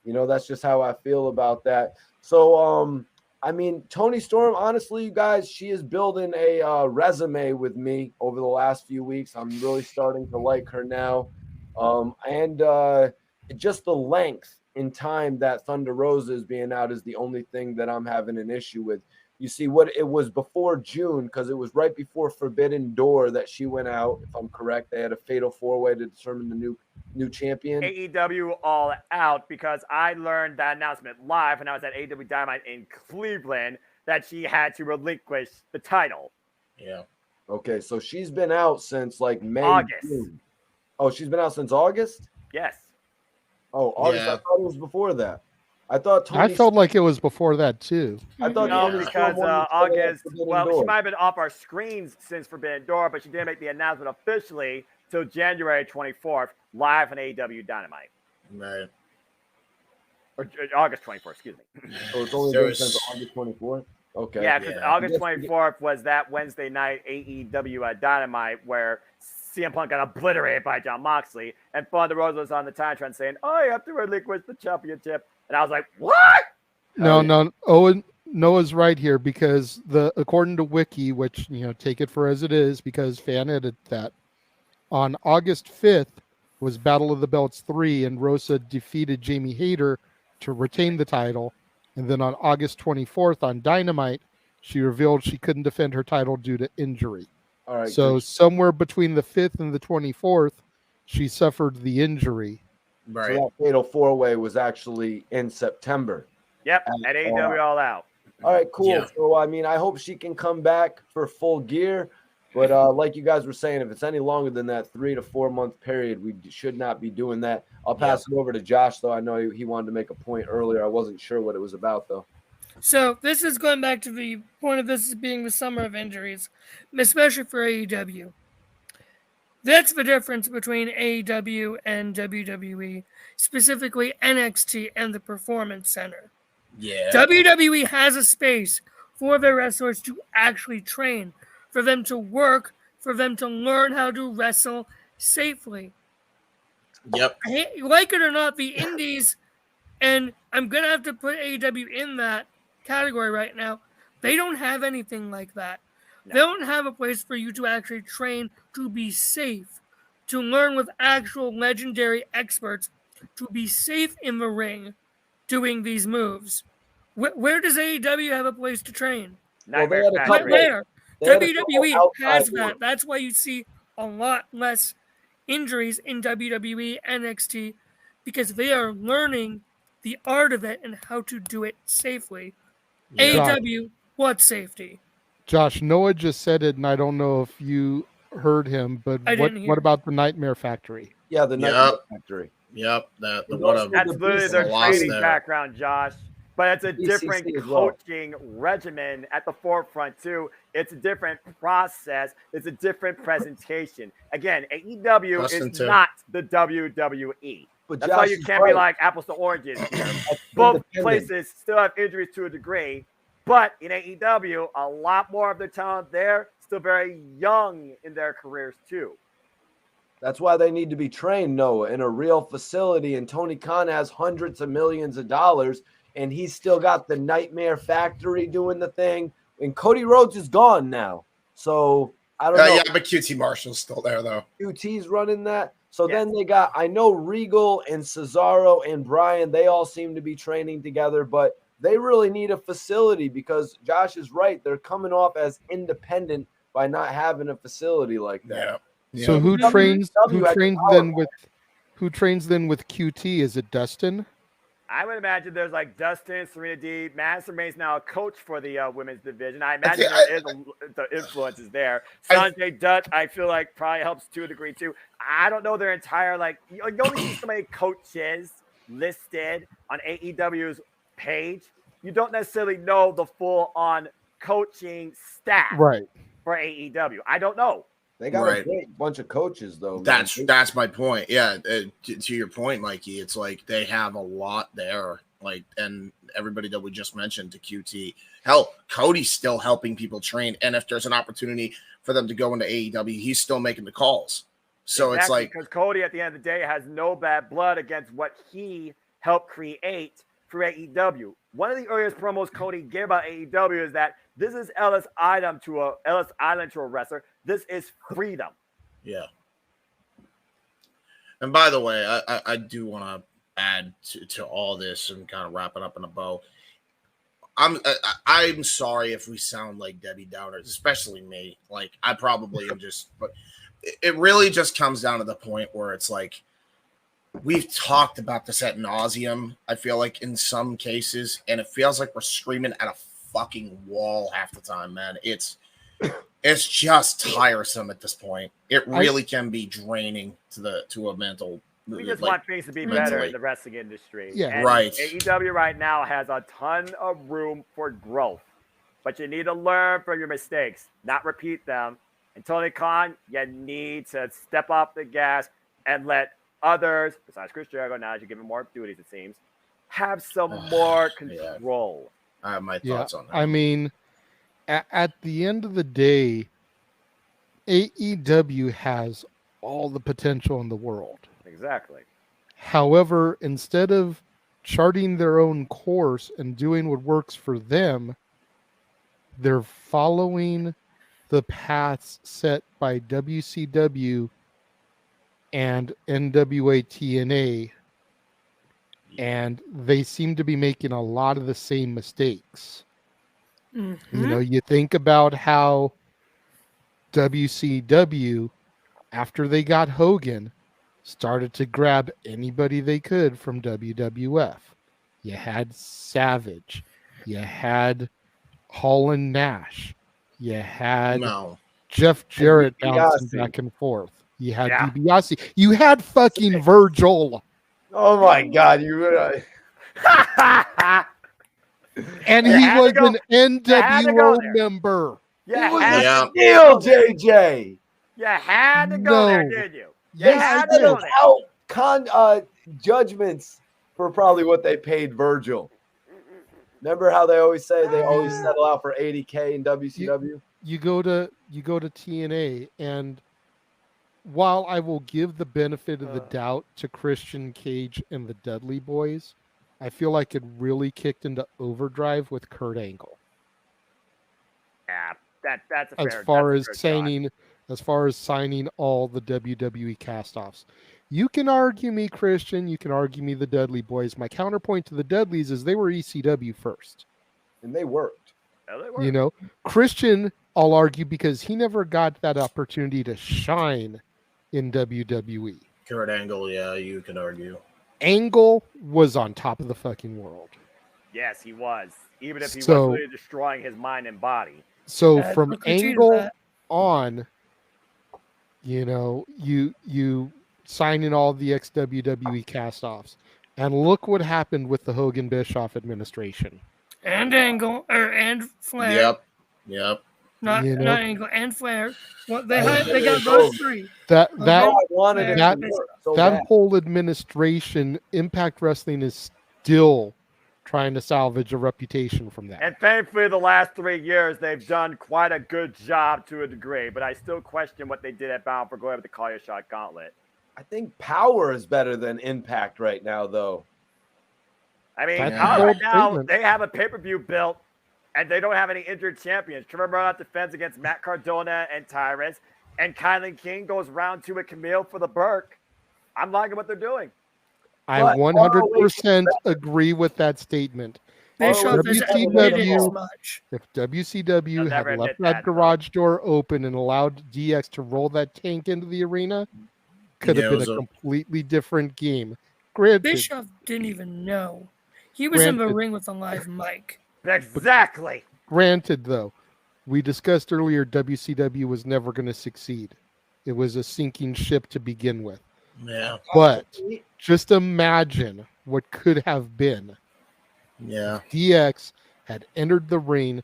You know, that's just how I feel about that. So, I mean, Toni Storm, honestly, you guys, she is building a resume with me over the last few weeks. I'm really starting to like her now. And just the length in time that Thunder Rosa is being out is the only thing that I'm having an issue with. You see, what it was before June, because it was right before Forbidden Door that she went out, if I'm correct. They had a fatal four-way to determine the new champion. AEW All Out, because I learned that announcement live when I was at AEW Dynamite in Cleveland that she had to relinquish the title. Yeah. Okay, so she's been out since like May. August. June. Oh, she's been out since August? Yes. Oh, August. Yeah. I thought it was before that. I thought I felt like it was before that too. I thought No, Toni because Storm wanted to August, Forbidden well, Door. she might have been off our screens since Forbidden Door, but she didn't make the announcement officially till January 24th, live on AEW Dynamite. Right. Or August 24th, excuse me. So it's only been since August 24th? Okay. Yeah, because August Yes, 24th was that Wednesday night AEW Dynamite where CM Punk got obliterated by Jon Moxley, and Thunder Rosa was on the Titantron saying, "Oh, you have to relinquish the championship," and I was like, "What?" No. Owen, Noah's right here because according to Wiki, which take it for as it is because fan edited that, on August 5th was Battle of the Belts 3, and Rosa defeated Jamie Hayter to retain the title. And then on August 24th on Dynamite, she revealed she couldn't defend her title due to injury. All right. So somewhere between the 5th and the 24th, she suffered the injury. Right. So that fatal four-way was actually in September. Yep, at AEW All Out. All right, cool. Yeah. So, I mean, I hope she can come back for full gear. But like you guys were saying, if it's any longer than that 3 to 4 month period, we should not be doing that. I'll pass it over to Josh, though. I know he wanted to make a point earlier. I wasn't sure what it was about, though. So this is going back to the point of this being the summer of injuries, especially for AEW. That's the difference between AEW and WWE, specifically NXT and the Performance Center. Yeah. WWE has a space for their wrestlers to actually train, for them to work, for them to learn how to wrestle safely. Yep. Like it or not, the indies, and I'm going to have to put AEW in that category right now, they don't have anything like that. No. They don't have a place for you to actually train to be safe, to learn with actual legendary experts, to be safe in the ring doing these moves. Where does AEW have a place to train? Where? WWE has that. That's why you see a lot less injuries in WWE, NXT, because they are learning the art of it and how to do it safely. Yeah. AEW, what safety? Josh, Noah just said it, and I don't know if you heard him, but what about the Nightmare Factory? Yeah, the Nightmare Factory. Yep. That's literally their training background, Josh. But it's a different coaching regimen at the forefront, too. It's a different process. It's a different presentation. Again, AEW is not the WWE. But that's why you can't be like apples to oranges here. Both places still have injuries to a degree. But in AEW, a lot more of the talent there still very young in their careers, too. That's why they need to be trained, Noah, in a real facility. And Tony Khan has hundreds of millions of dollars. And he's still got the Nightmare Factory doing the thing. And Cody Rhodes is gone now. So, I don't know. Yeah, but QT Marshall's still there, though. QT's running that. So then they got, I know Regal and Cesaro and Bryan, they all seem to be training together. But they really need a facility because Josh is right. They're coming off as independent by not having a facility like that. Yeah. So who trains then with QT? Is it Dustin? I would imagine there's like Dustin, Serena D. Madison Ray's now a coach for the women's division. I imagine the influence is there. Sanjay Dutt, I feel like probably helps to a degree too. I don't know their entire you only see so many coaches listed on AEW's page. You don't necessarily know the full on coaching staff for AEW. I don't know. They got a great bunch of coaches, though. That's my point. Yeah, to your point, Mikey, it's like they have a lot there. And everybody that we just mentioned to QT. Hell, Cody's still helping people train. And if there's an opportunity for them to go into AEW, he's still making the calls. So exactly, it's like, because Cody at the end of the day has no bad blood against what he helped create for AEW. One of the earliest promos Cody gave about AEW is that this is Ellis Island to a wrestler. This is freedom. yeah. And by the way, I do want to add to all this and kind of wrap it up in a bow. I'm sorry if we sound like Debbie Downers, especially me. Like, I probably am just, but it really just comes down to the point where it's like, we've talked about this ad nauseum, I feel like, in some cases, and it feels like we're screaming at a fucking wall half the time, man. It's just tiresome at this point. It really can be draining to a mental. We just want things to be better in the wrestling industry. Yeah, and right. AEW right now has a ton of room for growth, but you need to learn from your mistakes, not repeat them. And Tony Khan, you need to step off the gas and let others, besides Chris Jericho, now as you give him more duties, it seems, have some more control. I have my thoughts on that. I mean, at the end of the day, AEW has all the potential in the world. Exactly. However, instead of charting their own course and doing what works for them, they're following the paths set by WCW and NWA TNA, and they seem to be making a lot of the same mistakes. Mm-hmm. You know, you think about how WCW, after they got Hogan, started to grab anybody they could from WWF. You had Savage, you had Hall and Nash, you had Jeff Jarrett bouncing back and forth. You had DiBiase. You had fucking Virgil. Oh my God, you really. And he was an NWO member. Yeah, he was a deal, JJ. You had to go there, did you? They settled out judgments for probably what they paid Virgil. Remember how they always say they always settle out for $80K in WCW? You go to TNA, and while I will give the benefit of the doubt to Christian Cage and the Dudley Boys, I feel like it really kicked into overdrive with Kurt Angle. Yeah, that's a fair. As far as signing all the WWE cast-offs. You can argue me, Christian. You can argue me, the Dudley Boys. My counterpoint to the Dudleys is they were ECW first. And they worked. Yeah, they worked. You know, Christian, I'll argue, because he never got that opportunity to shine in WWE. Kurt Angle, yeah, you can argue. Angle was on top of the fucking world. Yes, he was. Even if he was really destroying his mind and body. So from Angle on, you know, you signing all the ex-WWE cast-offs. And look what happened with the Hogan Bischoff administration. And Angle, and Flair. Yep. Not Angle and Flair. Well, they got those three. That bad. whole administration, Impact Wrestling is still trying to salvage a reputation from that. And thankfully, the last 3 years, they've done quite a good job to a degree. But I still question what they did at Bound for Glory with the Call Your Shot Gauntlet. I think Power is better than Impact right now, though. I mean, right now, they have a pay-per-view built, and they don't have any injured champions. Trevor Murdoch defends against Matt Cardona and Tyrus, and Kylan King goes round 2 with Camille for the Burke. I'm liking what they're doing. I 100% agree with that statement. If WCW had left that garage door open and allowed DX to roll that tank into the arena, could have been a completely different game. Granted, Bischoff didn't even know. He was in the ring with a live mic. Exactly. Granted, though, we discussed earlier WCW was never going to succeed. It was a sinking ship to begin with. Yeah. But just imagine what could have been. Yeah. DX had entered the ring.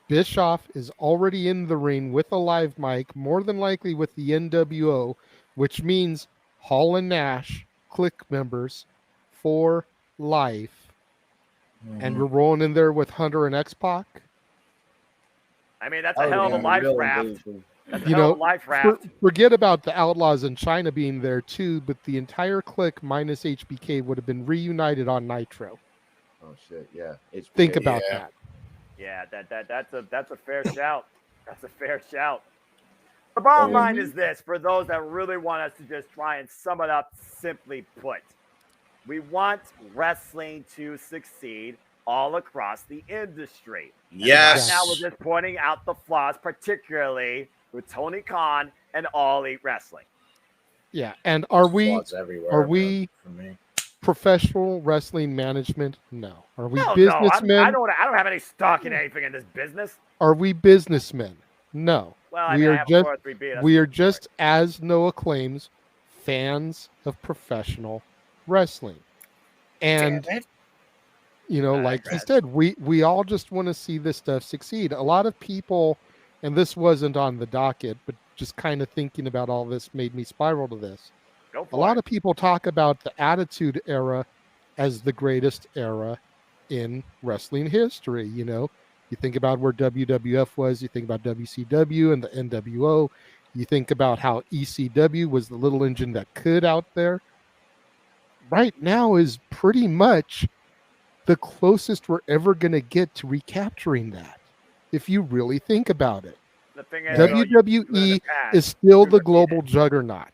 Bischoff is already in the ring with a live mic, more than likely with the NWO, which means Hall and Nash, Click members for life. And we're rolling in there with Hunter and X-Pac. I mean, that's a hell of a life raft. That's a You hell know, of a life raft. forget about the Outlaws in China being there too, but the entire clique minus HBK would have been reunited on Nitro. Oh shit, yeah. HBK, Think about that. Yeah, that's a fair shout. That's a fair shout. The bottom line is this: for those that really want us to just try and sum it up, simply put, we want wrestling to succeed all across the industry. Yes. And right now, we're just pointing out the flaws, particularly with Tony Khan and All Elite Wrestling. Yeah, and are we Flaws everywhere, for me. Professional wrestling management? No. Are we No, businessmen? I don't have any stock in anything in this business. Are we businessmen? No. Well, I have a 4-3-B. We are just, as Noah claims, fans of professional wrestling. And you know, like he said, we all just want to see this stuff succeed. A lot of people, and this wasn't on the docket, but just kind of thinking about all this made me spiral to this. A lot of people talk about the Attitude Era as the greatest era in wrestling history. You know, you think about where WWF was, you think about WCW and the NWO, you think about how ECW was the little engine that could out there. Right now is pretty much the closest we're ever going to get to recapturing that, if you really think about it. The thing is, WWE is still the global juggernaut.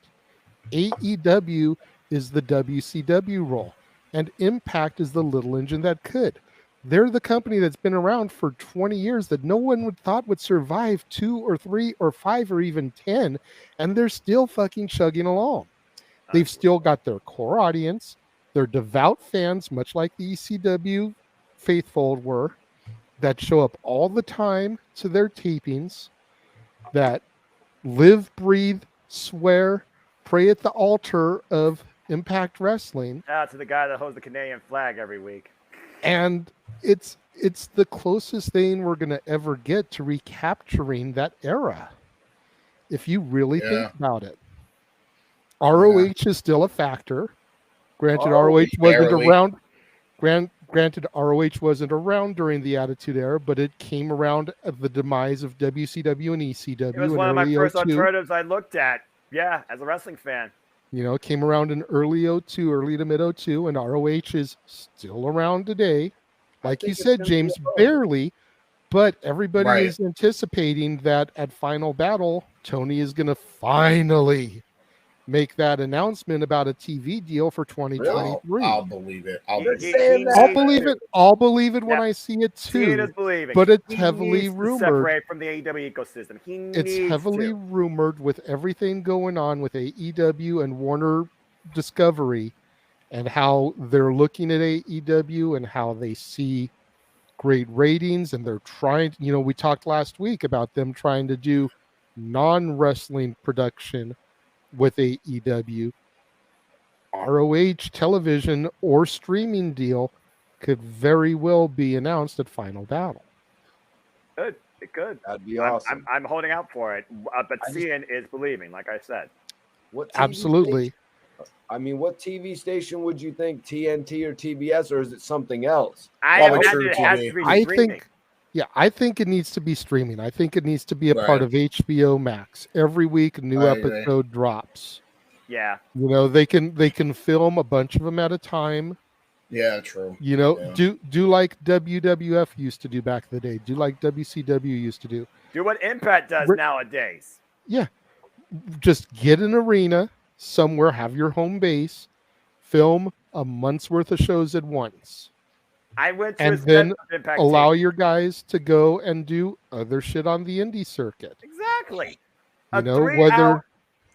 AEW is the WCW role, and Impact is the little engine that could. They're the company that's been around for 20 years that no one would thought would survive 2 or 3 or 5 or even 10, and they're still fucking chugging along. They've still got their core audience. They're devout fans, much like the ECW faithful were, that show up all the time to their tapings, that live, breathe, swear, pray at the altar of Impact Wrestling. Shout out to the guy that holds the Canadian flag every week. And it's the closest thing we're going to ever get to recapturing that era, if you really think about it. ROH is still a factor. Granted, ROH wasn't around. Granted, ROH wasn't around during the Attitude Era, but it came around at the demise of WCW and ECW. It was one of my first alternatives I looked at. Yeah, as a wrestling fan. You know, it came around in early 02, early to mid 02, and ROH is still around today. Like you said, James, barely, but everybody is anticipating that at Final Battle, Tony is going to finally make that announcement about a TV deal for 2023. I'll believe it. I'll believe it when I see it too. See it as believing. But it's heavily rumored. Separate from the AEW ecosystem. It's heavily rumored with everything going on with AEW and Warner Discovery, and how they're looking at AEW and how they see great ratings, and they're trying. You know, we talked last week about them trying to do non-wrestling production with AEW. ROH television or streaming deal could very well be announced at Final Battle. Good. It could. That'd be awesome. I'm holding out for it, but seeing is believing, like I said. What Absolutely. I mean, what TV station would you think? TNT or TBS, or is it something else? I imagine it has to be streaming. I think it needs to be streaming. I think it needs to be a part of HBO Max. Every week, a new episode drops. Yeah. You know, they can film a bunch of them at a time. Yeah, true. You know, do like WWF used to do back in the day. Do like WCW used to do. Do what Impact does nowadays. Yeah. Just get an arena somewhere, have your home base, film a month's worth of shows at once. I went to and then allow your guys to go and do other shit on the indie circuit. Exactly. You know, whether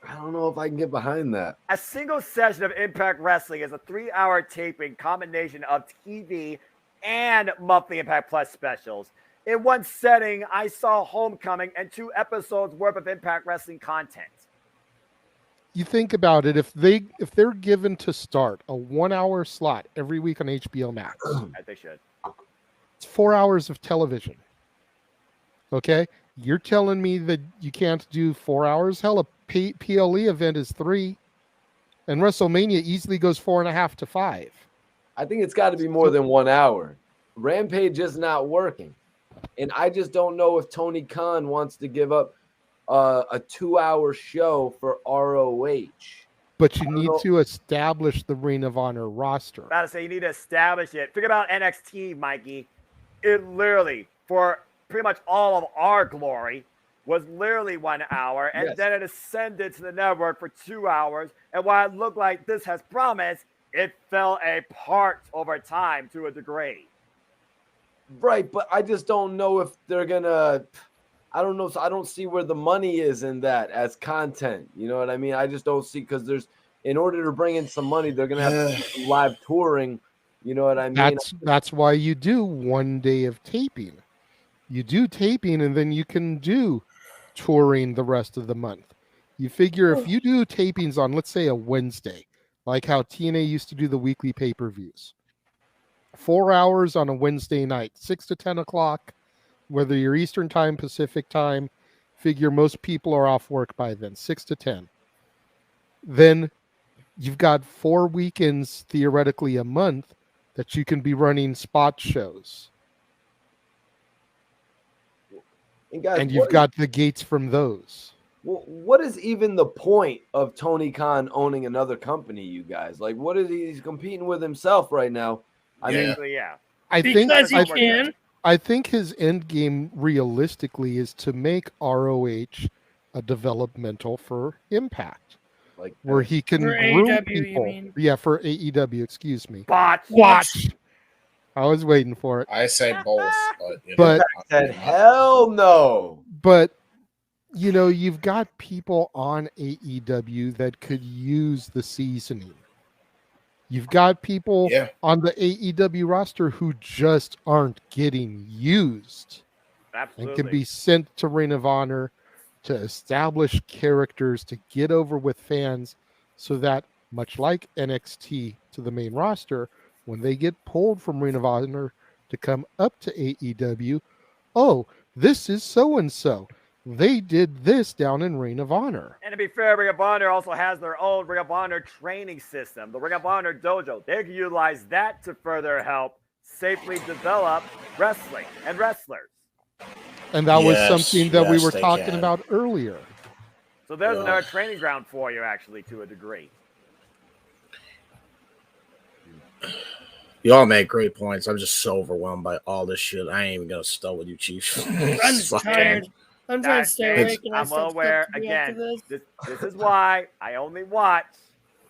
I don't know if I can get behind that. A single session of Impact Wrestling is a 3-hour taping combination of TV and monthly Impact Plus specials. In one setting, I saw Homecoming and 2 episodes worth of Impact Wrestling content. You think about it, if they're given to start a 1-hour slot every week on HBO Max, they should. It's 4 hours of television. Okay, you're telling me that you can't do 4 hours? Hell, a PLE event is 3, and WrestleMania easily goes 4.5 to 5. I think it's got to be more than 1 hour. Rampage is not working, and I just don't know if Tony Khan wants to give up a 2-hour show for ROH. But you need to establish the Ring of Honor roster. About to say you need to establish it. Think about NXT, Mikey. It literally, for pretty much all of our glory, was literally 1 hour, and then it ascended to the network for 2 hours. And while it looked like this has promise, it fell apart over time to a degree. Right, but I just don't know if they're gonna. I don't know. So I don't see where the money is in that as content. You know what I mean? I just don't see, because there's, in order to bring in some money, they're gonna have to do some live touring. You know what I mean? That's why you do 1 day of taping. You do taping, and then you can do touring the rest of the month. You figure if you do tapings on, let's say, a Wednesday, like how TNA used to do the weekly pay-per-views, 4 hours on a Wednesday night, 6 to 10 o'clock, whether you're Eastern time, Pacific time, figure most people are off work by then, 6 to 10. Then you've got 4 weekends, theoretically a month, that you can be running spot shows. And you've got the gates from those. Well, what is even the point of Tony Khan owning another company, you guys? Like, what is he's competing with himself right now? I mean, I think his end game realistically is to make ROH a developmental for Impact, like where he can for groom AEW, people. you mean? Yeah, for AEW. Excuse me. Watch. I was waiting for it. I say both, but you know, But said hell no. But you know, you've got people on AEW that could use the seasoning. You've got people on the AEW roster who just aren't getting used. Absolutely. And can be sent to Ring of Honor to establish characters, to get over with fans, so that, much like NXT to the main roster, when they get pulled from Ring of Honor to come up to AEW, oh, this is so-and-so. They did this down in Ring of Honor. And to be fair, Ring of Honor also has their own Ring of Honor training system, the Ring of Honor Dojo. They can utilize that to further help safely develop wrestling and wrestlers. And that was something that we were talking about earlier. So there's another training ground for you, actually, to a degree. you all make great points. I'm just so overwhelmed by all this shit. I ain't even gonna start with you, Chief. I'm just tired. I'm trying to stay awake. I'm well aware. Again, this is why I only watch.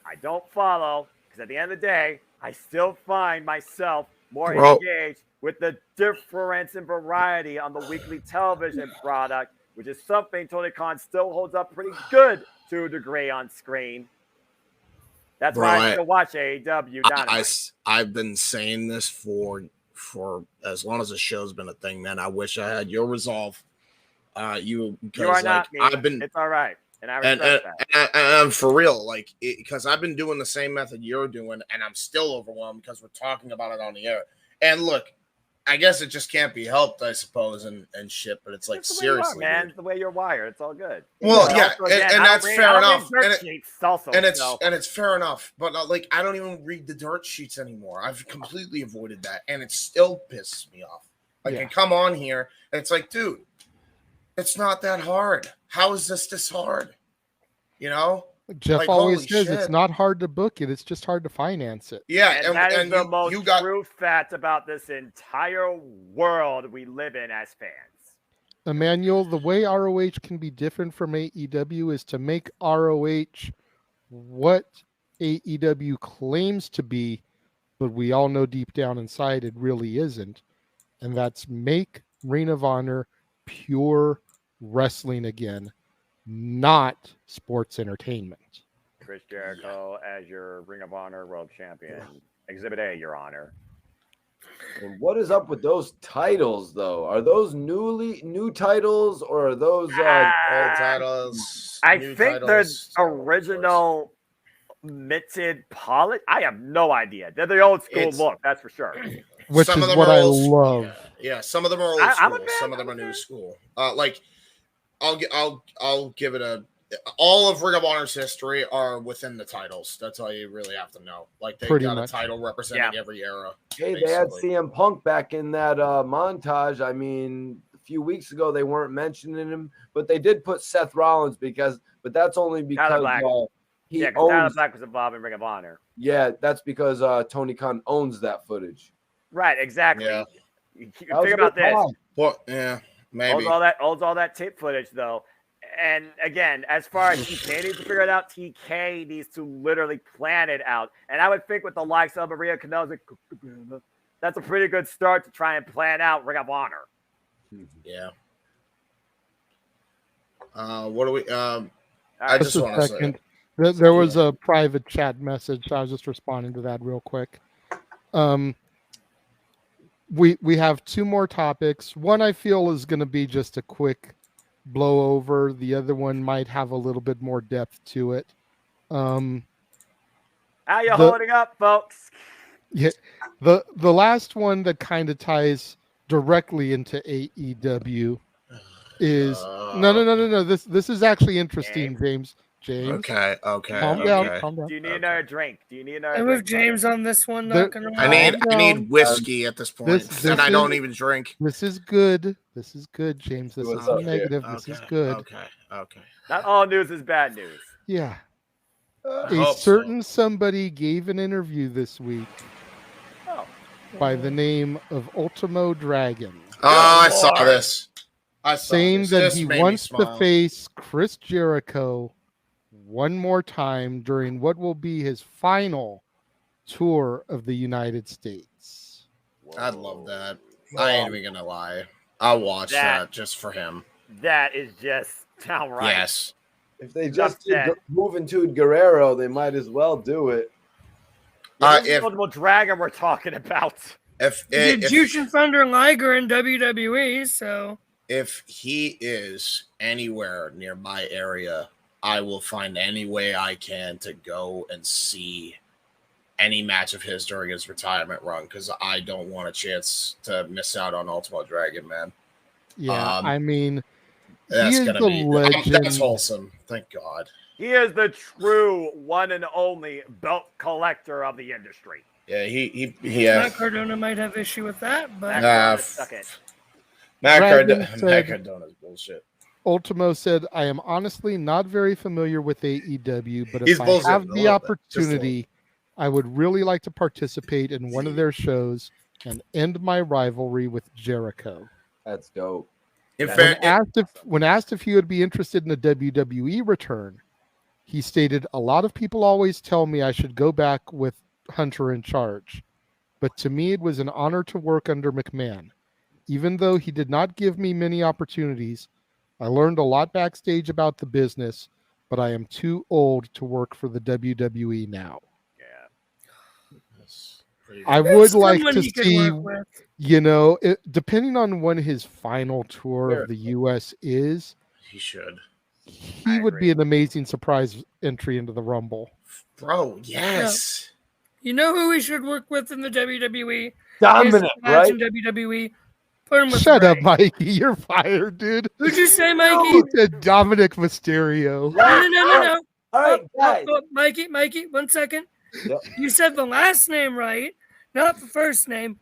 I don't follow, because at the end of the day, I still find myself more engaged with the difference in variety on the weekly television product, which is something Tony Khan still holds up pretty good to a degree on screen. That's why I still watch AEW. I've been saying this for as long as the show's been a thing, man. I wish I had your resolve. You are not me. It's all right. And I respect that. And for real, because I've been doing the same method you're doing, and I'm still overwhelmed because we're talking about it on the air. And look, I guess it just can't be helped, I suppose, and shit. But it's like, seriously, man, it's the way you're wired. It's all good. Well, and that's fair enough. And it's fair enough. But I don't even read the dirt sheets anymore. I've completely avoided that, and it still pisses me off. I come on here, and it's like, dude, it's not that hard. How is this hard? You know? Jeff always says it's not hard to book it. It's just hard to finance it. Yeah. And that is the most true fact about this entire world we live in as fans. Emmanuel, the way ROH can be different from AEW is to make ROH what AEW claims to be, but we all know deep down inside it really isn't. And that's make Ring of Honor pure wrestling again, not sports entertainment. Chris Jericho as your Ring of Honor World Champion. Exhibit A, Your Honor. And what is up with those titles, though? Are those new titles, or are those old titles? I think they're original minted polish. I have no idea. They're the old school look, that's for sure. Which is what I love. Yeah, some of them are old school. Some of them are new school. I'll give it all of Ring of Honor's history are within the titles. That's all you really have to know. They've got a title representing every era. Hey, basically. They had CM Punk back in that montage. I mean, few weeks ago they weren't mentioning him, but they did put Seth Rollins but that's only because he owns. Tyler Black was involved in Ring of Honor. Yeah, that's because Tony Khan owns that footage. Right, exactly. Yeah. You think about this. Well, yeah, maybe. Owns all that tape footage, though. And again, as far as TK needs to figure it out, TK needs to literally plan it out. And I would think with the likes of Maria Kanellis, that's a pretty good start to try and plan out Ring of Honor. Yeah. What do we? I just want to say. There was a private chat message. So I was just responding to that real quick. We have 2 more topics. One I feel is going to be just a quick blow over. The other one might have a little bit more depth to it. How you holding up, folks? Yeah, the last one that kind of ties directly into AEW is no. This is actually interesting, James. Okay. Calm down. Do you need another drink? I'm with James on this one. Not gonna I need whiskey at this point, and I don't even drink. This is good. James. This is negative. This is good. Okay. Not all news is bad news. Yeah. A certain somebody gave an interview this week by the name of Ultimo Dragon. Oh, I saw this. Saying that he wants to face Chris Jericho one more time during what will be his final tour of the United States. I'd love that. I ain't even gonna lie. I'll watch that just for him. That is just downright. Yes. If they just did Juventud Guerrero, they might as well do it. If Ultimo Dragon we're talking about. If Jushin Thunder Liger in WWE, so if he is anywhere near my area, I will find any way I can to go and see any match of his during his retirement run, because I don't want a chance to miss out on Ultimo Dragon, man. Yeah, I mean, that's he is gonna be legend. That's wholesome. Thank God. He is the true one and only belt collector of the industry. Yeah, he Matt Cardona might have issue with that, but Matt Cardona's bullshit. Ultimo said, I am honestly not very familiar with AEW, but if I have the opportunity, I would really like to participate in one of their shows and end my rivalry with Jericho. That's dope. When asked if he would be interested in a WWE return, he stated, a lot of people always tell me I should go back with Hunter in charge, but to me it was an honor to work under McMahon. Even though he did not give me many opportunities, I learned a lot backstage about the business, but I am too old to work for the WWE now. I would like to see, depending on when his final tour of the U.S. is, he would be an amazing surprise entry into the Rumble. Bro, yes. You know who we should work with in the WWE? Dominic, right? In WWE. Put him with Shut Ray. up, Mikey. You're fired, dude. Who'd you say, Mikey? You said Dominic Mysterio. No. All right, guys. Mikey, 1 second. Yep. You said the last name right, not the first name.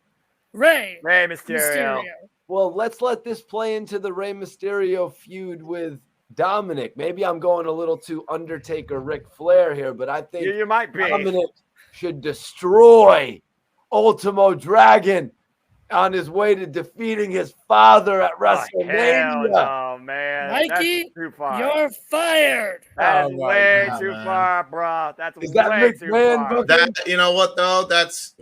Rey Mysterio. Well, let's let this play into the Rey Mysterio feud with Dominic. Maybe I'm going a little too Undertaker Ric Flair here, but I think you might be. Dominic should destroy Ultimo Dragon on his way to defeating his father at WrestleMania. Oh man, Mikey, that's too far. You're fired. That's way too far, bro. That's way too far. You know what though? That's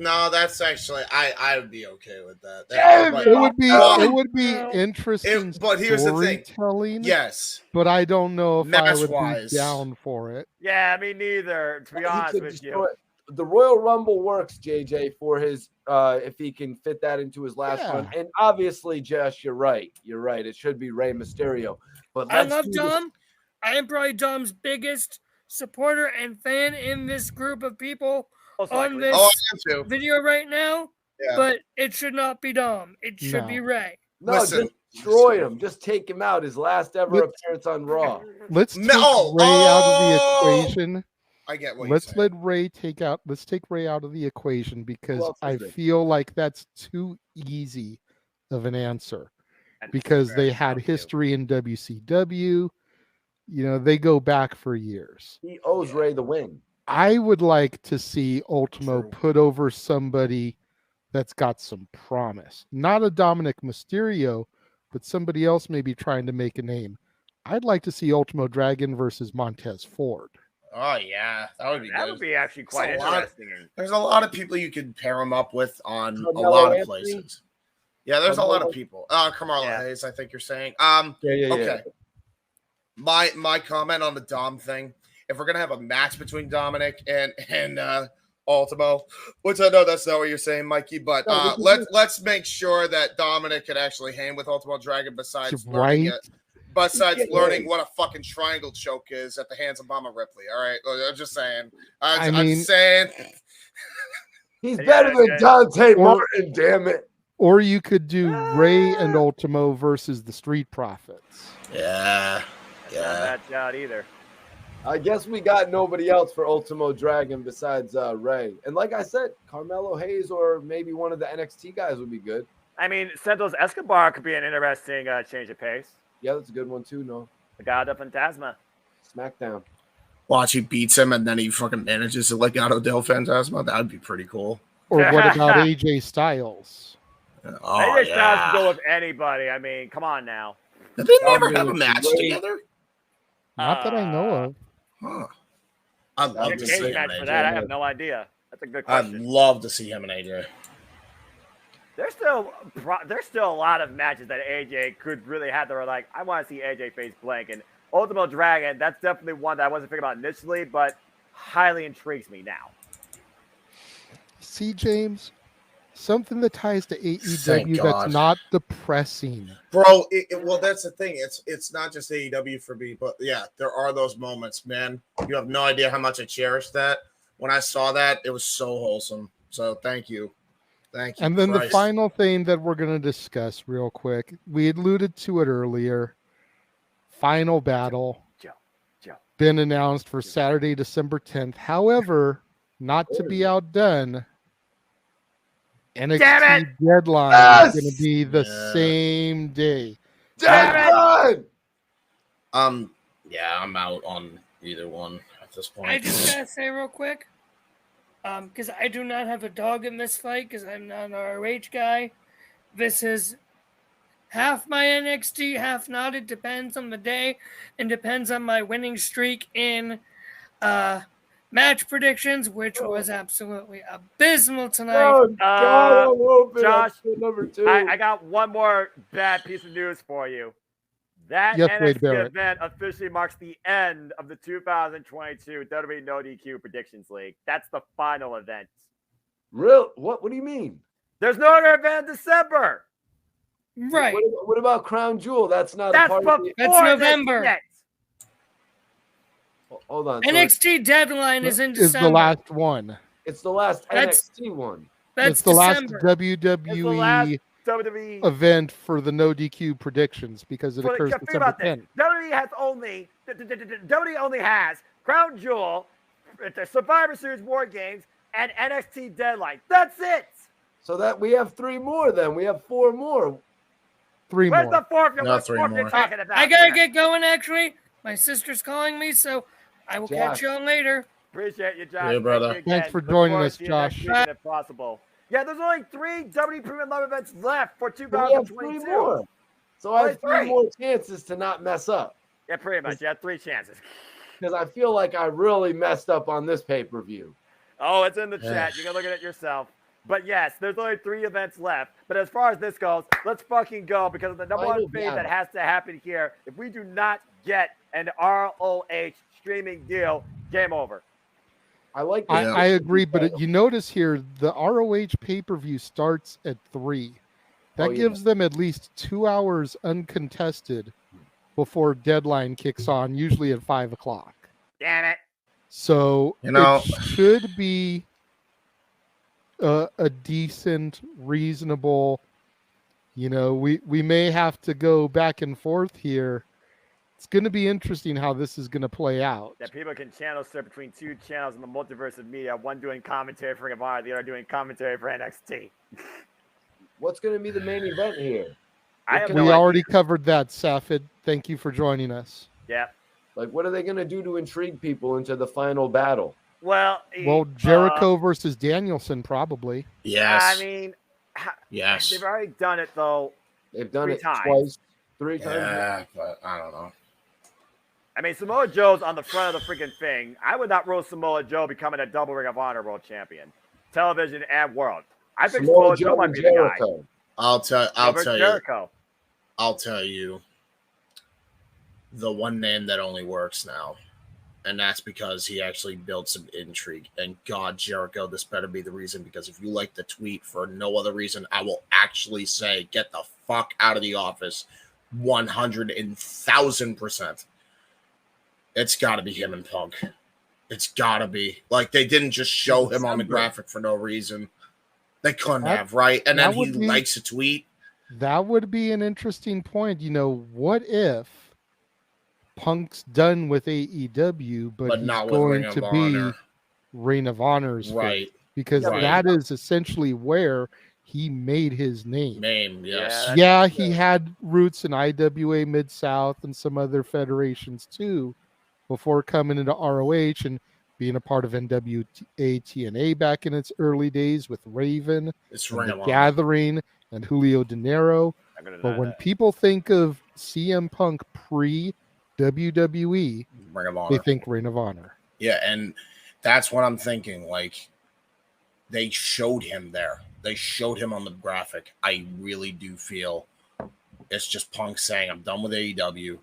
actually I would be okay with that. It would be interesting. But here's the thing. Yes, but I don't know if I would be down for it. Yeah, me neither. To be honest with you. The Royal Rumble works, JJ, for his if he can fit that into his last run. And obviously, Josh, you're right. It should be Rey Mysterio. But I love Dom. I am probably Dom's biggest supporter and fan in this group of people on this video right now. Yeah. But it should not be Dom. It should be Rey. No, just destroy him. Just take him out. His last ever appearance on Raw. Let's take Rey out of the equation. I get what Let's take Rey out of the equation because I feel like that's too easy of an answer. because they had history in WCW. You know, they go back for years. He owes Ray the win. I would like to see Ultimo put over somebody that's got some promise. Not a Dominic Mysterio, but somebody else maybe trying to make a name. I'd like to see Ultimo Dragon versus Montez Ford. Oh yeah, that would be That good. would be actually quite interesting. There's a lot of people you could pair him up with on a Carmelo lot of Anthony? places. Yeah, there's a lot of people. Carmelo Hayes, I think you're saying. Okay. My comment on the Dom thing. If we're gonna have a match between Dominic and Ultimo, which I know that's not what you're saying, Mikey, but let's make sure that Dominic can actually hang with Ultimo Dragon besides learning what a fucking triangle choke is at the hands of Mama Ripley. All right, I'm just saying. I'm saying he's better than Dante Martin. Damn it. Or you could do Ray and Ultimo versus the Street Profits. Yeah. Not bad shot either. I guess we got nobody else for Ultimo Dragon besides Ray. And like I said, Carmelo Hayes or maybe one of the NXT guys would be good. I mean, Santos Escobar could be an interesting change of pace. Yeah, that's a good one too, no? The God of Fantasma. SmackDown. Watch, he beats him and then he fucking manages to Legado del Fantasma. That would be pretty cool. Or what about AJ Styles? AJ Styles can go with anybody. I mean, come on now. Did they never have a match together? Not that I know of. Huh. I'd love to see him match and for AJ. that. I have no idea. That's a good I'd question. love to see him and AJ. There's still a lot of matches that AJ could really have that are like, I want to see AJ face blank. And Ultimo Dragon, that's definitely one that I wasn't thinking about initially, but highly intrigues me now. See, James, something that ties to Thank AEW God. that's not depressing. Bro, well, that's the thing. It's not just AEW for me, but yeah, there are those moments, man. You have no idea how much I cherished that. When I saw that, it was so wholesome. So thank you. Thank you. And then Christ. the final thing that we're going to discuss real quick, we alluded to it earlier. Final battle been announced for Saturday, December 10th. However, not to be outdone, NXT deadline is going to be the same day. Yeah, I'm out on either one at this point. I just gotta say real quick, because I do not have a dog in this fight, because I'm not an ROH guy. This is half my NXT, half not. It depends on the day, and depends on my winning streak in match predictions, which was absolutely abysmal tonight. Josh, number 2. I got one more bad piece of news for you. That NXT event officially marks the end of the 2022 WWE NoDQ Predictions League. That's the final event. Real? What do you mean? There's no other event in December. Right. What about Crown Jewel? That's not That's a part of That's November. Hold on. NXT deadline is in Is December. the last one. It's the last NXT one. It's the last WWE event for the No DQ predictions because it occurs December 10th. WWE only has Crown Jewel, the Survivor Series War Games, and NXT Deadline. That's it. So that we have 3 more then. We have 4 more. 3 Where's more. the fourth? No, What 3 fourth more. you're talking about? I gotta here? get going, actually. My sister's calling me, so I will catch you on later. Appreciate you, Josh. Yeah, brother. Thank you again. Thanks for Look joining forward us, to you next Josh. week If possible. Yeah, there's only 3 WWE Premium Love events left for We have 3 2022. more. So I have 3 more chances to not mess up. Yeah, pretty much. You have 3 chances. Because I feel like I really messed up on this pay-per-view. Oh, it's in the chat. You can look at it yourself. But yes, there's only 3 events left. But as far as this goes, let's fucking go because of the number one thing that has to happen here. If we do not get an ROH streaming deal, game over. I agree, but you notice here the ROH pay-per-view starts at 3. That gives them at least 2 hours uncontested before deadline kicks on, usually at 5 o'clock. Damn it. So it should be a decent, reasonable, we may have to go back and forth here. It's going to be interesting how this is going to play out. That people can channel surf between 2 channels in the multiverse of media, one doing commentary for Ring of Honor, the other doing commentary for NXT. What's going to be the main event here? We already covered that, Safid. Thank you for joining us. Yeah. Like, what are they going to do to intrigue people into the final battle? Well, Jericho versus Danielson, probably. Yes. I mean, yes. They've already done it, though. They've done it times. three times. Yeah, but I don't know. I mean, Samoa Joe's on the front of the freaking thing. I would not rule Samoa Joe becoming a double Ring of Honor world champion, television and world. I think Samoa Joe might be the guy. I'll Jericho. I'll tell you the one name that only works now, and that's because he actually built some intrigue. And God, Jericho, this better be the reason, because if you like the tweet for no other reason, I will actually say, get the fuck out of the office 100,000%. It's got to be him and Punk. It's got to be. Like, they didn't just show him on the graphic for no reason. They couldn't have, right? And then he likes a tweet. That would be an interesting point. You know, what if Punk's done with AEW, but he's not going with to be Ring of Honor's right? Because that is essentially where he made his name. Yes. Yeah, he had roots in IWA Mid-South and some other federations too, before coming into ROH and being a part of NWA back in its early days with Raven, and The Gathering, and Julio De Niro. But when people think of CM Punk pre-WWE, Ring of Honor, they think Ring of Honor. Yeah, and that's what I'm thinking. Like, they showed him there. They showed him on the graphic. I really do feel it's just Punk saying, I'm done with AEW,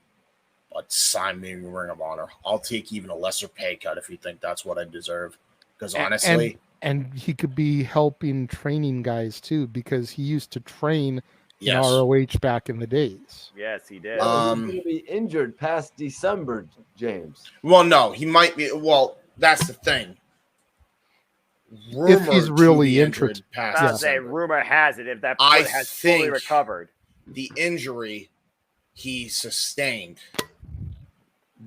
but sign me Ring of Honor. I'll take even a lesser pay cut if you think that's what I deserve. Because honestly... And he could be helping training guys too, because he used to train in ROH back in the days. Yes, he did. He's going to be injured past December, James. Well, no, he might be. Well, that's the thing. If he's really injured. Rumor has it if that foot has fully recovered. The injury he sustained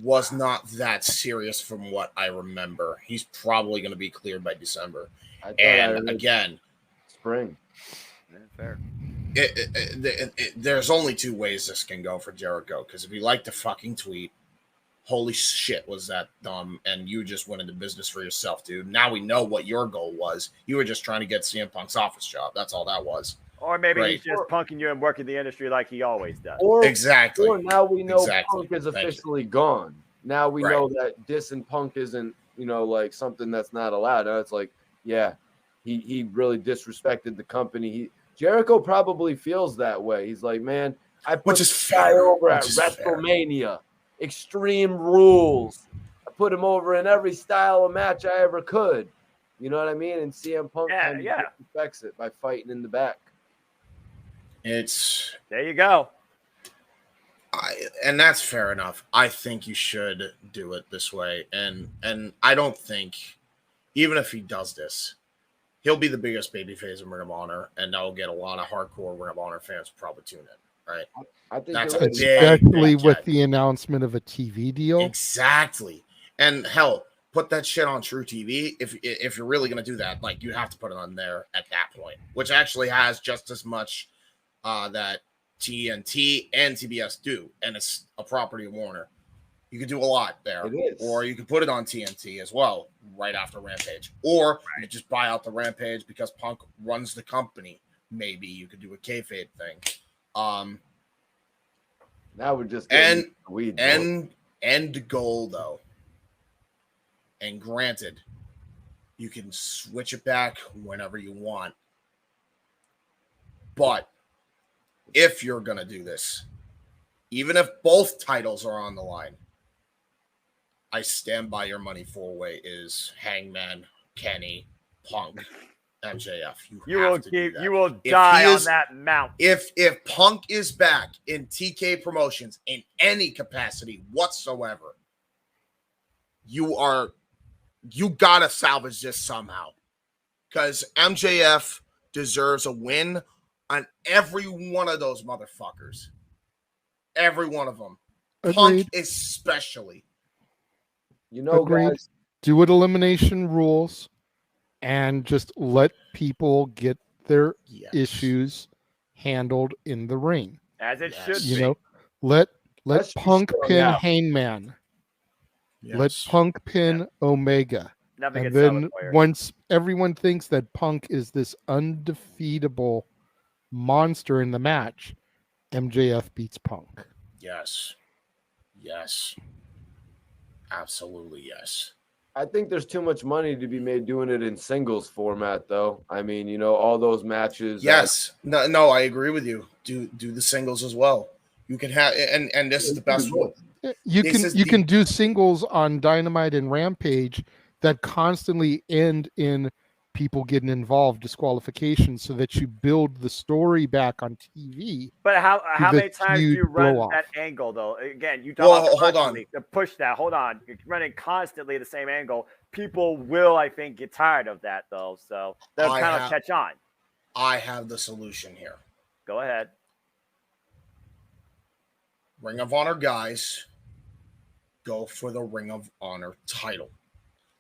was not that serious from what I remember. He's probably going to be cleared by December. And again, spring. Yeah, fair. There's only two ways this can go for Jericho, because if you like to fucking tweet, holy shit, was that dumb, and you just went into business for yourself, dude. Now we know what your goal was. You were just trying to get CM Punk's office job. That's all that was. Or maybe he's just punking you and working the industry like he always does. Exactly. Or now we know Punk is officially gone. Now we know that dissing Punk isn't, like something that's not allowed. Now it's like, yeah, he really disrespected the company. Jericho probably feels that way. He's like, man, I put this guy over at WrestleMania. Extreme Rules. I put him over in every style of match I ever could. You know what I mean? And CM Punk disrespects it by fighting in the back. There you go. And that's fair enough. I think you should do it this way. And I don't think, even if he does this, he'll be the biggest babyface in Ring of Honor, and that'll get a lot of hardcore Ring of Honor fans probably tune in, right? I think that's especially with the announcement of a TV deal. Exactly. And hell, put that shit on True TV. If you're really going to do that, like, you have to put it on there at that point, which actually has just as much that TNT and TBS do, and it's a property of Warner. You could do a lot there. It is. Or you could put it on TNT as well right after Rampage. Or you just buy out the Rampage because Punk runs the company. Maybe you could do a kayfabe thing. Now we're just end goal though. And granted, you can switch it back whenever you want. But if you're going to do this, even if both titles are on the line, I stand by your money four-way is Hangman, Kenny, Punk, MJF. You will die on that mount. If Punk is back in TK Promotions in any capacity whatsoever, you gotta salvage this somehow. Because MJF deserves a win on every one of those motherfuckers. Every one of them. Agreed. Punk especially. Guys, do it elimination rules and just let people get their issues handled in the ring. As it should You be. know, let That should be Punk strung pin out. Hangman. Let Yes. Punk pin Omega. Nothing And gets solid then players. once everyone thinks that Punk is this undefeatable monster in the match, MJF beats Punk. Yes. Yes. Absolutely yes. I think there's too much money to be made doing it in singles format, though. I mean, you know, all those matches. Yes. No, I agree with you. Do the singles as well. You can have and this is the best one. You This can do singles on Dynamite and Rampage that constantly end in people getting involved, disqualification, so that you build the story back on TV. But how many times do you run blow-off. that angle though? Again, you Well, talk hold on. constantly to push that. Hold on, you're running constantly the same angle. People will, I think, get tired of that though. So they'll kind of catch on. I have the solution here. Go ahead. Ring of Honor guys go for the Ring of Honor title.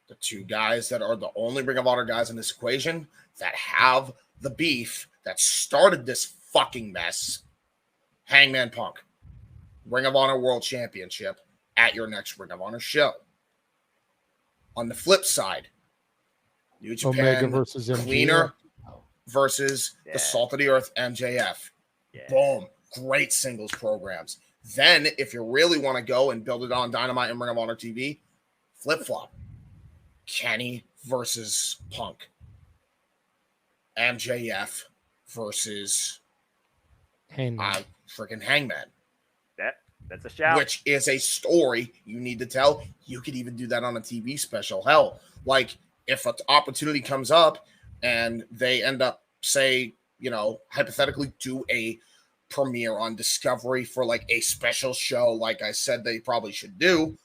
The two guys that are the only Ring of Honor guys in this equation that have the beef that started this fucking mess. Hangman Punk. Ring of Honor World Championship at your next Ring of Honor show. On the flip side, New Japan Omega versus MJF. Cleaner versus the Salt of the Earth MJF. Boom. Great singles programs. Then, if you really want to go and build it on Dynamite and Ring of Honor TV, flip-flop. Kenny versus Punk. MJF versus freaking Hangman. That's a shout. Which is a story you need to tell. You could even do that on a TV special. Hell, like if an opportunity comes up and they end up, say, you know, hypothetically do a premiere on Discovery for like a special show, like I said they probably should do,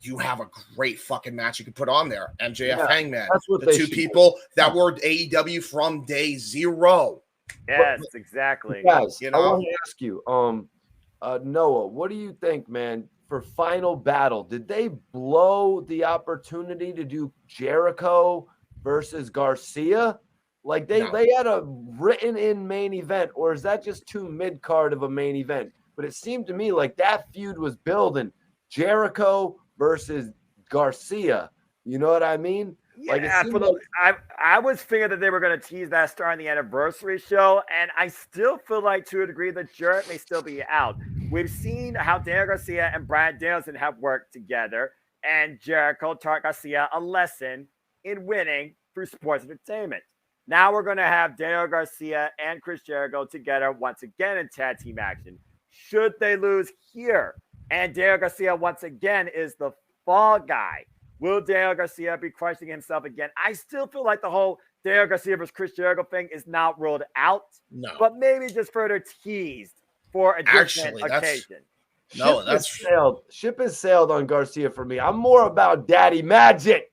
you have a great fucking match you could put on there. MJF Hangman. That's what the they two should people that were AEW from day zero. Yes, exactly. Guys, You I know? want to ask you, Noah, what do you think, man, for Final Battle? Did they blow the opportunity to do Jericho versus Garcia? Like they had a written in main event, or is that just too mid card of a main event? But it seemed to me like that feud was building Jericho versus Garcia. You know what I mean? Like I was figuring that they were going to tease that starting the anniversary show, and I still feel like to a degree that Jarrett may still be out. We've seen how Daniel Garcia and Bryan Danielson have worked together, and Jericho taught Garcia a lesson in winning through sports entertainment. Now we're going to have Daniel Garcia and Chris Jericho together once again in tag team action. Should they lose here, and Daniel Garcia once again is the fall guy, will Daniel Garcia be crushing himself again? I still feel like the whole Daniel Garcia versus Chris Jericho thing is not ruled out, but maybe just further teased for a different occasion. Ship has sailed on Garcia for me. I'm more about Daddy Magic.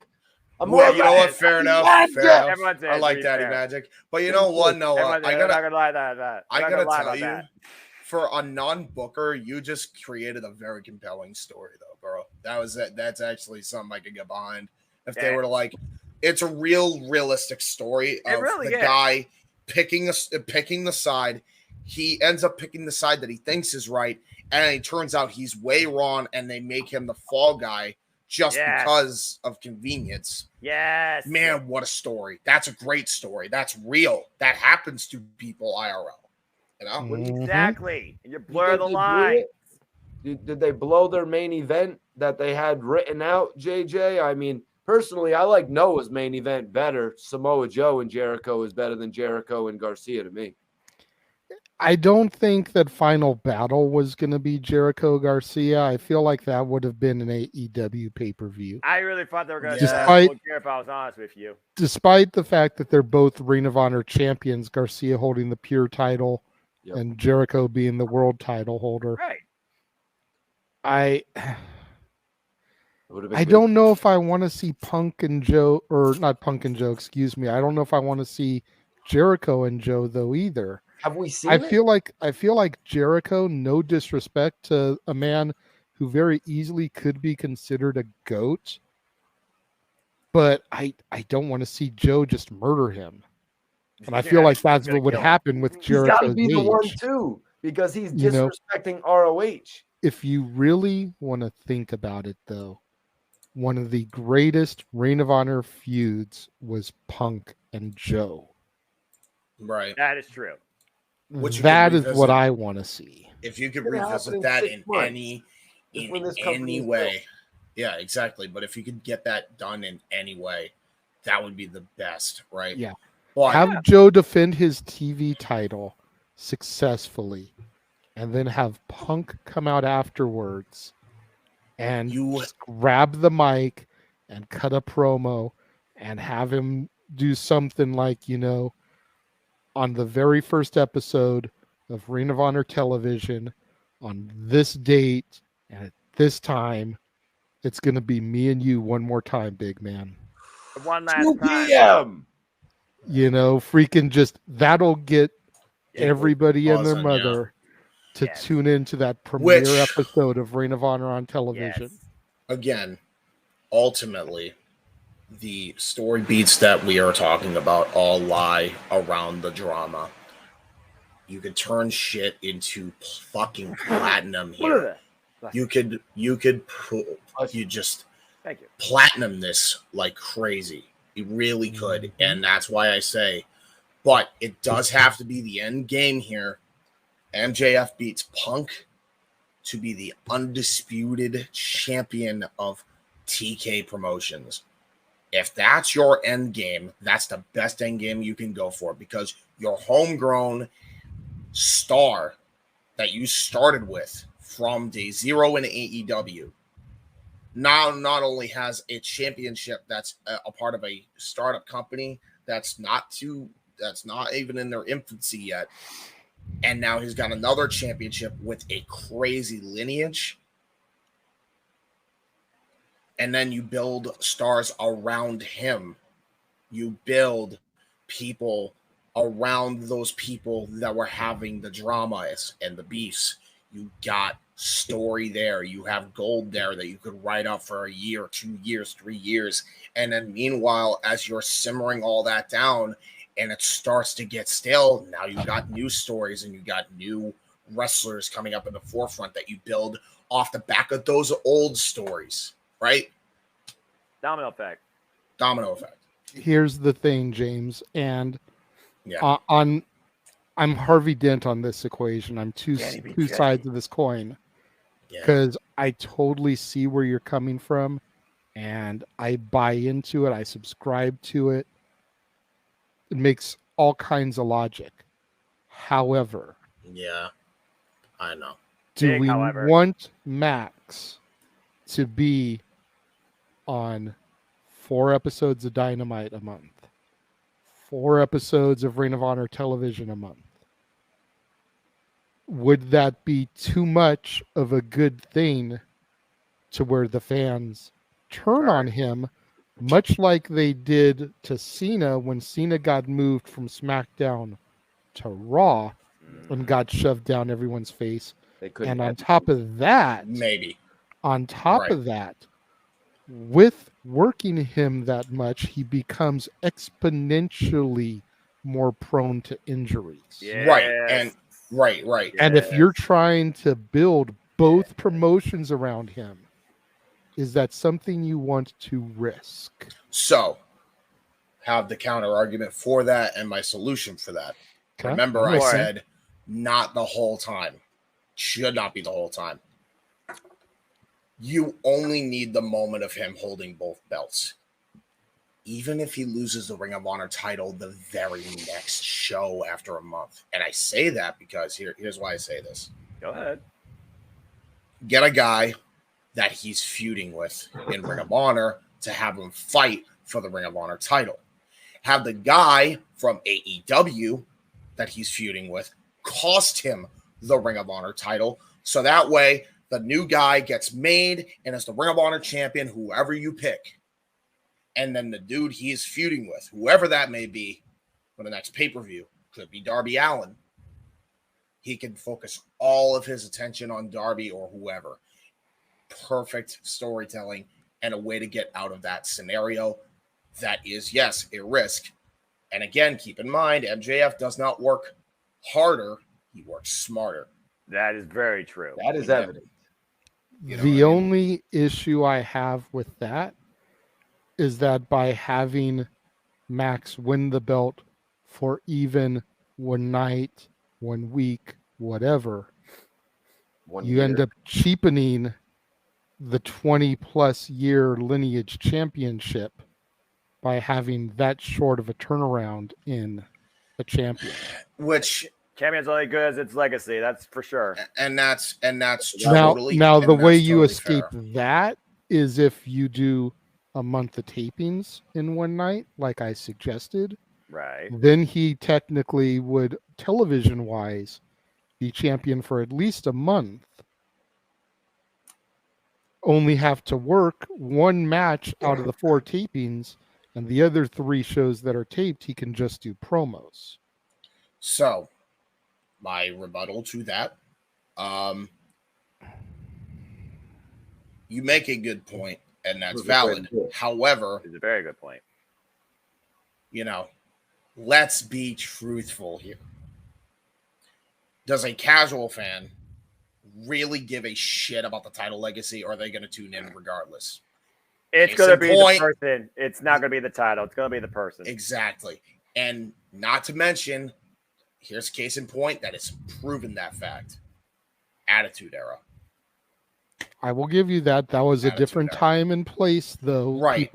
Well, you know what? Fair enough. Fair enough. I like Daddy fair. Magic. But you know what, Noah? I gotta tell you, for a non-booker, you just created a very compelling story, though, bro. That's actually something I could get behind. If they were to like, it's a realistic story of the guy picking the side. He ends up picking the side that he thinks is right, and it turns out he's way wrong, and they make him the fall guy just because of convenience. Yes. Man, what a story. That's a great story. That's real. That happens to people IRL. You know? Exactly. And you blur the line. Did they blow their main event that they had written out, JJ? I mean, personally, I like Noah's main event better. Samoa Joe and Jericho is better than Jericho and Garcia to me. I don't think that Final Battle was going to be Jericho Garcia. I feel like that would have been an AEW pay-per-view. I really thought they were going to do that. If I was honest with you. Despite the fact that they're both Ring of Honor champions, Garcia holding the pure title and Jericho being the world title holder. Right. I don't know if I want to see Punk and Joe, or not Punk and Joe, excuse me. I don't know if I want to see Jericho and Joe though either. Have we seen I feel like Jericho, no disrespect to a man who very easily could be considered a GOAT, but I don't want to see Joe just murder him. And I feel like that's what would happen with Jericho. He's got to be the one too. because he's You know, disrespecting ROH. if you really want to think about it, though, one of the greatest Ring of Honor feuds was Punk and Joe. Right. That is true. That is what I want to see. If you could revisit that in any way. Yeah, exactly. But if you could get that done in any way, that would be the best, right? Yeah. But, have Joe defend his TV title successfully, and then have Punk come out afterwards and just grab the mic and cut a promo and have him do something like, on the very first episode of Ring of Honor television on this date and at this time, it's going to be me and you one more time, big man. One last 2 time. p.m. Freaking just that'll get everybody and their mother to tune into that premiere episode of Ring of Honor on television. Again, ultimately, the story beats that we are talking about all lie around the drama. You could turn shit into fucking platinum here. You could just platinum this like crazy. You really could. And that's why I say, but it does have to be the end game here. MJF beats Punk to be the undisputed champion of TK Promotions. If that's your end game, that's the best end game you can go for, because your homegrown star that you started with from day zero in AEW now not only has a championship that's a part of a startup company that's not even in their infancy yet, and now he's got another championship with a crazy lineage. And then you build stars around him. You build people around those people that were having the dramas and the beefs. You got story there. You have gold there that you could write up for a year, 2 years, 3 years. And then meanwhile, as you're simmering all that down and it starts to get stale, now you got new stories and you got new wrestlers coming up in the forefront that you build off the back of those old stories, right? Domino effect. Here's the thing, James, and I'm Harvey Dent on this equation. I'm two sides of this coin, because I totally see where you're coming from, and I buy into it. I subscribe to it. It makes all kinds of logic. However, I know. Do we want Max to be on 4 episodes of Dynamite a month, 4 episodes of Ring of Honor television a month? Would that be too much of a good thing to where the fans turn on him, much like they did to Cena when Cena got moved from SmackDown to Raw and got shoved down everyone's face? And on top of that, with working him that much, he becomes exponentially more prone to injuries. Right. And if you're trying to build both promotions around him, is that something you want to risk? So, have the counter argument for that and my solution for that. Okay. Remember, I said not the whole time. Should not be the whole time. You only need the moment of him holding both belts. Even if he loses the Ring of Honor title the very next show after a month. And I say that because here's why I say this. Go ahead. Get a guy that he's feuding with in Ring of Honor to have him fight for the Ring of Honor title. Have the guy from AEW that he's feuding with cost him the Ring of Honor title, so that way the new guy gets made and is the Ring of Honor champion, whoever you pick. And then the dude he is feuding with, whoever that may be, for the next pay-per-view, could be Darby Allin. He can focus all of his attention on Darby or whoever. Perfect storytelling and a way to get out of that scenario. That is, yes, a risk. And again, keep in mind, MJF does not work harder He works smarter. That is very true. That is evident. The only issue I have with that is that by having Max win the belt for even one night, 1 week, whatever, you end up cheapening the 20+ year lineage championship by having that short of a turnaround in a champion. Which champion's only good as its legacy, that's for sure. And that's now, totally now the way you totally escape fair. that is if you do a month of tapings in one night, like I suggested. Right. Then he technically would, television wise, be champion for at least a month. Only have to work one match out of the 4 tapings, and the other 3 shows that are taped, he can just do promos. So, my rebuttal to that, you make a good point, and that's valid. However, it's a very good point. You know, let's be truthful here. Does a casual fan really give a shit about the title legacy, or are they going to tune in regardless? It's going to be the person. It's not going to be the title. It's going to be the person. Exactly. And not to mention, here's a case in point that has proven that fact. Attitude Era. I will give you that. That was a different time and place, though. Right.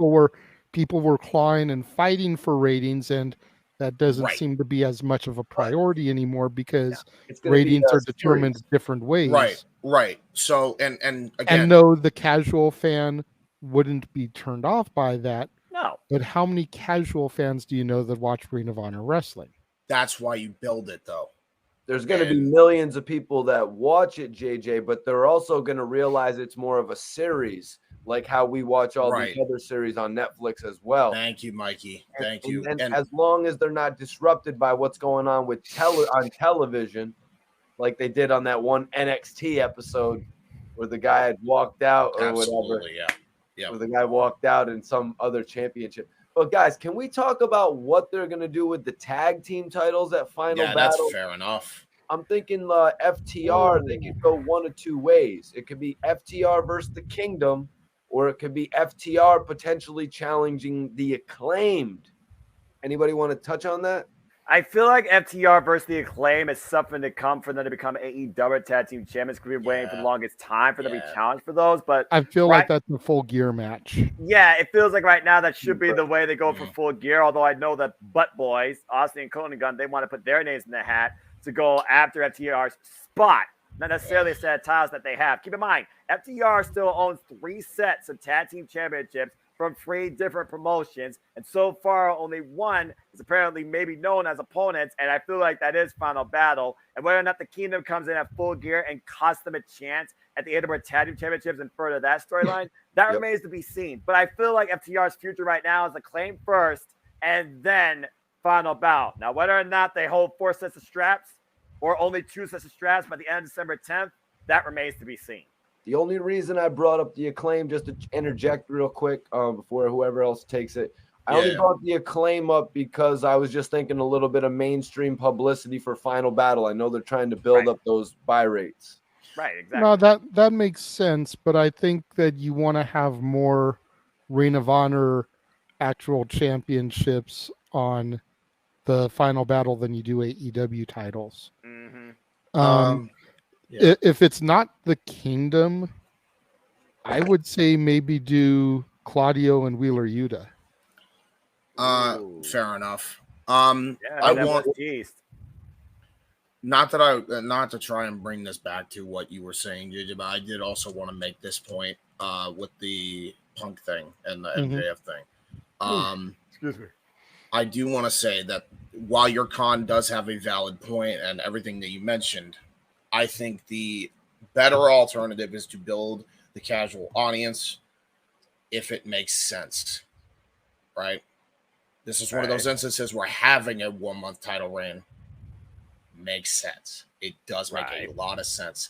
People were clawing and fighting for ratings, and that doesn't seem to be as much of a priority anymore because ratings are determined different ways. Right. So and again, and no, the casual fan wouldn't be turned off by that. No. But how many casual fans do you know that watch Ring of Honor wrestling? That's why you build it, though. There's going to be millions of people that watch it, JJ, but they're also going to realize it's more of a series, like how we watch all these other series on Netflix as well. Thank you, Mikey. Thank you. And as long as they're not disrupted by what's going on with on television, like they did on that one NXT episode where the guy had walked out or whatever. Yeah. Where the guy walked out in some other championship. But guys, can we talk about what they're going to do with the tag team titles at Final Battle? That's fair enough. I'm thinking FTR, they could go one of 2 ways. It could be FTR versus the Kingdom, or it could be FTR potentially challenging the Acclaimed. Anybody want to touch on that? I feel like FTR versus the Acclaim is something to come for them to become AEW Tag Team Champions. We've been waiting for the longest time for them to be challenged for those. But I feel like that's a Full Gear match. Yeah, it feels like right now that should be the way they go for Full Gear. Although I know that Butt Boys, Austin and Konigan, they want to put their names in the hat to go after FTR's spot. Not necessarily a set of titles that they have. Keep in mind, FTR still owns 3 sets of Tag Team Championships from 3 different promotions, and so far only one is apparently maybe known as opponents, and I feel like that is Final Battle. And whether or not the Kingdom comes in at Full Gear and costs them a chance at the AEW Tag Team Championships and further that storyline, that remains to be seen. But I feel like FTR's future right now is Acclaim first and then Final Bout. Now, whether or not they hold 4 sets of straps or only 2 sets of straps by the end of December 10th, that remains to be seen. The only reason I brought up the Acclaim, just to interject real quick before whoever else takes it, I only brought the Acclaim up because I was just thinking a little bit of mainstream publicity for Final Battle. I know they're trying to build up those buy rates. Right, exactly. No, that makes sense, but I think that you want to have more Ring of Honor actual championships on the Final Battle than you do AEW titles. Mm-hmm. If it's not the Kingdom, I would say maybe do Claudio and Wheeler Yuta. Fair enough. I want not to try and bring this back to what you were saying, JJ, but I did also want to make this point with the Punk thing and the MJF thing. Excuse me. I do want to say that while your con does have a valid point and everything that you mentioned, I think the better alternative is to build the casual audience if it makes sense, right? This is one of those instances where having a 1-month title reign makes sense. It does make a lot of sense.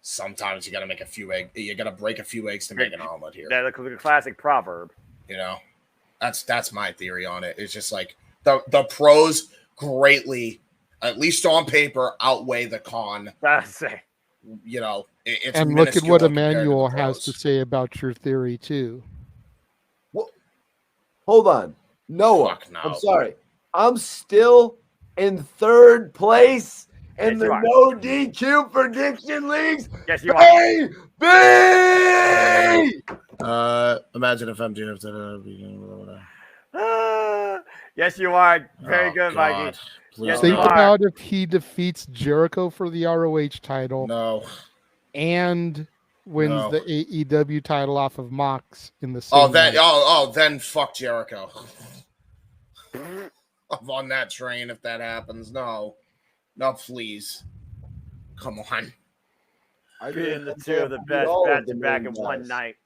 Sometimes you got to make you got to break a few eggs to make an omelet here. That's a classic proverb. You know, that's my theory on it. It's just like the pros greatly at least on paper, outweigh the con. That's it. You know, it's and look at what minuscule compared to the Emmanuel has to pros. say about your theory too. Hold on. Noah, Fuck no. I'm sorry. I'm still in third place in Yes, the you are. No DQ prediction leagues. Yes, you are. Baby! Imagine if MJF Yes, you are. Very Oh, good, God. Mikey. Please Yes, Think you are. about if he defeats Jericho for the ROH title. No. And wins No. the AEW title off of Mox in the same Oh, that. night. Then fuck Jericho. I'm on that train if that happens. No, please. Come on. Being the two of the best back to back in one night.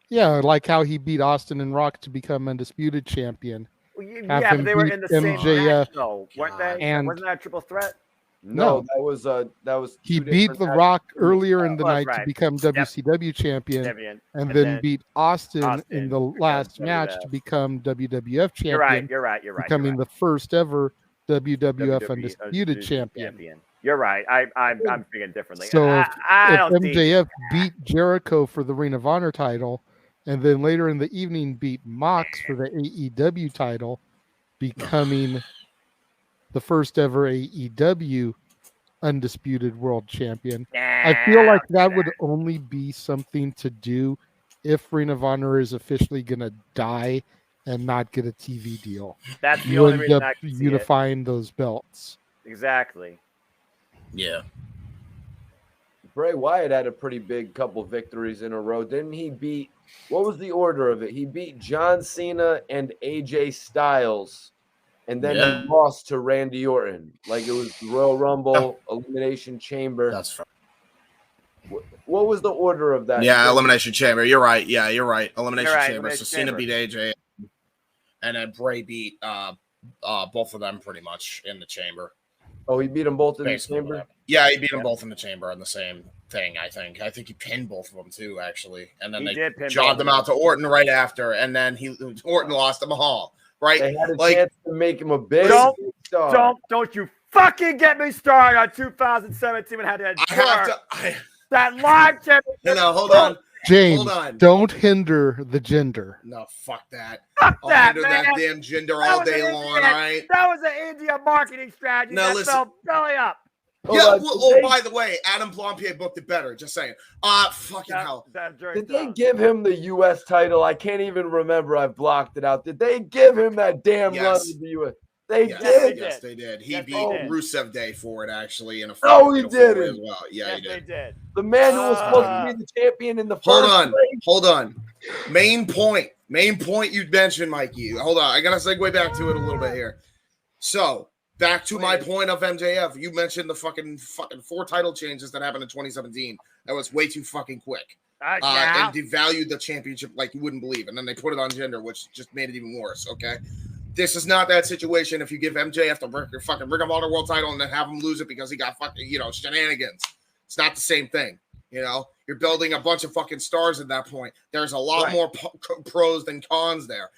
Yeah, like how he beat Austin and Rock to become undisputed champion. Have Yeah, him but they were beat in the same MJF. match, though, weren't they? And Wasn't that a triple threat? No, that was he two beat different The matches. Rock earlier in the That's night to right. become WCW champion, Champion. and And then then beat Austin in the becomes last match to WWF. become WWF champion. You're right. Becoming the first ever WWF undisputed champion. You're right. I'm thinking differently. So I if don't see MJF beat Jericho for the Ring of Honor title, and then later in the evening beat Mox for the AEW title, becoming the first ever AEW undisputed world champion, I feel like that would only be something to do if Ring of Honor is officially going to die and not get a TV deal. That's the You only end reason up I can see it. unifying those belts. Exactly. Yeah. Bray Wyatt had a pretty big couple victories in a row. Didn't he beat, what was the order of it? He beat John Cena and AJ Styles, and then he lost to Randy Orton. Like it was Royal Rumble, Elimination Chamber. That's fine. What was the order of that? Yeah, Elimination Chamber. You're right. Yeah, you're right. Elimination Chamber. Elimination So Cena Chamber. beat AJ, and then Bray beat both of them pretty much in the chamber. Oh, he beat them both in Basically the chamber? what happened. Yeah, he beat them both in the chamber on the same thing, I think. I think he pinned both of them too, actually. And then He they did pin jobbed both them of out to Orton right after, and then Orton lost them all. Right? They had a Like, chance to make him a big star. Don't you fucking get me started on 2017 when I had to that live championship. No, hold on. James, Hold on. don't hinder the gender. No, fuck that. Fuck I'll that, handle man. that damn gender That all was day an long, all India- right? That was an India marketing strategy. Now That listen. fell belly up. Yeah, well, by the way, Adam Plompier booked it better. Just saying. Fucking hell. Did they give him the U.S. title? I can't even remember. I blocked it out. Did they give him that damn run Yes. to the U.S.? They Yes, did. Yes, they did. He Yes, beat they did. Rusev Day for it, actually. In a No, he in a four-way didn't. as well. Yeah, he They did. did. The man who was supposed to be the champion in the first Hold on. place. Hold on. Main point you mentioned, Mikey. Hold on. I got to segue back to it a little bit here. So, back to my point of MJF. You mentioned the fucking 4 title changes that happened in 2017. That was way too fucking quick. Yeah. And devalued the championship like you wouldn't believe. And then they put it on gender, which just made it even worse, okay? This is not that situation if you give MJF the fucking Ring of Honor World title and then have him lose it because he got fucking, shenanigans. It's not the same thing, You're building a bunch of fucking stars at that point. There's a lot more pros than cons there.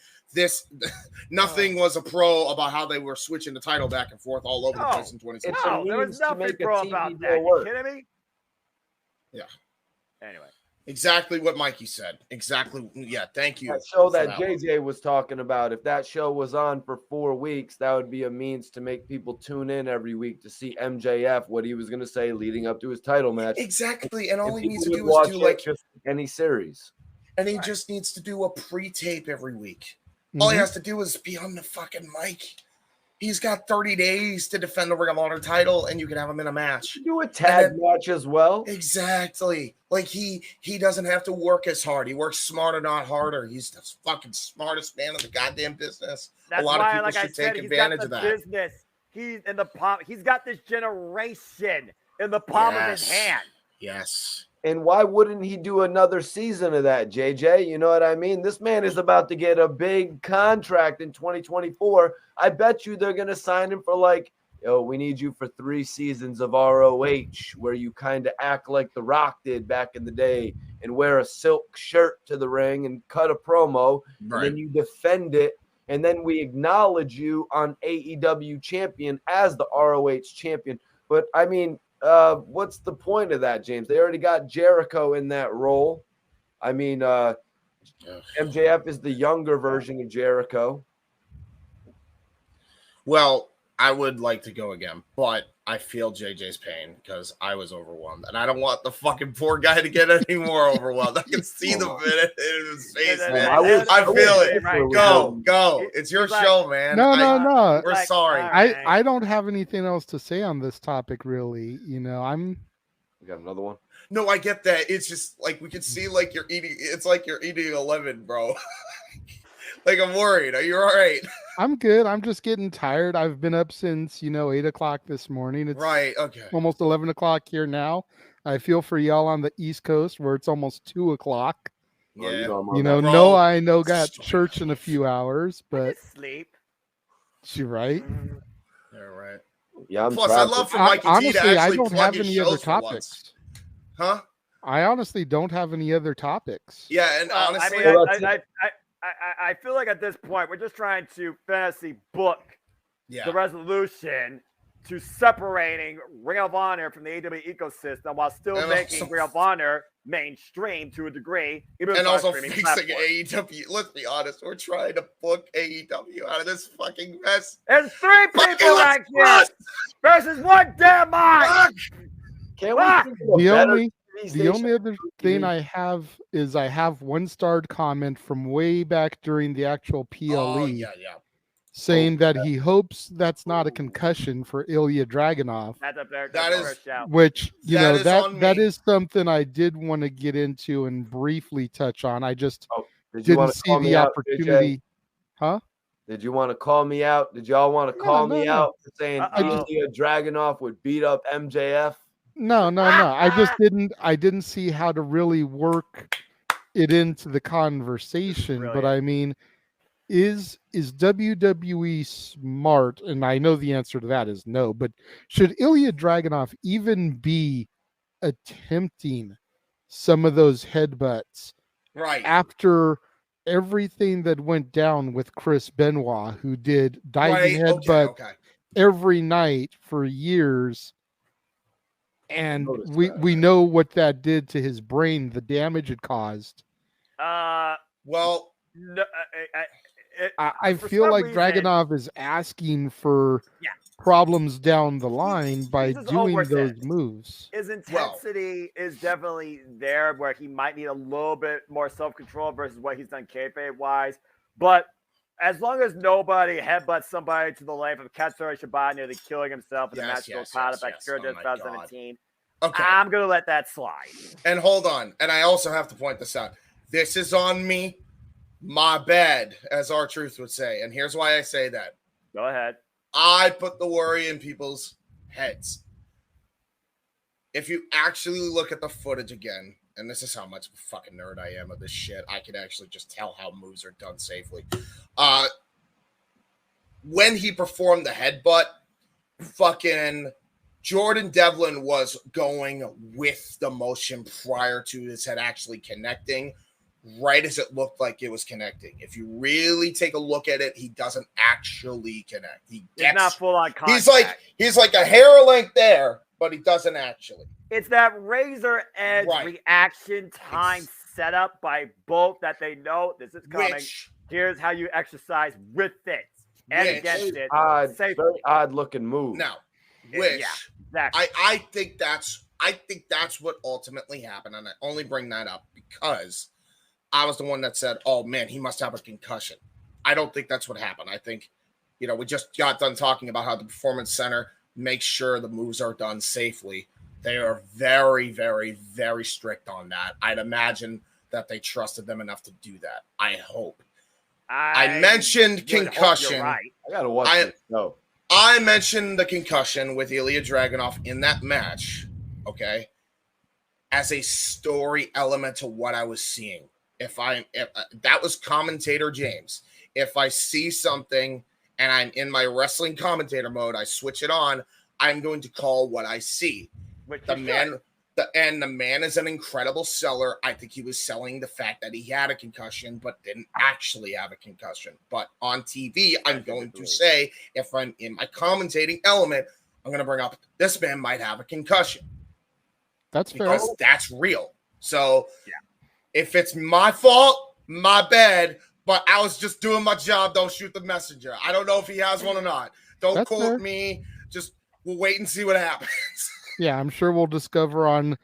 Nothing was a pro about how they were switching the title back and forth all over the place in 2016. No, there was nothing pro about that. You kidding me? Yeah. Anyway. Exactly what Mikey said. Exactly. Yeah. Thank you. That show for that one. JJ was talking about, if that show was on for 4 weeks, that would be a means to make people tune in every week to see MJF, what he was going to say leading up to his title match. Exactly. And all he needs to people do would is do watch it like just any series. And he just needs to do a pre-tape every week. All he has to do is be on the fucking mic. He's got 30 days to defend the Ring of Honor title, and you can have him in a match. Do a tag match as well. Exactly. Like he doesn't have to work as hard. He works smarter, not harder. He's the fucking smartest man in the goddamn business. That's a lot why, of people like I should said, take he's advantage got of the that. business. He's in the palm. He's got this generation in the palm of his hand. Yes. And why wouldn't he do another season of that, JJ? You know what I mean? This man is about to get a big contract in 2024. I bet you they're going to sign him for we need you for 3 seasons of ROH where you kind of act like The Rock did back in the day and wear a silk shirt to the ring and cut a promo. Right. And then you defend it and then we acknowledge you on AEW champion as the ROH champion. But I mean, what's the point of that, James? They already got Jericho in that role. I mean, MJF is the younger version of Jericho. Well, I would like to go again, but I feel JJ's pain because I was overwhelmed, and I don't want the fucking poor guy to get any more overwhelmed. I can see the minute in his face, man. I feel it. Right. Go. It's your show, man. No. We're sorry. I don't have anything else to say on this topic, really. You know, We got another one. No, I get that. It's just like we can see, like you're eating. It's like you're eating a lemon, bro. Like I'm worried. Are you all right? I'm good. I'm just getting tired. I've been up since 8 o'clock this morning. It's right. Okay. Almost 11 o'clock here now. I feel for y'all on the East Coast where it's almost 2 o'clock. Yeah. I know got church in a few hours, but sleep. She right. Yeah, right. Yeah. Plus, I love for Mikey T to actually I don't plug have his any other shows for topics. once. Huh? I honestly don't have any other topics. Yeah, and honestly, I feel like at this point we're just trying to fantasy book the resolution to separating Ring of Honor from the AEW ecosystem while still making Ring of Honor mainstream to a degree. And also fixing AEW. Let's be honest, we're trying to book AEW out of this fucking mess. There's 3 people right here versus 1 damn mind. The only other thing I have is I have 1-starred comment from way back during the actual PLE saying that he hopes that's not a concussion for Ilya Dragunov. That's up there. That is which that is something I did want to get into and briefly touch on. I just didn't see the opportunity. Huh? Did you want to call me out? Did y'all want to call me out for saying Ilya Dragunov would beat up MJF? No. I just didn't see how to really work it into the conversation. Brilliant. But I mean, is WWE smart? And I know the answer to that is no, but should Ilya Dragunov even be attempting some of those headbutts after everything that went down with Chris Benoit, who did diving headbutt every night for years? And we know what that did to his brain, the damage it caused. Well, no, I feel like Dragunov is asking for problems down the line by doing those moves. His intensity is definitely there where he might need a little bit more self-control versus what he's done kayfabe-wise. But as long as nobody headbutts somebody to the length of Katsuri Shibata nearly killing himself in the match with Okada back in 2017, I'm going to let that slide. And hold on. And I also have to point this out. This is on me. My bad, as R-Truth would say. And here's why I say that. Go ahead. I put the worry in people's heads. If you actually look at the footage again, and this is how much of a fucking nerd I am of this shit, I can actually just tell how moves are done safely. When he performed the headbutt, fucking Jordan Devlin was going with the motion prior to his head actually connecting, right as it looked like it was connecting. If you really take a look at it, he doesn't actually connect. He's not full on contact. He's like a hair length there, but he doesn't actually. It's that razor edge reaction time setup by both that they know this is coming. Here's how you exercise with it and against it. Very odd looking move. Now, exactly. I think that's what ultimately happened, and I only bring that up because I was the one that said, "Oh man, he must have a concussion." I don't think that's what happened. I think, we just got done talking about how the Performance Center makes sure the moves are done safely. They are very, very, very strict on that. I'd imagine that they trusted them enough to do that. I hope. I mentioned concussion. Right. I gotta watch this. No. I mentioned the concussion with Ilya Dragunov in that match, okay, as a story element to what I was seeing. If that was commentator James. If I see something and I'm in my wrestling commentator mode, I switch it on, I'm going to call what I see. The man And the man is an incredible seller. I think he was selling the fact that he had a concussion, but didn't actually have a concussion. But on TV, I'm going to say, if I'm in my commentating element, I'm going to bring up this man might have a concussion. That's fair. Because that's real. So if it's my fault, my bad. But I was just doing my job. Don't shoot the messenger. I don't know if he has one or not. Don't quote me. Just we'll wait and see what happens. Yeah, I'm sure we'll discover on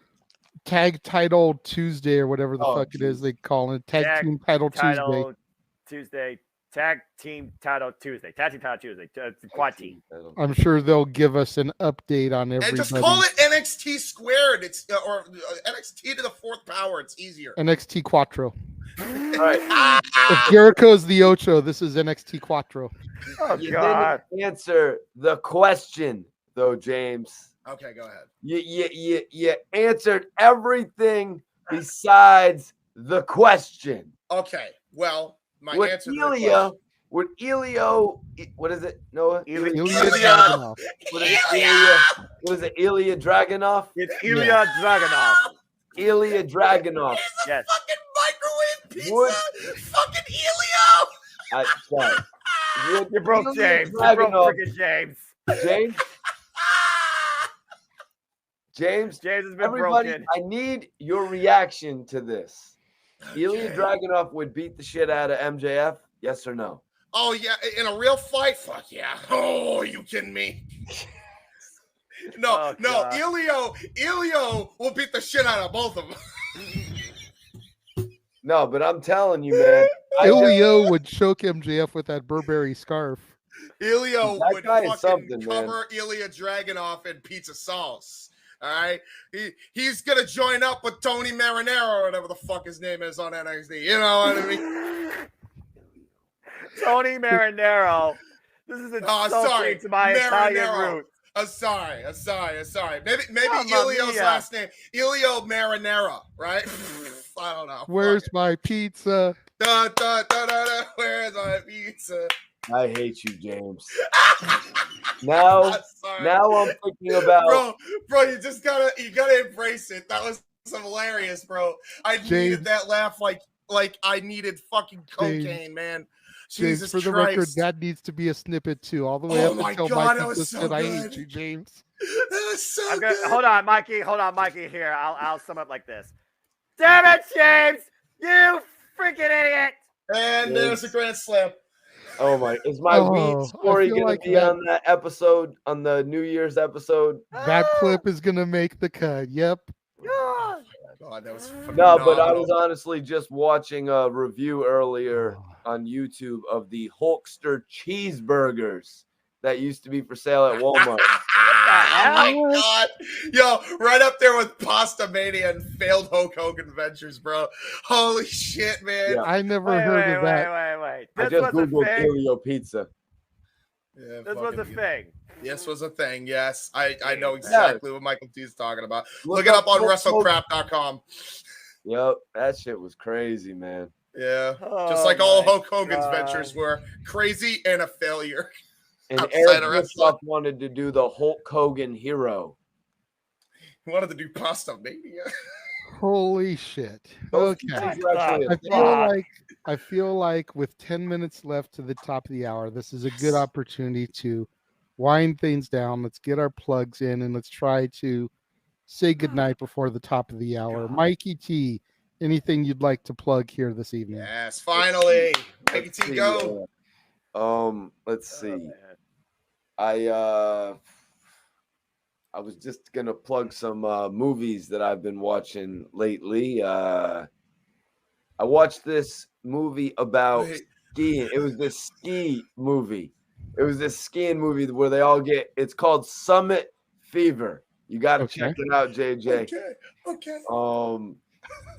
Tag Title Tuesday or whatever the fuck it is they call it. Tag Team Title Tuesday. Tag Team Title Tuesday. Tag Team Title Tuesday. Quad team. I'm sure they'll give us an update on everybody. And just call it NXT squared. It's or NXT to the fourth power. It's easier. NXT Quattro. All right. If Jericho's the Ocho, this is NXT Quattro. Oh, you God. didn't answer the question, though, James. Okay, go ahead. You answered everything besides the question. Okay, well, my Would answer Elio, what is it, Noah? Ilya Dragunov. What is it, Ilya Dragunov? It's Ilya Dragunov. Ilya Dragunov. Yes. Fucking microwave pizza. Fucking Elio. Sorry. You broke James. You broke freaking James. James, has been everybody, broken. I need your reaction to this. Ilya Dragunov would beat the shit out of MJF, yes or no? Oh, yeah, in a real fight? Fuck yeah. Oh, are you kidding me? No, Elio will beat the shit out of both of them. No, but I'm telling you, man. Elio would choke MJF with that Burberry scarf. Elio That would guy is fucking something, cover Ilya Dragunov in pizza sauce. All right, he's gonna join up with Tony Marinero or whatever the fuck his name is on NXT. You know what I mean? Tony Marinero. This is insulting to my Italian roots. Sorry. Maybe Elio's last name, Elio Marinero, right? I don't know. Where's my pizza? Where's my pizza? I hate you, James. Now I'm thinking about bro. You gotta embrace it. That was hilarious, bro. I needed that laugh like I needed fucking cocaine, man. Jesus for the Christ. record, that needs to be a snippet too, all the way up until Mikey just said, "I hate you, James." That was so good. Hold on, Mikey. Here, I'll sum up like this. Damn it, James! You freaking idiot! And there's a grand slam. Oh my! Is my weed story gonna be on that episode, on the New Year's episode? That clip is gonna make the cut. Yep. God, that was phenomenal. No, but I was honestly just watching a review earlier on YouTube of the Hulkster cheeseburgers that used to be for sale at Walmart. Oh my God. Yo, right up there with Pasta Mania and failed Hulk Hogan Ventures, bro. Holy shit, man. Yeah. I never heard of that. Wait. I just Googled Elio Pizza. Yeah, this was a thing. This was a thing, yes. I know exactly what Michael T is talking about. Look it up on WrestleCrap.com. Yep, that shit was crazy, man. Yeah, just like all Hulk Hogan's ventures were crazy and a failure. And Eric Bischoff wanted to do the Hulk Hogan hero. He wanted to do Pasta Mania. Holy shit. Okay. I feel like with 10 minutes left to the top of the hour, this is a good opportunity to wind things down. Let's get our plugs in and let's try to say goodnight before the top of the hour. Mikey T, anything you'd like to plug here this evening? Yes, finally. Mikey T, go. Let's see. I was just gonna plug some movies that I've been watching lately. I watched this movie about skiing. It was this ski movie. It was this skiing movie where they all get. It's called Summit Fever. You got to check it out, JJ. Okay.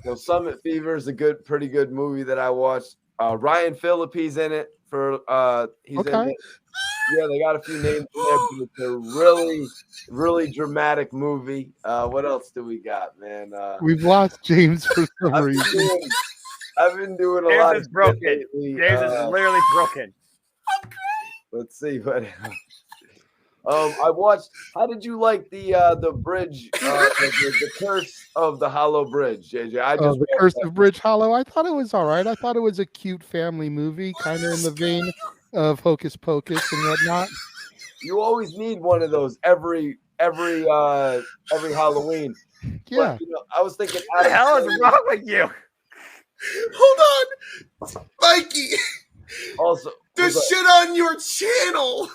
So Summit Fever is a pretty good movie that I watched. Ryan Phillippe's in it. He's in it. Yeah, they got a few names in there, but it's a really, really dramatic movie. What else do we got, man? We've lost James for some reason. I've been doing a James lot. Is broken. James is literally broken. Let's see what. I watched. How did you like the bridge, the Curse of the Hollow Bridge, JJ? The Curse of Bridge Hollow. I thought it was all right. I thought it was a cute family movie, kind of in the vein of Hocus Pocus and whatnot. You always need one of those every Halloween. Yeah. But, I was thinking, what the hell is wrong with you? Hold on, Mikey. Also, there's shit on your channel.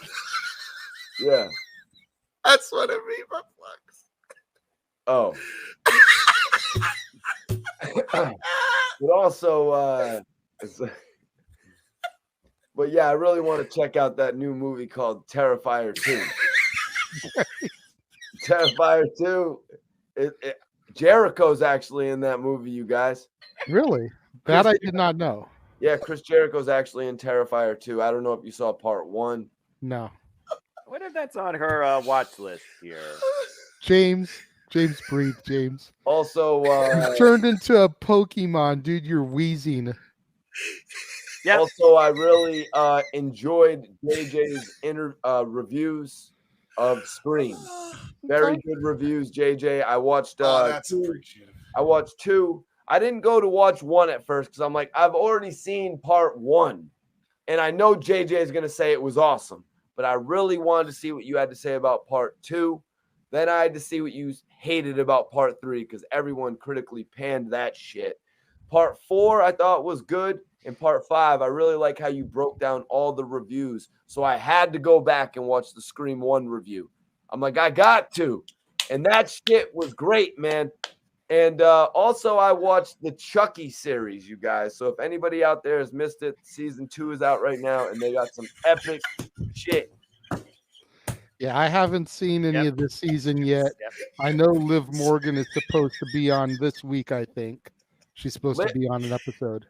Yeah. That's what I mean by flex. Oh. But also, but yeah, I really want to check out that new movie called Terrifier 2. Terrifier 2. Jericho's actually in that movie, you guys. Really? That I did not know. Yeah, Chris Jericho's actually in Terrifier 2. I don't know if you saw part 1. No. What if that's on her watch list here? James, breathe, James. Also, you turned into a Pokemon, dude. You're wheezing. Yep. Also, I really enjoyed JJ's reviews of Scream. Very good reviews, JJ. I watched. That's appreciative. I watched 2. I didn't go to watch 1 at first because I'm like, I've already seen part 1, and I know JJ is gonna say it was awesome, but I really wanted to see what you had to say about part 2. Then I had to see what you hated about part 3 because everyone critically panned that shit. Part 4 I thought was good. And part 5, I really like how you broke down all the reviews. So I had to go back and watch the Scream 1 review. I'm like, I got to. And that shit was great, man. And also I watched the Chucky series, you guys. So if anybody out there has missed it, season 2 is out right now. And they got some epic shit. Yeah, I haven't seen any of this season yet. I know Liv Morgan is supposed to be on this week, I think. She's supposed to be on an episode.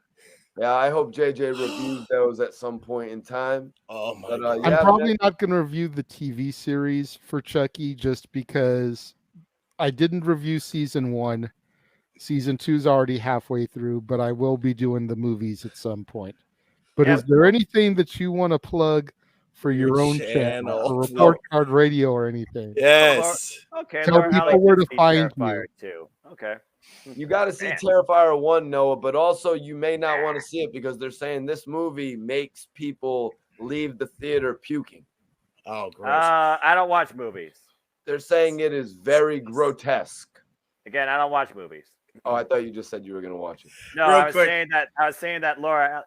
Yeah, I hope JJ reviews those at some point in time. Oh my God. I'm probably not going to review the TV series for Chucky just because I didn't review season 1. Season 2 is already halfway through, but I will be doing the movies at some point. But is there anything that you want to plug for your own channel or Report Card Radio or anything? Yes. Okay. Tell people where to find you. Too. Okay. You got to see Terrifier 1, Noah, but also you may not want to see it because they're saying this movie makes people leave the theater puking. Oh, gross. I don't watch movies. They're saying it is very grotesque. Again, I don't watch movies. Oh, I thought you just said you were going to watch it. No, I was saying that Laura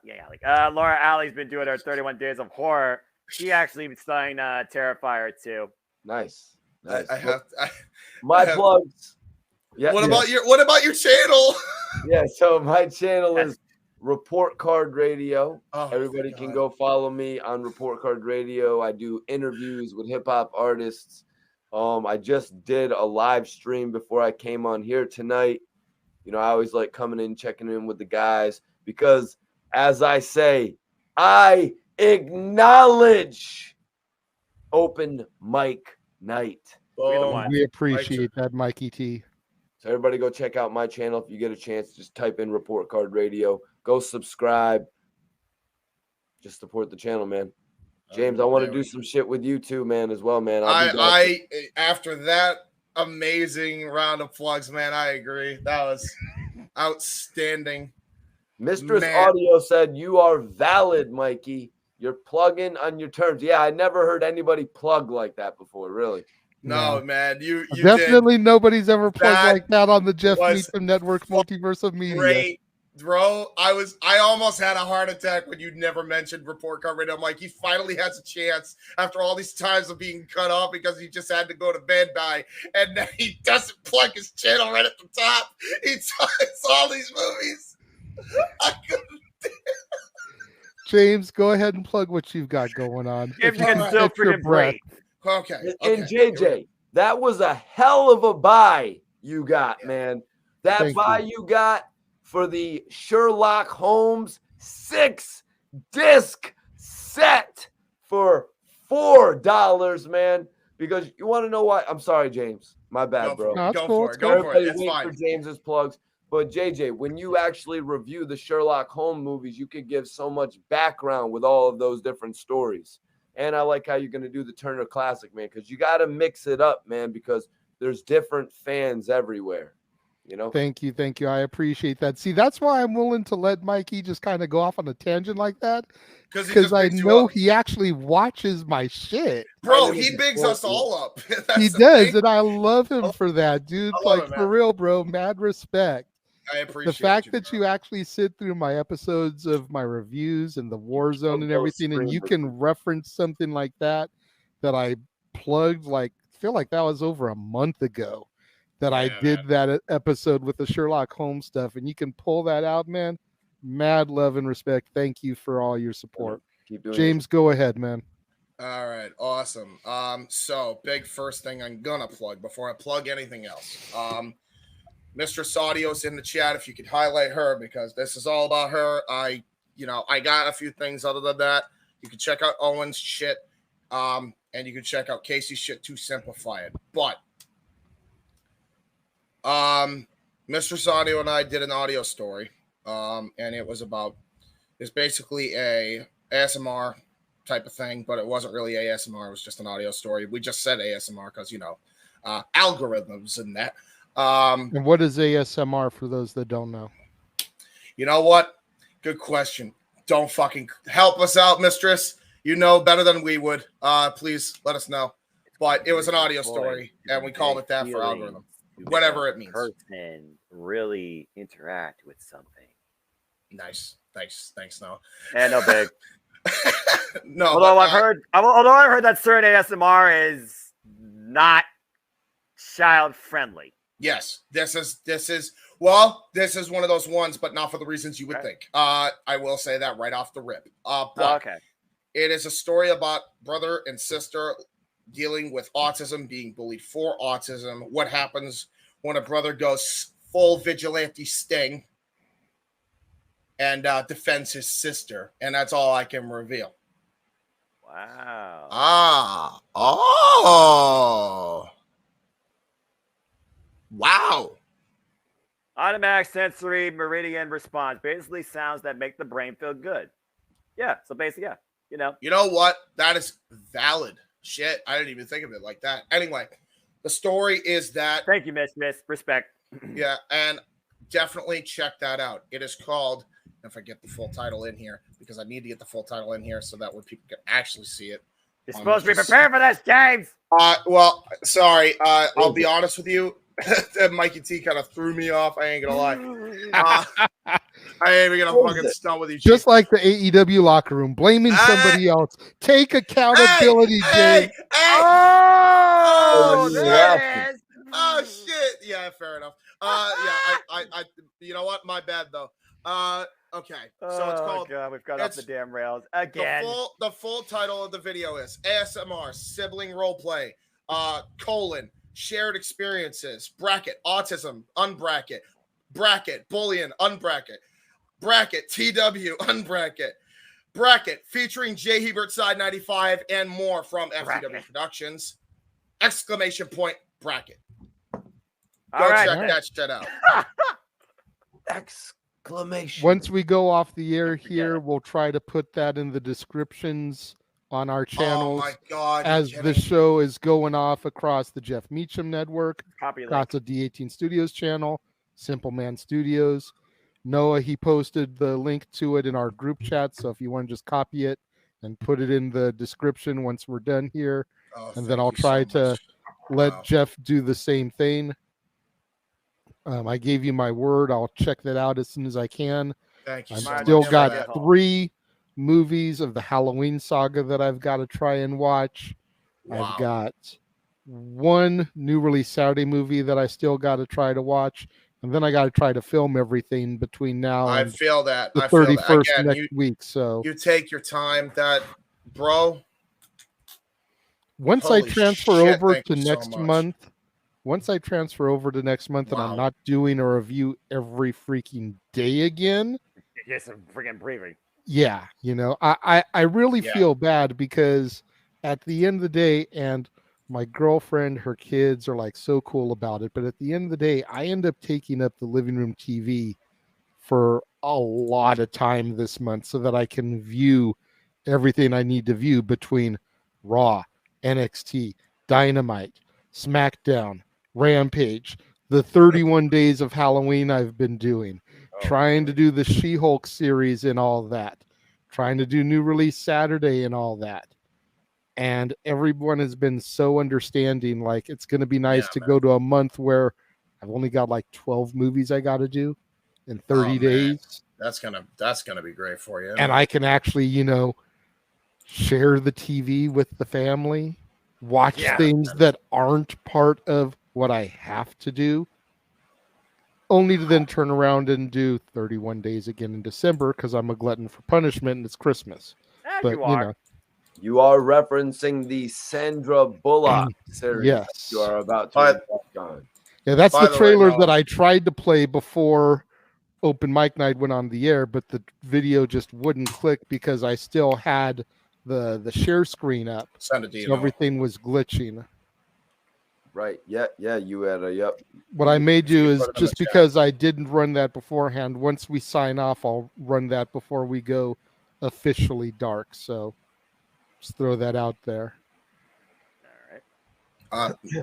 Alley's been doing her 31 Days of Horror. She actually signed Terrifier 2. Nice. My plugs. Yeah. What about your channel? Yeah, so my channel is Report Card Radio. Everybody can go follow me on Report Card Radio. I do interviews with hip hop artists. I just did a live stream before I came on here tonight. I always like coming in, checking in with the guys because, as I say, I acknowledge open mic night. We appreciate that, Mikey T. So everybody go check out my channel. If you get a chance, just type in Report Card Radio. Go subscribe. Just support the channel, man. James, I want to do some shit with you too, man, as well, man. I after that amazing round of plugs, man, I agree. That was outstanding. Mistress Audio said you are valid, Mikey. You're plugging on your terms. Yeah, I never heard anybody plug like that before, really. No, man, you definitely did. nobody's ever plugged like that on the Jeff Meacham Network Multiverse of Media. Great, bro. I almost had a heart attack when you never mentioned Report Card Radio. I'm like, he finally has a chance after all these times of being cut off because he just had to go to bed by, and now he doesn't plug his channel right at the top. He talks all these movies. I couldn't. James, go ahead and plug what you've got going on. If you can still freaking breathe. Okay. And JJ, that was a hell of a buy you got, man. That buy you got for the Sherlock Holmes 6-disc set for $4, man. Because you want to know why? I'm sorry, James. My bad, bro. Go for it. Go for it. It's wait fine. for James's plugs. But JJ, when you actually review the Sherlock Holmes movies, you could give so much background with all of those different stories. And I like how you're going to do the Turner Classic, man, because you got to mix it up, man, because there's different fans everywhere. You know? Thank you. I appreciate that. See, that's why I'm willing to let Mikey just kind of go off on a tangent like that, because I know he actually watches my shit. Bro, he bigs us all up. He does, and I love him for that, dude. Like, for real, bro, mad respect. I appreciate the fact that you actually sit through my episodes of my reviews and the Warzone and everything, and you can reference something like that I plugged, like, I feel like that was over a month ago that I did that episode with the Sherlock Holmes stuff, and you can pull that out, man. Mad love and respect. Thank you for all your support. Keep doing James, go ahead, man. All right, awesome. So big first thing I'm gonna plug before I plug anything else. Mistress Audio's in the chat. If you could highlight her, because this is all about her. I got a few things other than that. You can check out Owen's shit, and you can check out Casey's shit to simplify it. But Mistress Audio and I did an audio story, and it's basically a ASMR type of thing, but it wasn't really ASMR. It was just an audio story. We just said ASMR because algorithms and that. And what is ASMR for those that don't know? You know what? Good question. Don't fucking help us out, Mistress. You know better than we would. Please let us know. But it was an audio story, and we called it that for algorithm. Whatever it means. Person really interact with something. Nice. Thanks, Noah. And no big. No. Although I've heard that certain ASMR is not child friendly. Yes, this is one of those ones, but not for the reasons you would think. I will say that right off the rip. But it is a story about brother and sister dealing with autism, being bullied for autism. What happens when a brother goes full vigilante Sting and defends his sister, and that's all I can reveal. Wow. Wow. Automatic sensory meridian response. Basically sounds that make the brain feel good. Yeah. So basically, yeah. You know what? That is valid. Shit. I didn't even think of it like that. Anyway, the story is that. Thank you, Miss. Respect. Yeah. And definitely check that out. It is called, if I get the full title in here, because I need to get the full title in here so that way people can actually see it. You're supposed to be prepared for this, James. Well, sorry. I'll be honest with you. Mikey T kind of threw me off. I ain't gonna lie. I ain't even gonna fucking stunt with you. Just like the AEW locker room, blaming somebody else. Take accountability, James. Oh, there it is. Oh shit. Yeah, fair enough. I you know what? My bad though. Okay. So it's called. God, we've got off the damn rails again. The full title of the video is ASMR Sibling Roleplay, shared experiences, bracket, autism, unbracket, bracket, bullying, unbracket, bracket, TW, unbracket, bracket, featuring J. Hebert Side 95 and more from FTW Productions, exclamation point, bracket. Go check that shit out. Exclamation. Once we go off the air here, we'll try to put that in the descriptions on our channels. Oh my God, as the show is going off across the Jeff Meacham Network, Casa D18 Studios Channel, Simple Man Studios. Noah, he posted the link to it in our group chat, so if you want to just copy it and put it in the description once we're done here, and then I'll try to let Jeff do the same thing. I gave you my word. I'll check that out as soon as I can. Thank you. I've still got 3 movies of the Halloween saga that I've got to try and watch. I've got 1 new release Saturday movie that I still got to try to watch, and then I got to try to film everything between now and the 31st Again, next week. So you take your time, bro. Once I transfer over to next month, and I'm not doing a review every freaking day again. Get some freaking breathing. Yeah, I really feel bad because at the end of the day, and my girlfriend, her kids are like so cool about it, but at the end of the day, I end up taking up the living room TV for a lot of time this month so that I can view everything I need to view between Raw, NXT, Dynamite, SmackDown, Rampage, the 31 days of Halloween I've been doing, trying to do the She-Hulk series and all that, trying to do New Release Saturday and all that. And everyone has been so understanding. Like, it's going to be nice to go to a month where I've only got like 12 movies I got to do in 30 days. That's gonna be great for you. And I can actually, share the TV with the family, watch things that aren't part of what I have to do, only to then turn around and do 31 days again in December because I'm a glutton for punishment and it's Christmas. But you are referencing the Sandra Bullock series. Yes, you are about to embark on. Yeah, that's the trailer that I tried to play before Open Mic Night went on the air, but the video just wouldn't click because I still had the share screen up. Send it to you. So everything was glitching. Right. Yeah. You had a yep. What I may do is, just because I didn't run that beforehand, once we sign off, I'll run that before we go officially dark. So just throw that out there.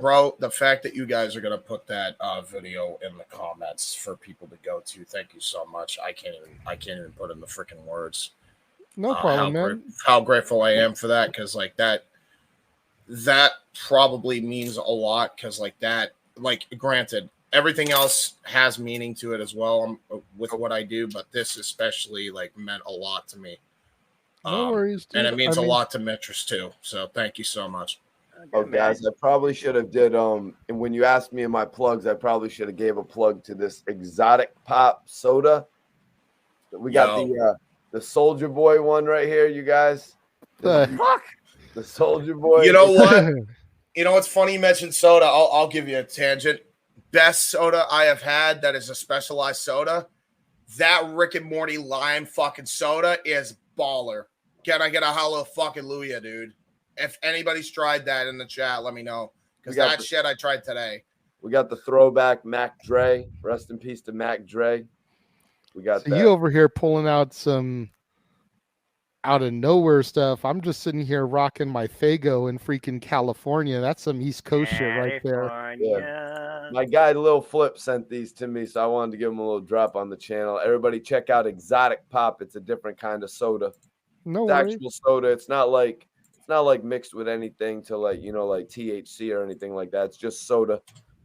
Bro, the fact that you guys are gonna put that video in the comments for people to go to, thank you so much. I can't even put in the freaking words. No problem, man. How grateful I am for that, because like that probably means a lot, because granted, everything else has meaning to it as well with what I do, but this especially meant a lot to me. No worries, dude. And it means a lot to Mitras too. So thank you so much. Oh, guys, I probably should have did and when you asked me in my plugs, I probably should have gave a plug to this exotic pop soda. We got the Soldier Boy one right here, you guys. The Soldier Boy. You know what? You know what's funny? You mentioned soda. I'll give you a tangent. Best soda I have had that is a specialized soda. That Rick and Morty lime fucking soda is baller. Can I get a hallelujah, dude? If anybody's tried that in the chat, let me know. Because that shit I tried today. We got the throwback Mac Dre. Rest in peace to Mac Dre. We got that. You over here pulling out some out of nowhere stuff. I'm just sitting here rocking my Faygo in freaking California. That's some East Coast shit right there. Yeah. My guy Lil Flip sent these to me, so I wanted to give him a little drop on the channel. Everybody check out Exotic Pop. It's a different kind of soda. No it's actual soda. It's not like mixed with anything to like THC or anything like that. It's just soda.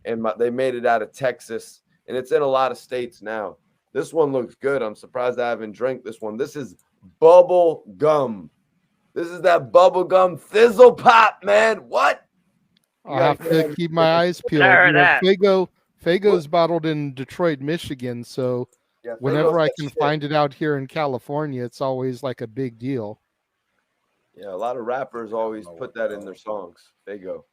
And they made it out of Texas, and it's in a lot of states now. This one looks good. I'm surprised I haven't drank this one. This is bubble gum. This is that bubble gum fizzle pop, man. What? I'll have to keep my eyes peeled. Faygo's bottled in Detroit, Michigan, so whenever I can find it out here in California, it's always like a big deal. Yeah, a lot of rappers always put that in their songs. Faygo.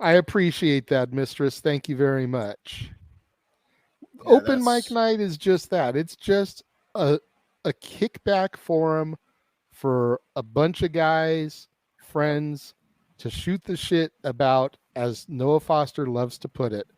I appreciate that, Mistress. Thank you very much. Open Mic Night is just that. It's just a kickback forum for a bunch of guys, friends, to shoot the shit about, as Noah Foster loves to put it,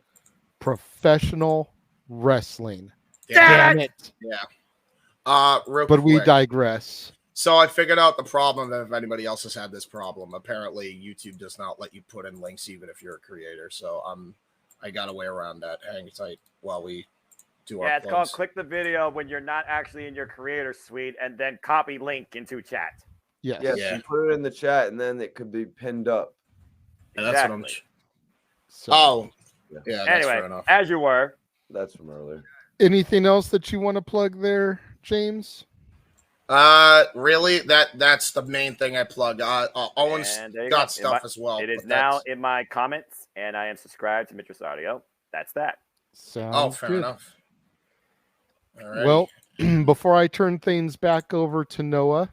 professional wrestling. Damn it. Yeah. Real but quick. We digress. So I figured out the problem, that if anybody else has had this problem, apparently YouTube does not let you put in links even if you're a creator. So I got a way around that. Hang tight while we do our it's plugs. called click the video when you're not actually in your creator suite and then copy link into chat. Yes. You put it in the chat and then it could be pinned up. Yeah, that's what I'm. Yeah. Anyway, fair enough. as you were. That's from earlier. Anything else that you want to plug there, James? Really? That's the main thing I plug. Owen's got stuff as well. It is now in my comments, and I am subscribed to Mitras Audio. That's that. Fair enough. All right. Well, before I turn things back over to Noah,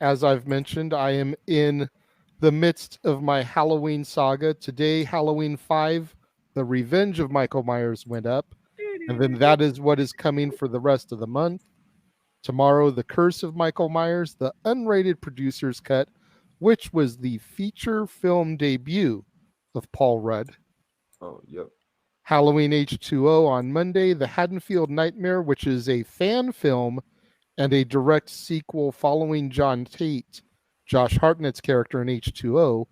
as I've mentioned, I am in the midst of my Halloween saga. Today, Halloween 5, The Revenge of Michael Myers went up, and then that is what is coming for the rest of the month. Tomorrow, The Curse of Michael Myers, the unrated producer's cut, which was the feature film debut of Paul Rudd. Oh, yep. Halloween H2O on Monday, The Haddonfield Nightmare, which is a fan film and a direct sequel following John Tate, Josh Hartnett's character in H2O,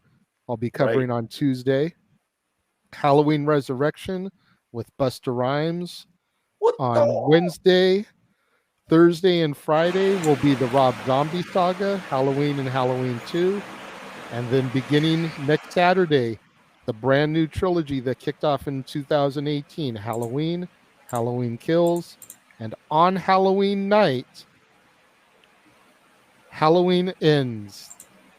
I'll be covering on Tuesday. Halloween Resurrection with Busta Rhymes on Wednesday. Thursday and Friday will be the Rob Zombie saga, Halloween and Halloween 2. And then beginning next Saturday, the brand new trilogy that kicked off in 2018, Halloween, Halloween Kills, and on Halloween night, Halloween Ends.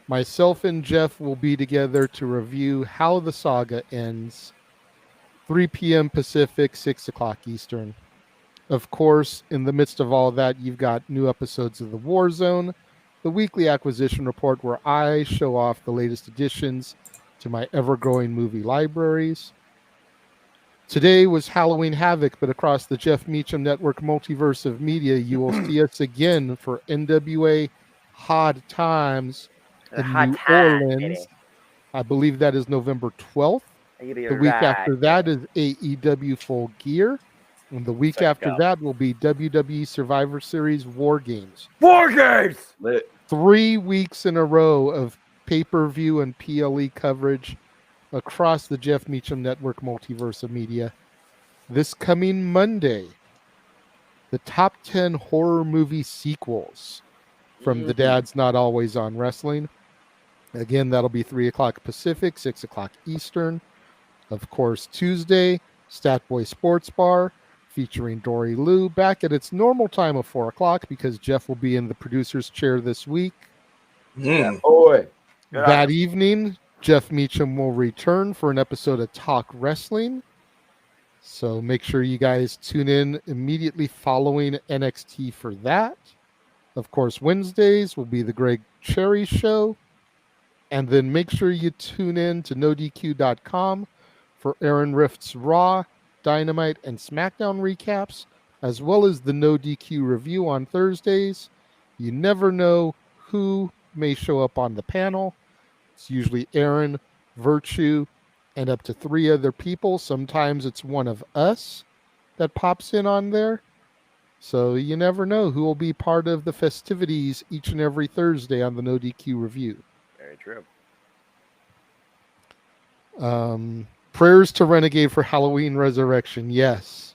Myself and Jeff will be together to review how the saga ends, 3 p.m. Pacific, 6 o'clock Eastern. Of course, in the midst of all that, you've got new episodes of The War Zone, the weekly acquisition report where I show off the latest additions to my ever-growing movie libraries. Today was Halloween Havoc, but across the Jeff Meacham Network multiverse of media, you will see us again for NWA Hard Times in New Orleans. I believe that is November 12th. The week after that is AEW Full Gear. And the week after that will be WWE Survivor Series War Games. War Games! 3 weeks in a row of pay-per-view and PLE coverage across the Jeff Meacham Network multiverse of media. This coming Monday, the top 10 horror movie sequels from The Dad's Not Always on Wrestling. Again, that'll be 3 o'clock Pacific, 6 o'clock Eastern. Of course, Tuesday, Stat Boy Sports Bar, featuring Dory Lou, back at its normal time of 4 o'clock because Jeff will be in the producer's chair this week. Yeah, boy. That evening, Jeff Meacham will return for an episode of Talk Wrestling. So make sure you guys tune in immediately following NXT for that. Of course, Wednesdays will be the Greg Cherry Show. And then make sure you tune in to NoDQ.com for Aaron Rift's Raw, Dynamite, and SmackDown recaps, as well as the No DQ review on Thursdays. You never know who may show up on the panel. It's usually Aaron, Virtue, and up to 3 other people. Sometimes it's one of us that pops in on there. So you never know who will be part of the festivities each and every Thursday on the No DQ review. Very true. Prayers to Renegade for Halloween Resurrection. Yes.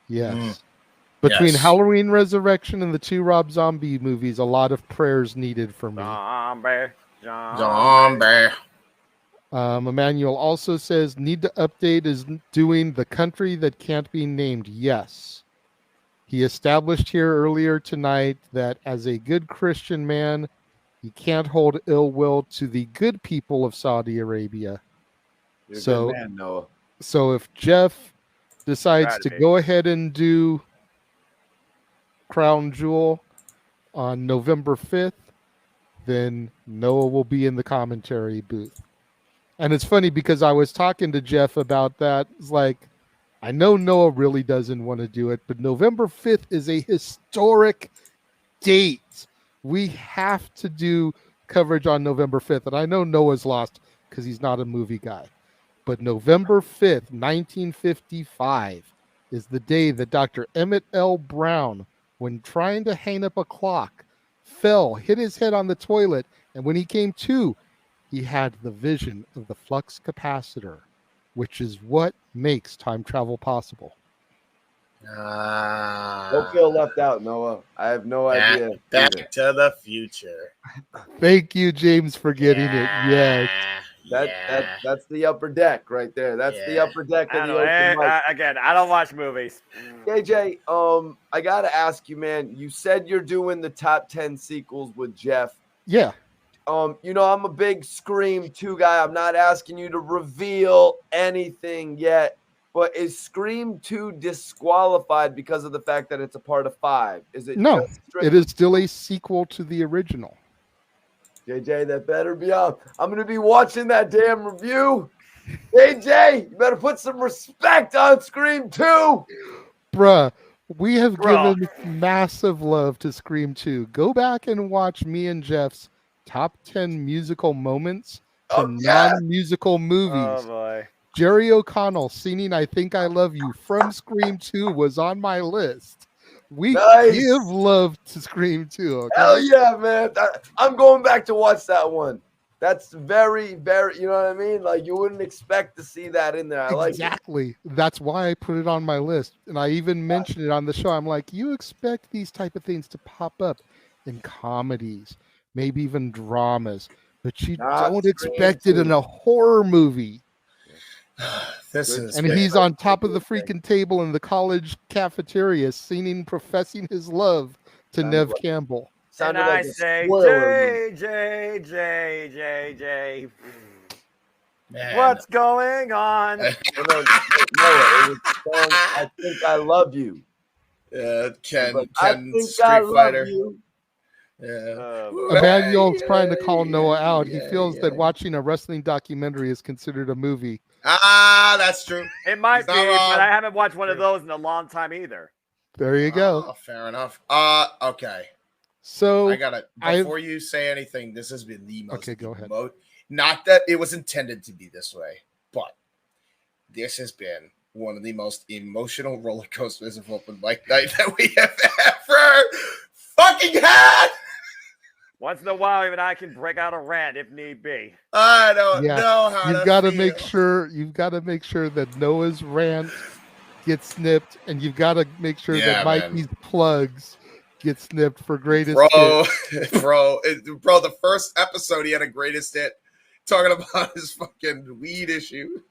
Between Halloween Resurrection and the 2 Rob Zombie movies, a lot of prayers needed for me. Zombie. Emmanuel also says, need to update is doing The Country That Can't Be Named. Yes. He established here earlier tonight that as a good Christian man, he can't hold ill will to the good people of Saudi Arabia. You're a good man, Noah. So if Jeff decides to go ahead and do Crown Jewel on November 5th, then Noah will be in the commentary booth. And it's funny because I was talking to Jeff about that. It's like, I know Noah really doesn't want to do it, but November 5th is a historic date. We have to do coverage on November 5th. And I know Noah's lost because he's not a movie guy. But November 5th, 1955, is the day that Dr. Emmett L. Brown, when trying to hang up a clock, fell, hit his head on the toilet, and when he came to, he had the vision of the flux capacitor, which is what makes time travel possible. Don't feel left out, Noah. I have no idea. Back to the Future. Thank you, James, for getting it. Yes. That's the upper deck right there. That's the upper deck of the open mic. Again, I don't watch movies. KJ, I gotta ask you, man. You said you're doing the top 10 sequels with Jeff. Yeah. You know, I'm a big Scream 2 guy. I'm not asking you to reveal anything yet, but is Scream 2 disqualified because of the fact that it's a part of 5? Is it? No, it is still a sequel to the original. JJ, that better be up. I'm going to be watching that damn review. JJ, you better put some respect on Scream 2. Bruh, we have given massive love to Scream 2. Go back and watch me and Jeff's top 10 musical moments from non-musical movies. Oh, boy. Jerry O'Connell singing I Think I Love You from Scream 2 was on my list. We Nice. give love to Scream too. Okay? Hell yeah, man. I'm going back to watch that one. That's very, very, you know what I mean? Like, you wouldn't expect to see that in there. I like it. Exactly. That's why I put it on my list. And I even mentioned it on the show. I'm like, you expect these type of things to pop up in comedies, maybe even dramas, but you don't expect it in a horror movie. And he's on top of the freaking table in the college cafeteria professing his love to Nev Campbell. And I say, J. What's going on? No, it was the song, I Think I Love You. Ken Street Fighter. Yeah. Emmanuel's trying to call Noah out. He feels that watching a wrestling documentary is considered a movie. That's true. It might be, but I haven't watched one of those in a long time either. There you go. Fair enough. Okay. So I gotta before you say anything, this has been the most go ahead. Not that it was intended to be this way, but this has been one of the most emotional roller coasters of open mic night that we have ever fucking had. Once in a while, even I can break out a rant if need be. I don't know how you've got to make sure that Noah's rant gets snipped, and you've got to make sure that Mikey's plugs get snipped for greatest hit. Bro, the first episode he had a greatest hit talking about his fucking weed issue.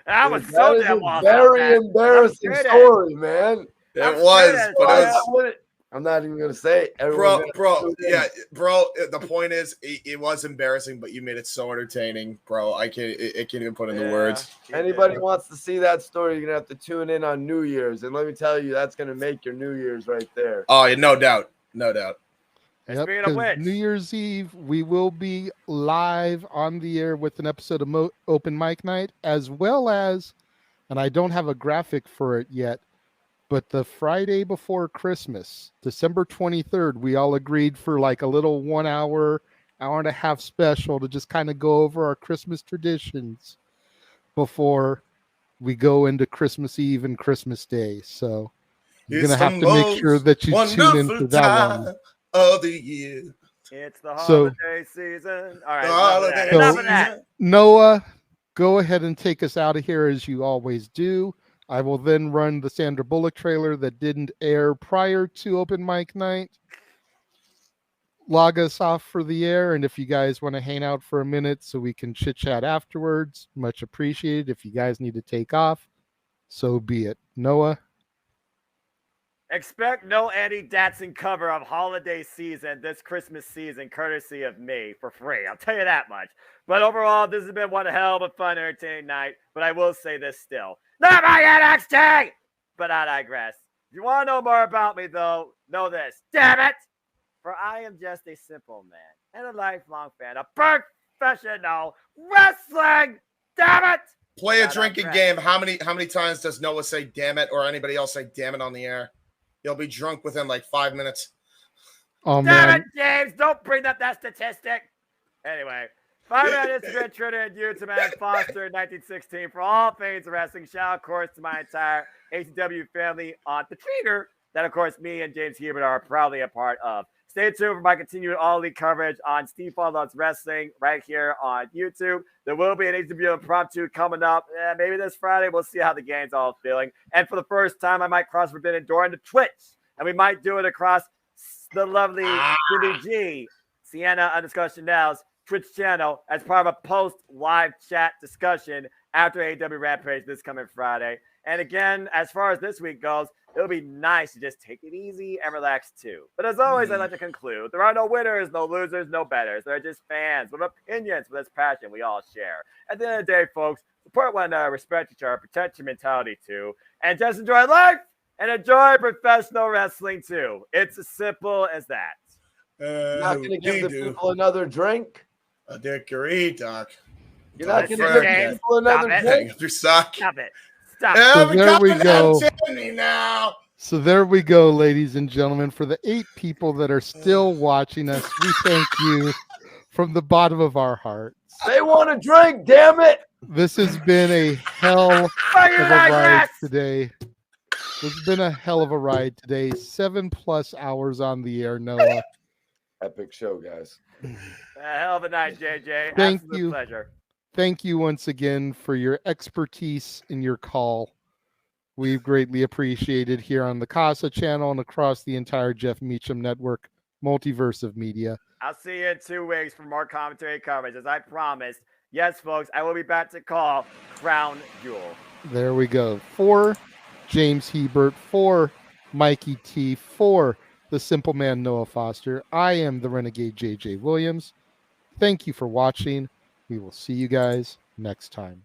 That was so damn awesome. Very embarrassing story, man. It was, but I'm not even gonna say it. Bro. The point is, it was embarrassing, but you made it so entertaining, bro. I can't even put in the words. Anybody wants to see that story, you're gonna have to tune in on New Year's, and let me tell you, that's gonna make your New Year's right there. Oh, yeah, no doubt. Yep, New Year's Eve, we will be live on the air with an episode of Open Mic Night, as well as, and I don't have a graphic for it yet, but the Friday before Christmas, December 23rd, we all agreed for like a little 1 hour and a half special to just kind of go over our Christmas traditions before we go into Christmas Eve and Christmas Day. So you're going to have to make sure that you tune in for that one. Of the year. It's the holiday season. All right. Enough of that. Noah, go ahead and take us out of here as you always do. I will then run the Sandra Bullock trailer that didn't air prior to Open Mic Night. Log us off for the air, and if you guys want to hang out for a minute so we can chit-chat afterwards, much appreciated. If you guys need to take off, so be it. Noah? Expect no Andy Datson cover of holiday season this Christmas season, courtesy of me, for free. I'll tell you that much. But overall, this has been one hell of a fun, entertaining night. But I will say this still. Not my NXT! But I digress. If you want to know more about me, though, know this. Damn it! For I am just a simple man and a lifelong fan of professional wrestling. Damn it! Play a drinking game. How many times does Noah say damn it or anybody else say damn it on the air? He'll be drunk within like 5 minutes. Oh, damn man. it, James. Don't bring up that statistic. Anyway, 5 minutes to Twitter and YouTube and Foster 1916 for all things wrestling. Shout out, of course, to my entire FTW family on the Twitter that, of course, me and James Hebert are proudly a part of. Stay tuned for my continued all-elite coverage on Steve Loves Wrestling right here on YouTube. There will be an AW impromptu coming up. Maybe this Friday. We'll see how the gang's all feeling. And for the first time, I might cross Forbidden Door into Twitch. And we might do it across the lovely Cindy G, Sienna _Chanel's Twitch channel as part of a post-live chat discussion after AW Rampage this coming Friday. And again, as far as this week goes, it'll be nice to just take it easy and relax too. But as always, I'd like to conclude, there are no winners, no losers, no betters. There are just fans with opinions, with this passion we all share. At the end of the day, folks, support one another, respect each other, protect your mentality too, and just enjoy life and enjoy professional wrestling too. It's as simple as that. You're not going to give the people another drink? A dickory, Doc. You're not going to give people another drink? Stop it. Stop. So there we go. Now. So there we go, ladies and gentlemen. For the 8 people that are still watching us, we thank you from the bottom of our hearts. They want a drink, damn it! This has been a hell of a ride today. It's been a hell of a ride today. 7+ hours on the air, Noah. Epic show, guys. A hell of a night, JJ. Thank Absolute you. pleasure. Thank you once again for your expertise in your call. We've greatly appreciated here on the Casa channel and across the entire Jeff Meacham Network, multiverse of media. I'll see you in 2 weeks for more commentary coverage. As I promised, yes, folks, I will be back to call Crown Jewel. There we go. For James Hebert, for Mikey T, for the Simple Man Noah Foster, I am the Renegade JJ Williams. Thank you for watching. We will see you guys next time.